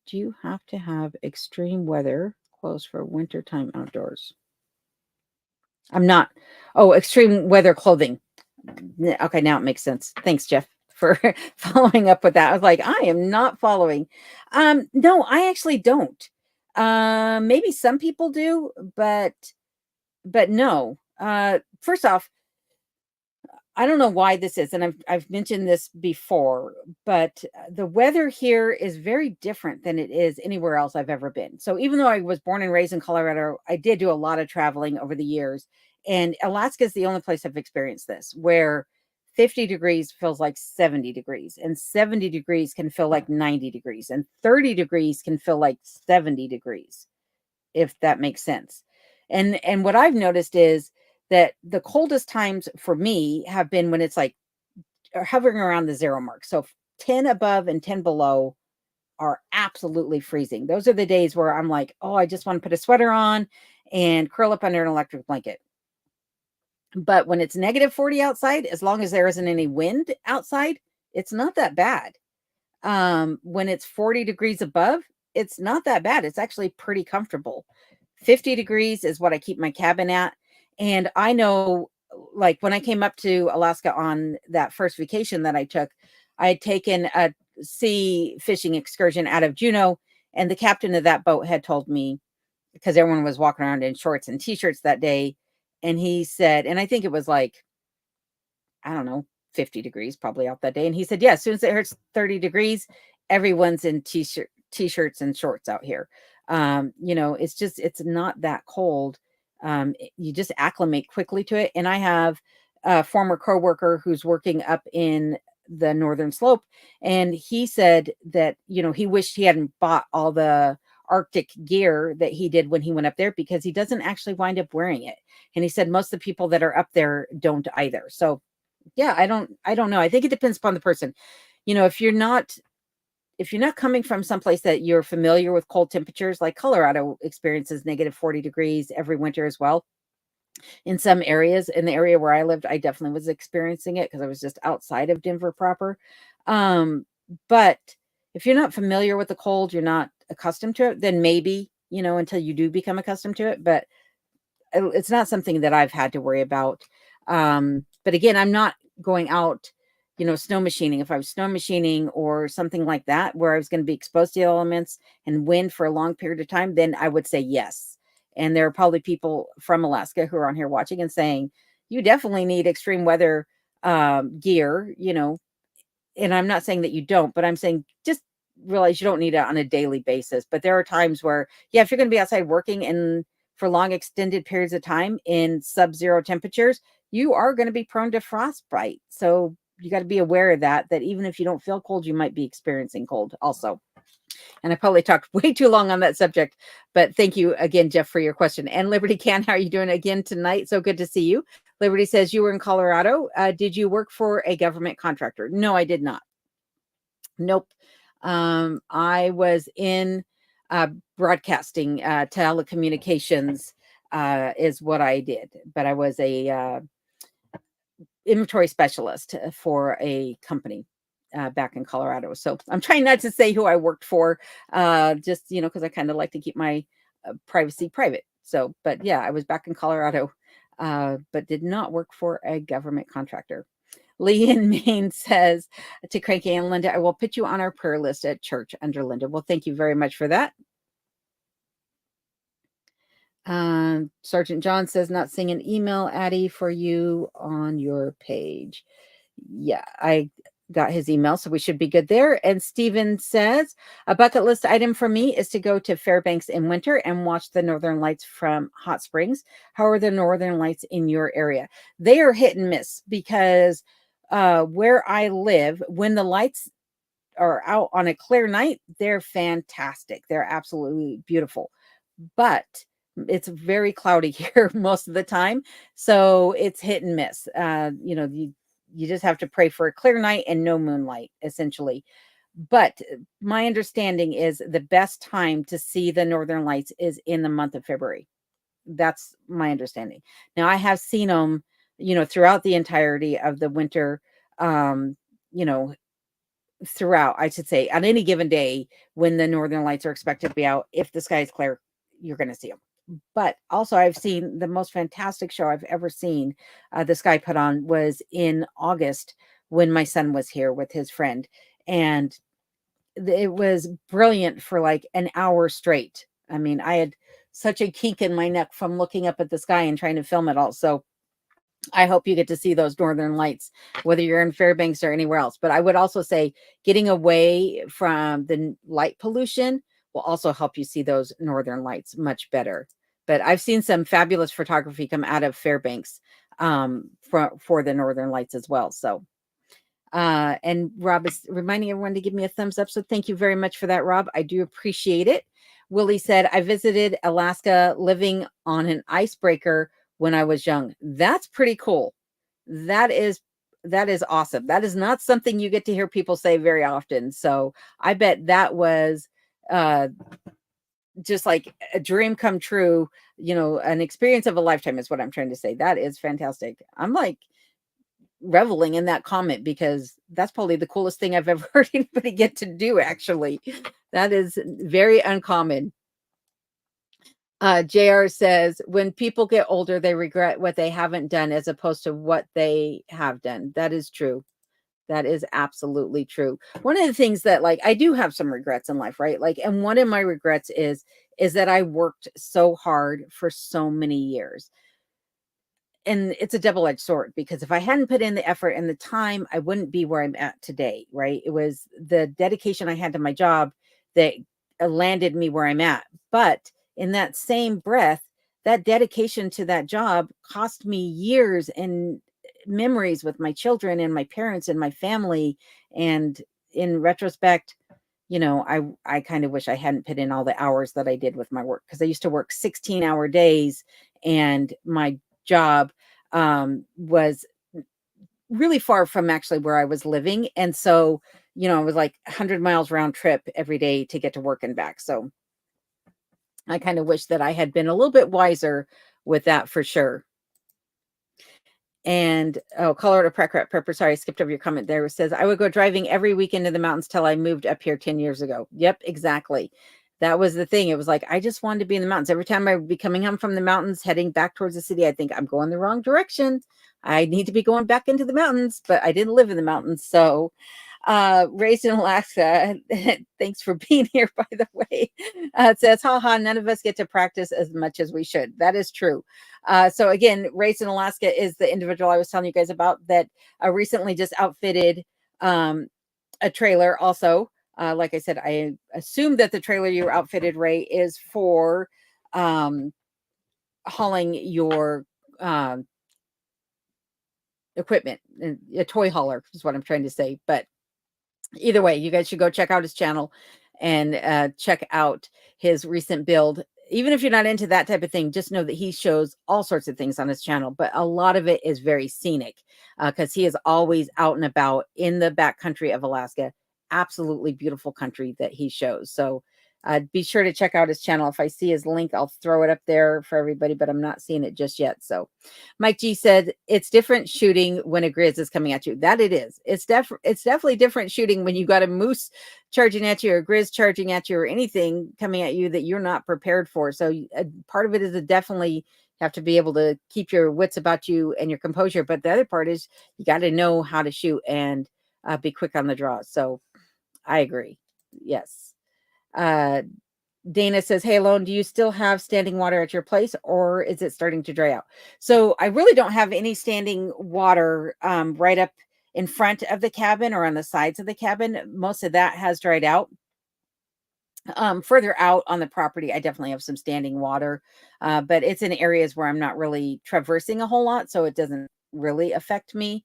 Do you have to have extreme weather close for wintertime outdoors? I'm not. Oh, extreme weather clothing. Okay, now it makes sense. Thanks, Jeff, for following up with that. I was like, I am not following. No, I actually don't. Maybe some people do, but no. First off, I don't know why this is, and I've mentioned this before, but the weather here is very different than it is anywhere else I've ever been. So even though I was born and raised in Colorado, I did do a lot of traveling over the years, and Alaska is the only place I've experienced this, where 50 degrees feels like 70 degrees, and 70 degrees can feel like 90 degrees, and 30 degrees can feel like 70 degrees, if that makes sense. And what I've noticed is that the coldest times for me have been when it's like hovering around the 0 mark. So 10 above and 10 below are absolutely freezing. Those are the days where I'm like, oh, I just want to put a sweater on and curl up under an electric blanket. But when it's negative 40 outside, as long as there isn't any wind outside, it's not that bad. When it's 40 degrees above, it's not that bad. It's actually pretty comfortable. 50 degrees is what I keep my cabin at. And I know, like, when I came up to Alaska on that first vacation that I took, I had taken a sea fishing excursion out of Juneau, and the captain of that boat had told me, because everyone was walking around in shorts and t-shirts that day, and he said, and I think it was like, I don't know, 50 degrees probably out that day. And he said, yeah, as soon as it hits 30 degrees, everyone's in t-shirts and shorts out here. It's not that cold. You just acclimate quickly to it. And I have a former coworker who's working up in the northern slope, and he said that, he wished he hadn't bought all the Arctic gear that he did when he went up there, because he doesn't actually wind up wearing it. And he said most of the people that are up there don't either. So yeah, I don't know. I think it depends upon the person. If you're not coming from someplace that you're familiar with cold temperatures, like Colorado experiences negative 40 degrees every winter as well. In some areas, in the area where I lived, I definitely was experiencing it because I was just outside of Denver proper. But if you're not familiar with the cold, you're not accustomed to it, then maybe, until you do become accustomed to it. But it's not something that I've had to worry about. But again, I'm not going out, snow machining. If I was snow machining or something like that, where I was going to be exposed to the elements and wind for a long period of time, then I would say yes. And there are probably people from Alaska who are on here watching and saying, you definitely need extreme weather gear, and I'm not saying that you don't, but I'm saying just realize you don't need it on a daily basis. But there are times where, yeah, if you're going to be outside working and for long extended periods of time in sub-zero temperatures, you are going to be prone to frostbite. So you got to be aware of that even if you don't feel cold, you might be experiencing cold also. And I probably talked way too long on that subject, but thank you again, Jeff, for your question. And Liberty Can, how are you doing again tonight? So good to see you. Liberty says you were in Colorado. Did you work for a government contractor? No, I did not. Nope. I was in broadcasting, telecommunications is what I did, but I was a inventory specialist for a company back in Colorado. So I'm trying not to say who I worked for, just, because I kind of like to keep my privacy private. So, but yeah, I was back in Colorado, but did not work for a government contractor. Lee in Maine says to Cranky and Linda, I will put you on our prayer list at church under Linda. Well, thank you very much for that. Sergeant John says, not seeing an email, Addie, for you on your page. Yeah, I got his email, so we should be good there. And Steven says, a bucket list item for me is to go to Fairbanks in winter and watch the northern lights from Hot Springs. How are the northern lights in your area? They are hit and miss because where I live, when the lights are out on a clear night, they're fantastic. They're absolutely beautiful. But it's very cloudy here most of the time, so it's hit and miss. You just have to pray for a clear night and no moonlight, essentially. But my understanding is the best time to see the northern lights is in the month of February. That's my understanding. Now, I have seen them, throughout the entirety of the winter, um, you know, throughout, I should say, on any given day when the northern lights are expected to be out. If the sky is clear, you're going to see them. But also, I've seen the most fantastic show I've ever seen. The Sky put on was in August when my son was here with his friend, and it was brilliant for like an hour straight. I mean, I had such a kink in my neck from looking up at the sky and trying to film it all. So I hope you get to see those northern lights, whether you're in Fairbanks or anywhere else. But I would also say getting away from the light pollution will also help you see those northern lights much better. But I've seen some fabulous photography come out of Fairbanks for the northern lights as well. So, and Rob is reminding everyone to give me a thumbs up. So thank you very much for that, Rob. I do appreciate it. Willie said, I visited Alaska living on an icebreaker when I was young. That's pretty cool. That is awesome. That is not something you get to hear people say very often. So I bet that was just like a dream come true, an experience of a lifetime is what I'm trying to say. That is fantastic. I'm like reveling in that comment because that's probably the coolest thing I've ever heard anybody get to do, actually. That is very uncommon. JR says, when people get older, they regret what they haven't done as opposed to what they have done. That is true. That is absolutely true. One of the things that, like, I do have some regrets in life, right? Like, and one of my regrets is that I worked so hard for so many years. And it's a double-edged sword because if I hadn't put in the effort and the time, I wouldn't be where I'm at today, right? It was the dedication I had to my job that landed me where I'm at. But in that same breath, that dedication to that job cost me years and memories with my children and my parents and my family. And in retrospect, I kind of wish I hadn't put in all the hours that I did with my work, because I used to work 16-hour days, and my job was really far from actually where I was living. And so, it was like 100 miles round trip every day to get to work and back. So I kind of wish that I had been a little bit wiser with that for sure. And Colorado Pepper, sorry, I skipped over your comment there. It says, I would go driving every weekend in the mountains till I moved up here 10 years ago. Yep, exactly. That was the thing. It was like, I just wanted to be in the mountains. Every time I would be coming home from the mountains, heading back towards the city, I think I'm going the wrong direction. I need to be going back into the mountains, but I didn't live in the mountains. So raised in Alaska. Thanks for being here, by the way. It says, haha, none of us get to practice as much as we should. That is true. So again, raised in Alaska is the individual I was telling you guys about that recently just outfitted a trailer also. Like I said, I assume that the trailer you outfitted, Ray, is for hauling your equipment. A toy hauler is what I'm trying to say. But either way, you guys should go check out his channel and check out his recent build. Even if you're not into that type of thing, just know that he shows all sorts of things on his channel, but a lot of it is very scenic because he is always out and about in the backcountry of Alaska. Absolutely beautiful country that he shows. So be sure to check out his channel. If I see his link, I'll throw it up there for everybody, but I'm not seeing it just yet. So Mike G said, it's different shooting when a grizz is coming at you. That it is. It's definitely different shooting when you got a moose charging at you or Grizz charging at you or anything coming at you that you're not prepared for. So part of it is definitely have to be able to keep your wits about you and your composure. But the other part is you got to know how to shoot and be quick on the draw. So I agree. Yes. Dana says, hey, Lone, do you still have standing water at your place or is it starting to dry out? So I really don't have any standing water right up in front of the cabin or on the sides of the cabin. Most of that has dried out. Further out on the property, I definitely have some standing water, but it's in areas where I'm not really traversing a whole lot, so it doesn't really affect me.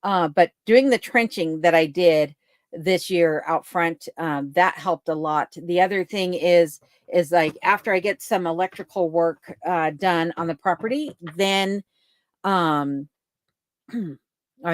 But doing the trenching that I did this year out front, that helped a lot. The other thing is like after I get some electrical work done on the property, then I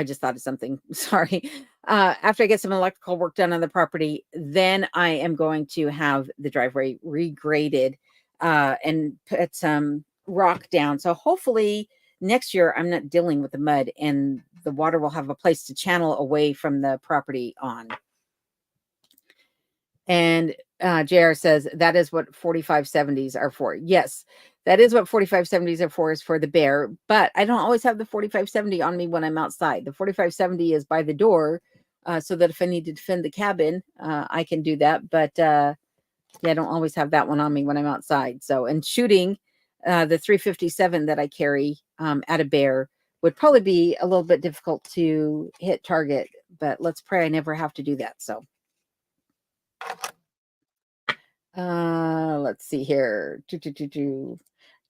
just thought of something. Sorry. After I get some electrical work done on the property, then I am going to have the driveway regraded and put some rock down. So hopefully next year I'm not dealing with the mud and the water will have a place to channel away from the property on. And JR says that is what 4570s are for. Yes, that is what 4570s are for, is for the bear. But I don't always have the 4570 on me when I'm outside. The 4570 is by the door, so that if I need to defend the cabin, I can do that. But yeah, I don't always have that one on me when I'm outside. So, and shooting the 357 that I carry at a bear would probably be a little bit difficult to hit target. But let's pray I never have to do that. So. Let's see here.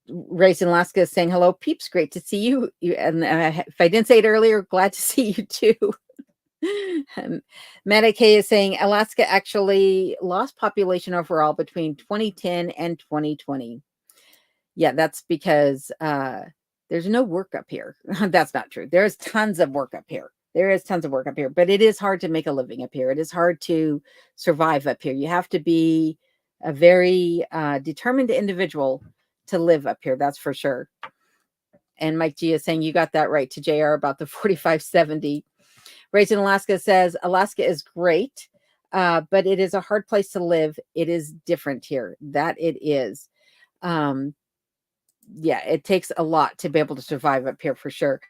Race in Alaska is saying hello, peeps. Great to see you. And if I didn't say it earlier, glad to see you too. Medicaid is saying Alaska actually lost population overall between 2010 and 2020. Yeah, that's because there's no work up here. That's not true. There's tons of work up here. There is tons of work up here, but it is hard to make a living up here. It is hard to survive up here. You have to be a very determined individual to live up here. That's for sure. And Mike G is saying you got that right to JR about the 4570. Raised in Alaska says Alaska is great, but it is a hard place to live. It is different here. That it is. Yeah, it takes a lot to be able to survive up here for sure.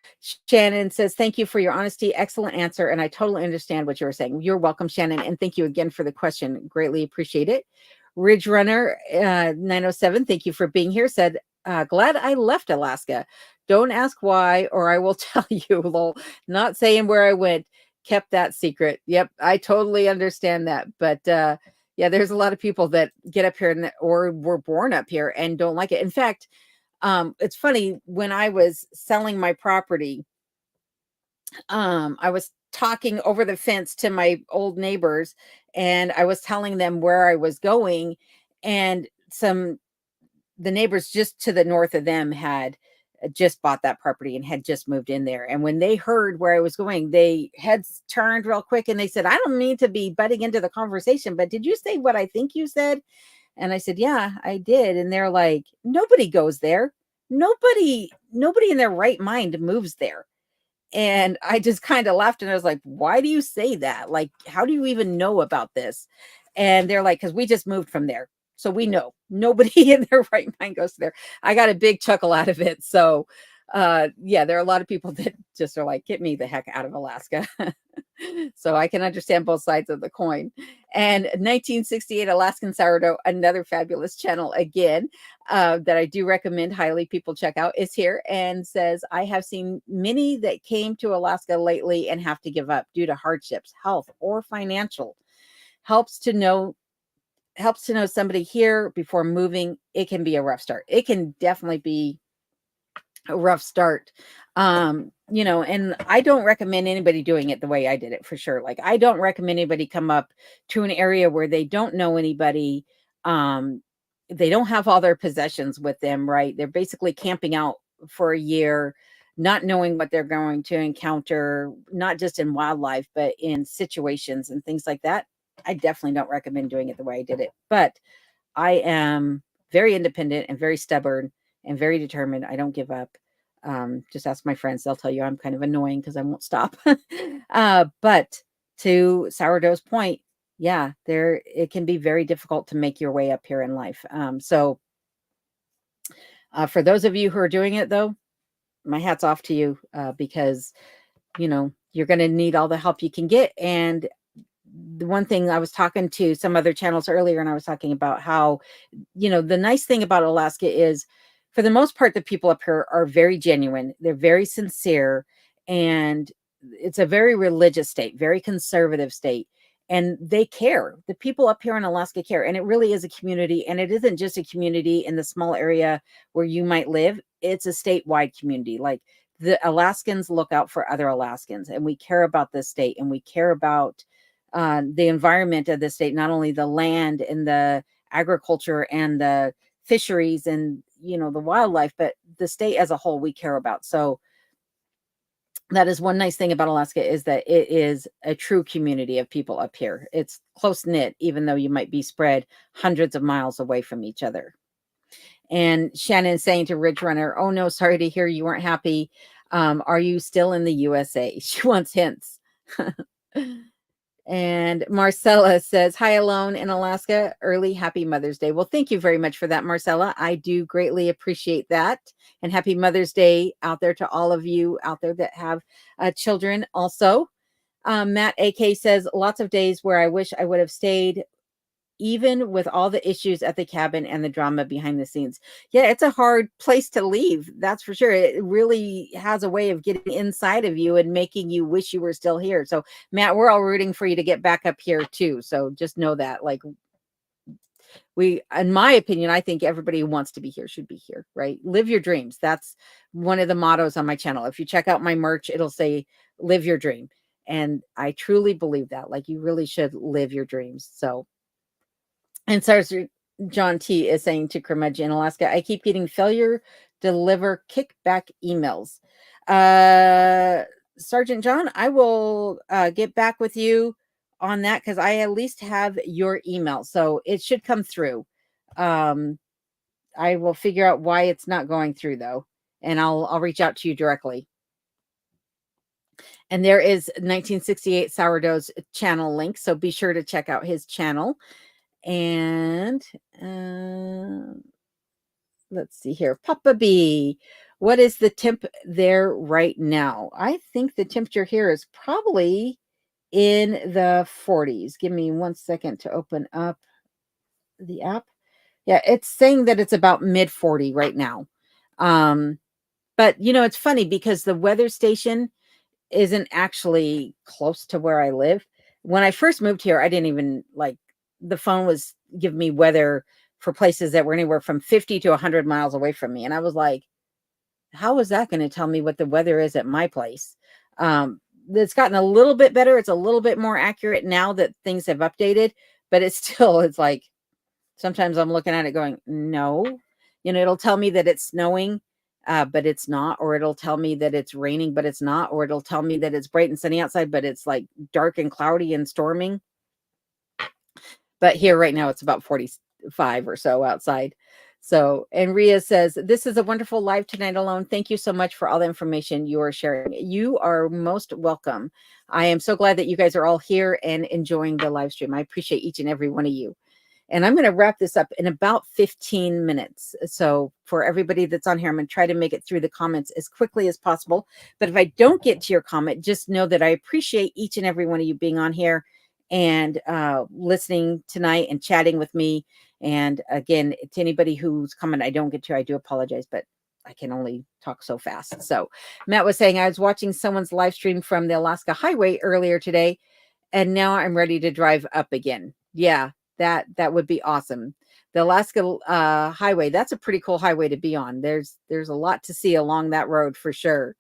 Shannon says, thank you for your honesty. Excellent answer. And I totally understand what you were saying. You're welcome, Shannon. And thank you again for the question. Greatly appreciate it. Ridge Runner 907, thank you for being here. Said, glad I left Alaska. Don't ask why, or I will tell you. Lol. Not saying where I went. Kept that secret. Yep, I totally understand that. But yeah, there's a lot of people that get up here or were born up here and don't like it. In fact, it's funny, when I was selling my property, I was talking over the fence to my old neighbors and I was telling them where I was going, and the neighbors just to the north of them had just bought that property and had just moved in there. And when they heard where I was going, they heads turned real quick and they said, I don't mean to be butting into the conversation, but did you say what I think you said? And I said, yeah, I did. And they're like, nobody goes there. Nobody in their right mind moves there. And I just kind of laughed and I was like, why do you say that? Like, how do you even know about this? And they're like, because we just moved from there. So we know nobody in their right mind goes there. I got a big chuckle out of it. So yeah, there are a lot of people that just are like, get me the heck out of Alaska. So I can understand both sides of the coin. And 1968 Alaskan Sourdough, another fabulous channel again, that I do recommend highly people check out, is here and says, I have seen many that came to Alaska lately and have to give up due to hardships, health, or financial. Helps to know somebody here before moving. It can be a rough start. It can definitely be a rough start. You know, and I don't recommend anybody doing it the way I did it, for sure. Like, I don't recommend anybody come up to an area where they don't know anybody. They don't have all their possessions with them, right? They're basically camping out for a year, not knowing what they're going to encounter, not just in wildlife, but in situations and things like that. I definitely don't recommend doing it the way I did it. But I am very independent and very stubborn and very determined. I don't give up. Just ask my friends. They'll tell you I'm kind of annoying because I won't stop. But to Sourdough's point, yeah, it can be very difficult to make your way up here in life. So for those of you who are doing it, though, my hat's off to you, because you're going to need all the help you can get. And the one thing, I was talking to some other channels earlier, and I was talking about how, the nice thing about Alaska is, for the most part, the people up here are very genuine. They're very sincere, and it's a very religious state, very conservative state. And they care. The people up here in Alaska care. And it really is a community. And it isn't just a community in the small area where you might live. It's a statewide community. Like, the Alaskans look out for other Alaskans, and we care about this state, and we care about the environment of the state, not only the land and the agriculture and the fisheries and the wildlife, but the state as a whole we care about. So that is one nice thing about Alaska, is that it is a true community of people up here. It's close knit, even though you might be spread hundreds of miles away from each other. And Shannon saying to Ridge Runner, "Oh no, sorry to hear you weren't happy. Are you still in the USA?" She wants hints. And Marcella says, "Hi, alone in Alaska. Early happy Mother's Day." Well, thank you very much for that, Marcella. I do greatly appreciate that. And happy Mother's Day out there to all of you out there that have children also. Matt AK says, "Lots of days where I wish I would have stayed, even with all the issues at the cabin and the drama behind the scenes." Yeah, it's a hard place to leave. That's for sure. It really has a way of getting inside of you and making you wish you were still here. So, Matt, we're all rooting for you to get back up here too. So just know that, like, in my opinion, I think everybody who wants to be here should be here, right? Live your dreams. That's one of the mottos on my channel. If you check out my merch, it'll say live your dream. And I truly believe that, like, you really should live your dreams. So, and Sergeant John T is saying to Curmudgeon in Alaska, "I keep getting failure deliver kickback emails." Sergeant John, I will get back with you on that, because I at least have your email. So it should come through. I will figure out why it's not going through, though, and I'll reach out to you directly. And there is 1968 Sourdough's channel link, so be sure to check out his channel. And let's see here. Papa B, what is the temp there right now? I think the temperature here is probably in the 40s. Give me 1 second to open up the app. Yeah, it's saying that it's about mid 40 right now. But it's funny because the weather station isn't actually close to where I live. When I first moved here, I didn't even the phone was giving me weather for places that were anywhere from 50 to 100 miles away from me. And I was like, how is that going to tell me what the weather is at my place? It's gotten a little bit better. It's a little bit more accurate now that things have updated, but it's like, sometimes I'm looking at it going, no, it'll tell me that it's snowing, but it's not, or it'll tell me that it's raining, but it's not, or it'll tell me that it's bright and sunny outside, but it's like dark and cloudy and storming. But here right now, it's about 45 or so outside. So, and Ria says, "This is a wonderful live tonight alone. Thank you so much for all the information you are sharing." You are most welcome. I am so glad that you guys are all here and enjoying the live stream. I appreciate each and every one of you. And I'm going to wrap this up in about 15 minutes. So for everybody that's on here, I'm going to try to make it through the comments as quickly as possible. But if I don't get to your comment, just know that I appreciate each and every one of you being on here and listening tonight and chatting with me. And again, to anybody whose comment I don't get to, I do apologize, but I can only talk so fast. So Matt was saying, "I was watching someone's live stream from the Alaska Highway earlier today, and now I'm ready to drive up again." Yeah, that would be awesome. The Alaska Highway, that's a pretty cool highway to be on. There's a lot to see along that road for sure.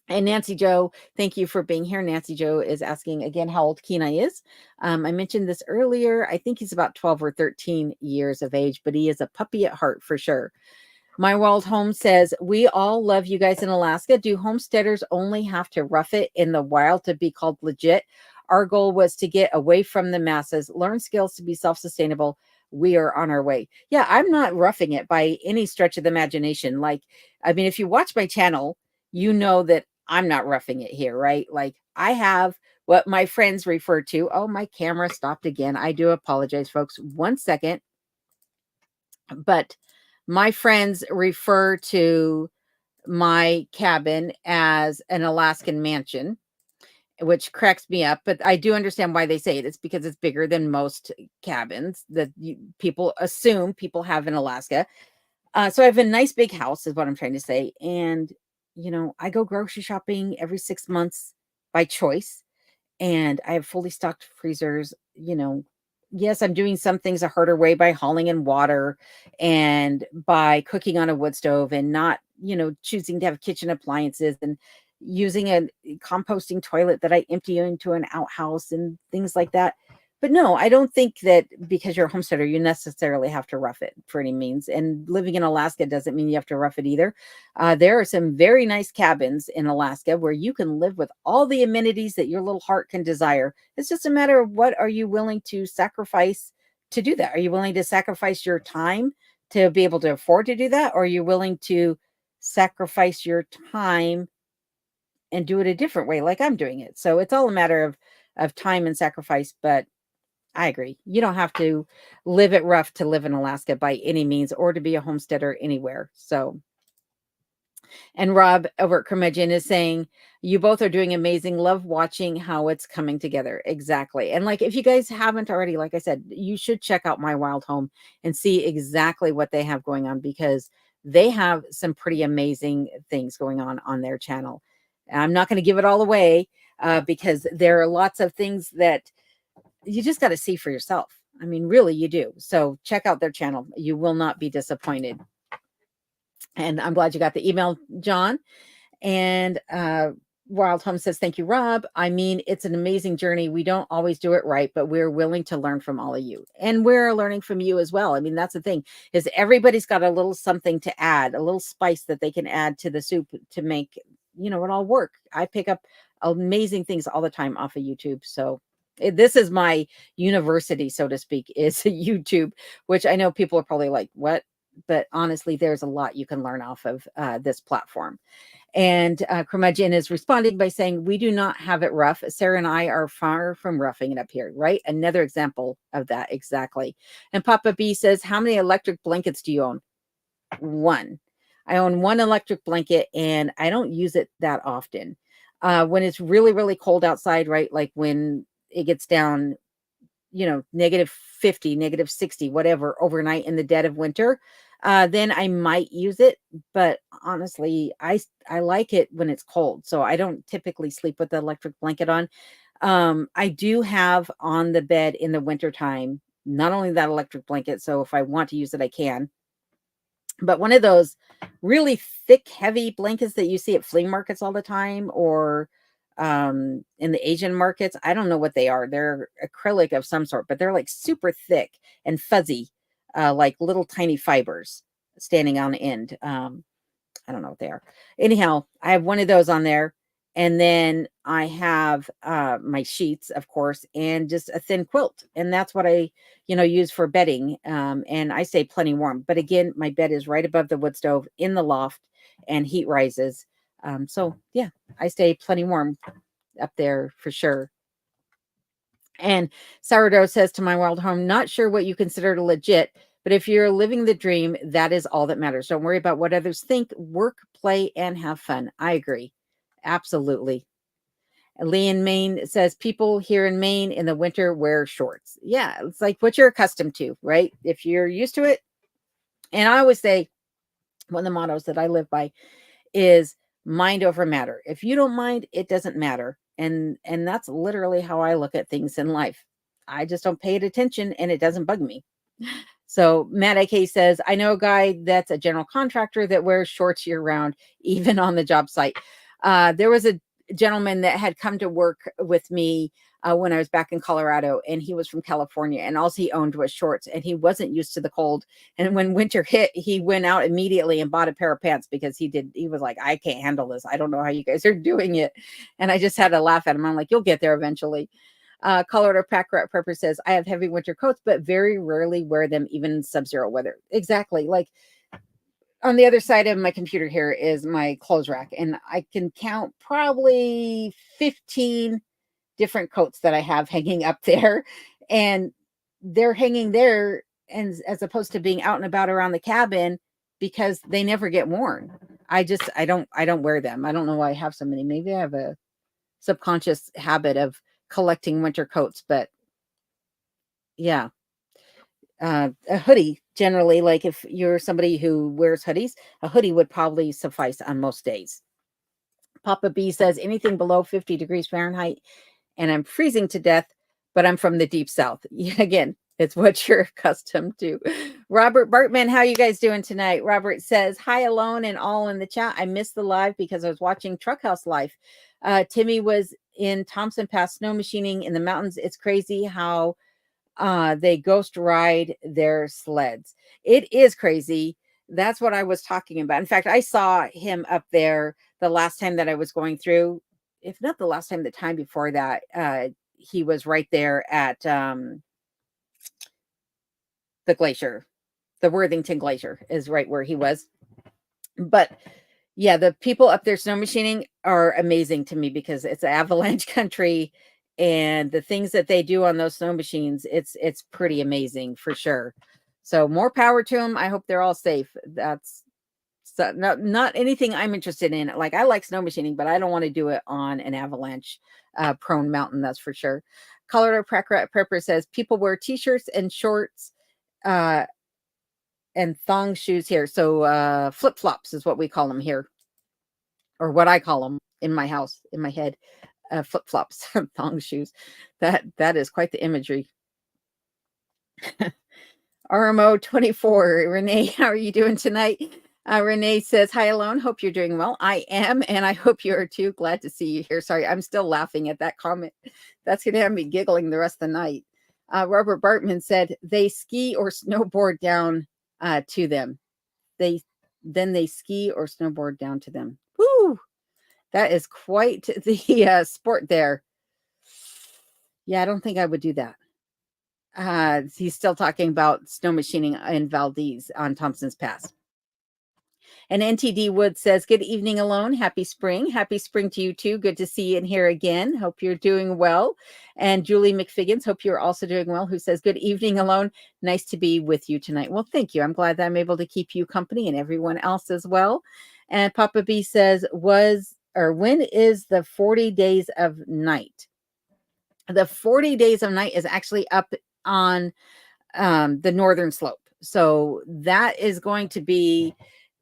And Nancy Joe, thank you for being here. Nancy Joe is asking again how old Kenai is. I mentioned this earlier. I think he's about 12 or 13 years of age, but he is a puppy at heart for sure. My Wild Home says, "We all love you guys in Alaska. Do homesteaders only have to rough it in the wild to be called legit? Our goal was to get away from the masses, learn skills to be self-sustainable. We are on our way." Yeah, I'm not roughing it by any stretch of the imagination. Like, I mean, if you watch my channel, you know that I'm not roughing it here, right? Like, I have what my friends refer to. Oh, my camera stopped again. I do apologize, folks. 1 second. But my friends refer to my cabin as an Alaskan mansion, which cracks me up. But I do understand why they say it. It's because it's bigger than most cabins that people assume people have in Alaska. So I have a nice big house, is what I'm trying to say. And, I go grocery shopping every 6 months by choice, and I have fully stocked freezers. Yes, I'm doing some things a harder way by hauling in water and by cooking on a wood stove and not, choosing to have kitchen appliances and using a composting toilet that I empty into an outhouse and things like that. But no, I don't think that because you're a homesteader, you necessarily have to rough it for any means. And living in Alaska doesn't mean you have to rough it either. There are some very nice cabins in Alaska where you can live with all the amenities that your little heart can desire. It's just a matter of what are you willing to sacrifice to do that? Are you willing to sacrifice your time to be able to afford to do that? Or are you willing to sacrifice your time and do it a different way like I'm doing it? So it's all a matter of time and sacrifice, but I agree. You don't have to live it rough to live in Alaska by any means or to be a homesteader anywhere. So, and Rob over at Curmudgeon is saying, you both are doing amazing. Love watching how it's coming together. Exactly. And like, if you guys haven't already, like I said, you should check out My Wild Home and see exactly what they have going on, because they have some pretty amazing things going on their channel. I'm not going to give it all away because there are lots of things that you just got to see for yourself. I mean, really, you do. So check out their channel. You will not be disappointed. And I'm glad you got the email, John. And Wild Home says, thank you, Rob. I mean, it's an amazing journey. We don't always do it right, but we're willing to learn from all of you. And we're learning from you as well. I mean, that's the thing, is everybody's got a little something to add, a little spice that they can add to the soup to make, it all work. I pick up amazing things all the time off of YouTube. So this is my university, so to speak, is YouTube, which I know people are probably like, what? But honestly, there's a lot you can learn off of this platform. And Curmudgeon is responding by saying, we do not have it rough. Sarah and I are far from roughing it up here, right? Another example of that. Exactly. And Papa B says, how many electric blankets do you own? One. I own one electric blanket and I don't use it that often. When it's really, really cold outside, right? Like when it gets down, -50, -60, whatever, overnight in the dead of winter, then I might use it. But honestly, I like it when it's cold. So I don't typically sleep with the electric blanket on. I do have on the bed in the wintertime, not only that electric blanket, so if I want to use it, I can, but one of those really thick, heavy blankets that you see at flea markets all the time, or in the Asian markets. I don't know what they are. They're acrylic of some sort, but they're like super thick and fuzzy, like little tiny fibers standing on end. I don't know what they are. Anyhow, I have one of those on there. And then I have my sheets, of course, and just a thin quilt. And that's what I, use for bedding. And I stay plenty warm. But again, my bed is right above the wood stove in the loft and heat rises. So yeah, I stay plenty warm up there for sure. And Sourdough says, to My Wild Home, not sure what you consider legit, but if you're living the dream, that is all that matters. Don't worry about what others think. Work, play, and have fun. I agree. Absolutely. Lee in Maine says, people here in Maine in the winter wear shorts. Yeah, it's like what you're accustomed to, right? If you're used to it. And I always say, one of the mottos that I live by is mind over matter. If you don't mind, it doesn't matter. And that's literally how I look at things in life. I just don't pay it attention and it doesn't bug me. So Matt AK says, I know a guy that's a general contractor that wears shorts year round, even on the job site. There was a gentleman that had come to work with me when I was back in Colorado, and he was from California, and all he owned was shorts, and he wasn't used to the cold. And when winter hit, he went out immediately and bought a pair of pants because he was like, I can't handle this. I don't know how you guys are doing it. And I just had to laugh at him. I'm like, you'll get there eventually. Colorado Pack Rat Pepper says, I have heavy winter coats, but very rarely wear them even in sub-zero weather. Exactly. Like on the other side of my computer here is my clothes rack, and I can count probably 15 different coats that I have hanging up there, and they're hanging there, and as opposed to being out and about around the cabin, because they never get worn. I don't wear them. I don't know why I have so many. Maybe I have a subconscious habit of collecting winter coats, but yeah. A hoodie, generally, like if you're somebody who wears hoodies, a hoodie would probably suffice on most days. Papa B says anything below 50 degrees Fahrenheit and I'm freezing to death, but I'm from the deep south. Yeah, again, it's what you're accustomed to. Robert Bartman, how you guys doing tonight? Robert says, hi alone and all in the chat. I missed the live because I was watching Truck House Life. Timmy was in Thompson Pass snow machining in the mountains. It's crazy how they ghost ride their sleds. It is crazy. That's what I was talking about. In fact, I saw him up there the last time that I was going through, if not the last time, the time before that. He was right there at the glacier. The Worthington Glacier is right where he was. But yeah, the people up there snow machining are amazing to me because it's avalanche country, and the things that they do on those snow machines, it's pretty amazing for sure. So more power to them. I hope they're all safe. That's not anything I'm interested in. Like, I like snow machining, but I don't want to do it on an avalanche prone mountain. That's for sure. Colorado Prepper says people wear t-shirts and shorts and thong shoes here. So flip-flops is what we call them here, or what I call them in my house, in my head. Flip-flops, thong shoes. That is quite the imagery. RMO 24. Renee, how are you doing tonight? Renee says, hi alone. Hope you're doing well. I am, and I hope you are too. Glad to see you here. Sorry, I'm still laughing at that comment. That's going to have me giggling the rest of the night. Robert Bartman said, they ski or snowboard down to them. They ski or snowboard down to them. Woo! That is quite the sport there. Yeah, I don't think I would do that. He's still talking about snow machining in Valdez on Thompson's Pass. And NTD Wood says, good evening alone. Happy spring. Happy spring to you too. Good to see you in here again. Hope you're doing well. And Julie McFiggins, hope you're also doing well, who says, good evening alone. Nice to be with you tonight. Well, thank you. I'm glad that I'm able to keep you company and everyone else as well. And Papa B says, when is the 40 days of night? The 40 days of night is actually up on the northern slope. So that is going to be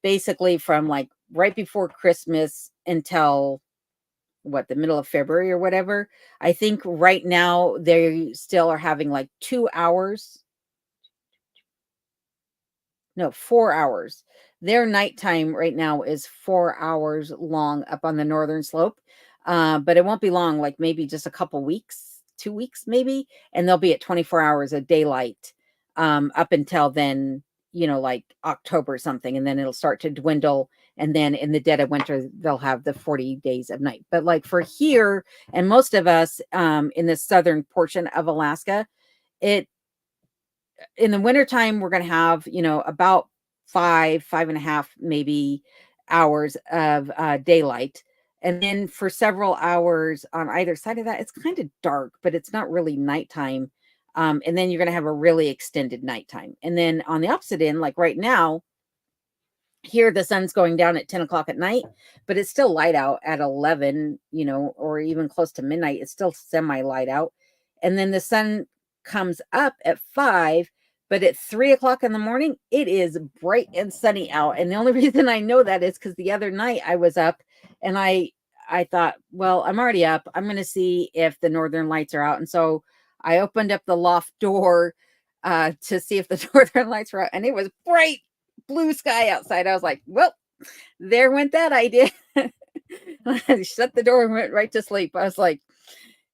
basically from like right before Christmas until the middle of February or whatever. I think right now they still are having like 2 hours. No, 4 hours. Their nighttime right now is 4 hours long up on the northern slope. But it won't be long, like maybe just a couple weeks, 2 weeks maybe, and they'll be at 24 hours of daylight up until then, like October or something, and then it'll start to dwindle, and then in the dead of winter they'll have the 40 days of night. But like for here and most of us in the southern portion of Alaska, in the wintertime we're going to have about 5.5 maybe hours of daylight, and then for several hours on either side of that it's kind of dark, but it's not really nighttime. And then you're going to have a really extended nighttime. And then on the opposite end, like right now, here the sun's going down at 10 o'clock at night, but it's still light out at 11, or even close to midnight. It's still semi light out. And then the sun comes up at 5, but at 3 o'clock in the morning, it is bright and sunny out. And the only reason I know that is because the other night I was up and I thought, well, I'm already up. I'm going to see if the northern lights are out. And so I opened up the loft door to see if the northern lights were out, and it was bright blue sky outside. I was like, well, there went that idea. I shut the door and went right to sleep. I was like,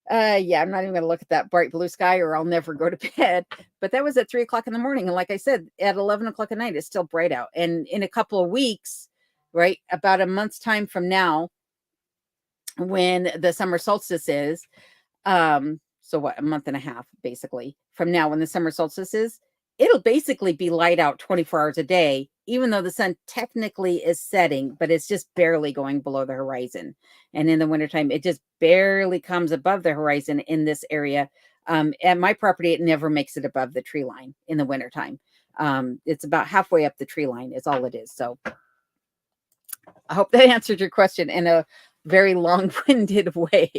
yeah, I'm not even going to look at that bright blue sky or I'll never go to bed. But that was at 3 o'clock in the morning. And like I said, at 11 o'clock at night, it's still bright out. And in a couple of weeks, right, about a month's time from when the summer solstice is, so a month and a half, basically, from now when the summer solstice is, it'll basically be light out 24 hours a day even though the sun technically is setting, but it's just barely going below the horizon. And in the wintertime, it just barely comes above the horizon in this area. At my property, it never makes it above the tree line in the wintertime. It's about halfway up the tree line is all it is. So I hope that answered your question in a very long-winded way.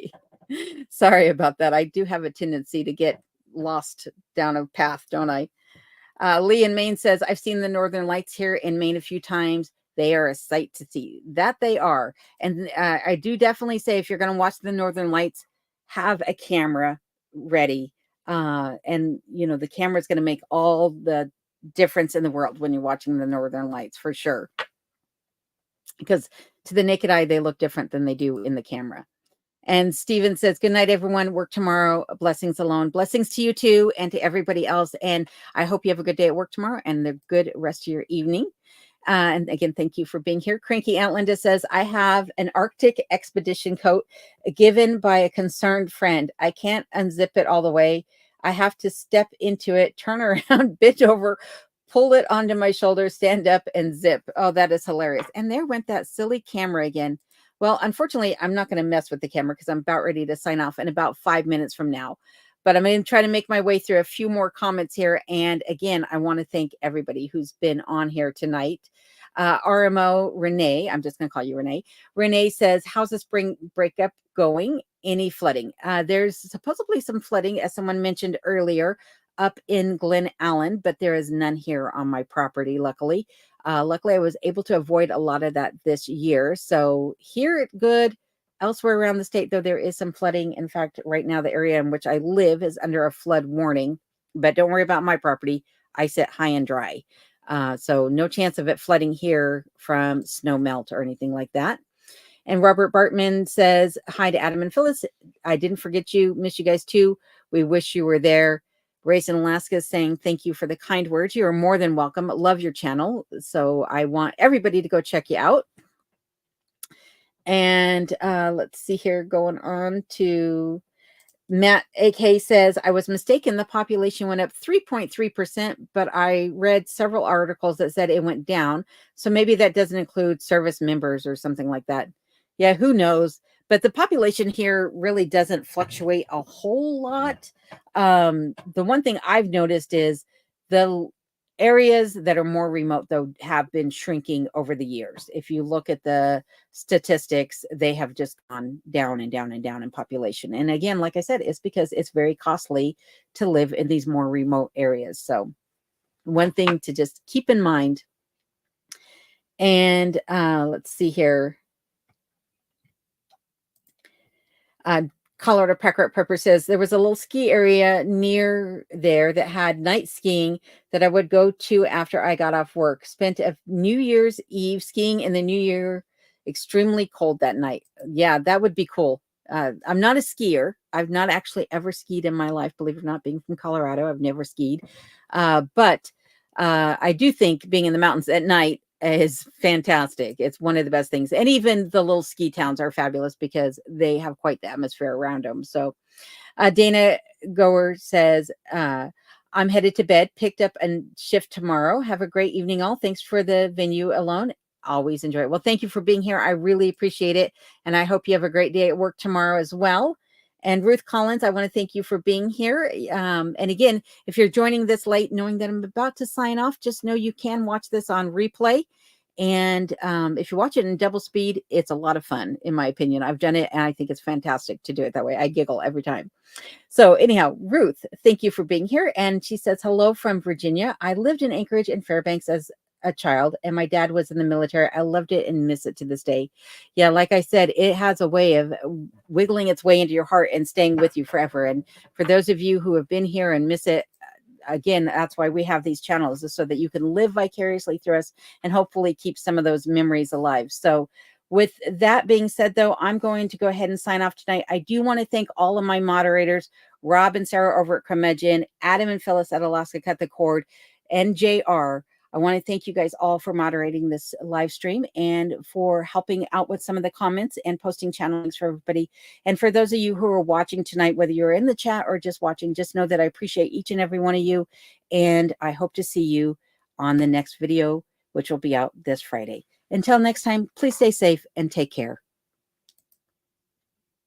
Sorry about that. I do have a tendency to get lost down a path, don't I? Lee in Maine says, I've seen the Northern Lights here in Maine a few times. They are a sight to see. That they are. And I do definitely say, if you're going to watch the Northern Lights, have a camera ready. And, you know, the camera is going to make all the difference in the world when you're watching the Northern Lights, for sure. Because to the naked eye, they look different than they do in the camera. And Steven says, good night, everyone. Work tomorrow. Blessings alone. Blessings to you too, and to everybody else. And I hope you have a good day at work tomorrow and a good rest of your evening. And again, thank you for being here. Cranky Outlander says, I have an Arctic expedition coat given by a concerned friend. I can't unzip it all the way. I have to step into it, turn around, bend over, pull it onto my shoulder, stand up, and zip. Oh, that is hilarious. And there went that silly camera again. Well, unfortunately, I'm not going to mess with the camera because I'm about ready to sign off in about 5 minutes from now. But I'm going to try to make my way through a few more comments here. And again, I want to thank everybody who's been on here tonight. RMO Renee, I'm just going to call you Renee. Renee says, how's the spring breakup going? Any flooding? There's supposedly some flooding, as someone mentioned earlier, up in Glen Allen, but there is none here on my property, luckily. Luckily, I was able to avoid a lot of that this year. So here it's good. Elsewhere around the state, though, there is some flooding. In fact, right now, the area in which I live is under a flood warning. But don't worry about my property. I sit high and dry. So no chance of it flooding here from snow melt or anything like that. And Robert Bartman says, hi to Adam and Phyllis. I didn't forget you. Miss you guys too. We wish you were there. Grace in Alaska is saying, thank you for the kind words. You are more than welcome. Love your channel. So I want everybody to go check you out. And let's see here, going on to Matt AK says, I was mistaken. The population went up 3.3%, but I read several articles that said it went down. So maybe that doesn't include service members or something like that. Yeah, who knows? But the population here really doesn't fluctuate a whole lot. The one thing I've noticed is the areas that are more remote, though, have been shrinking over the years. If you look at the statistics, they have just gone down and down and down in population. And again, like I said, it's because it's very costly to live in these more remote areas. So one thing to just keep in mind. And let's see here. Colorado Pecker Pepper says there was a little ski area near there that had night skiing that I would go to after I got off work. Spent a New Year's Eve skiing in the New Year, extremely cold that night. Yeah, that would be cool. I'm not a skier. I've not actually ever skied in my life, believe it or not, being from Colorado. I've never skied. But I do think being in the mountains at night is fantastic. It's one of the best things. And even the little ski towns are fabulous because they have quite the atmosphere around them. So Dana Goer says, I'm headed to bed, picked up a shift tomorrow. Have a great evening all. Thanks for the venue alone. Always enjoy it. Well, thank you for being here. I really appreciate it. And I hope you have a great day at work tomorrow as well. And Ruth Collins, I want to thank you for being here. And again, if you're joining this late, knowing that I'm about to sign off, just know you can watch this on replay. And if you watch it in double speed, it's a lot of fun, in my opinion. I've done it, and I think it's fantastic to do it that way. I giggle every time. So anyhow, Ruth, thank you for being here. And she says, hello from Virginia. I lived in Anchorage and Fairbanks as a child, and my dad was in the military. I loved it and miss it to this day. Yeah, like I said, it has a way of wiggling its way into your heart and staying with you forever. And for those of you who have been here and miss it, again, that's why we have these channels, is so that you can live vicariously through us and hopefully keep some of those memories alive. So with that being said, though, I'm going to go ahead and sign off tonight. I do want to thank all of my moderators, Rob and Sarah over at Curmudgeon, Adam and Phyllis at Alaska Cut the Cord, and JR. I want to thank you guys all for moderating this live stream and for helping out with some of the comments and posting channel links for everybody. And for those of you who are watching tonight, whether you're in the chat or just watching, just know that I appreciate each and every one of you. And I hope to see you on the next video which will be out this Friday. Until next time, please stay safe and take care.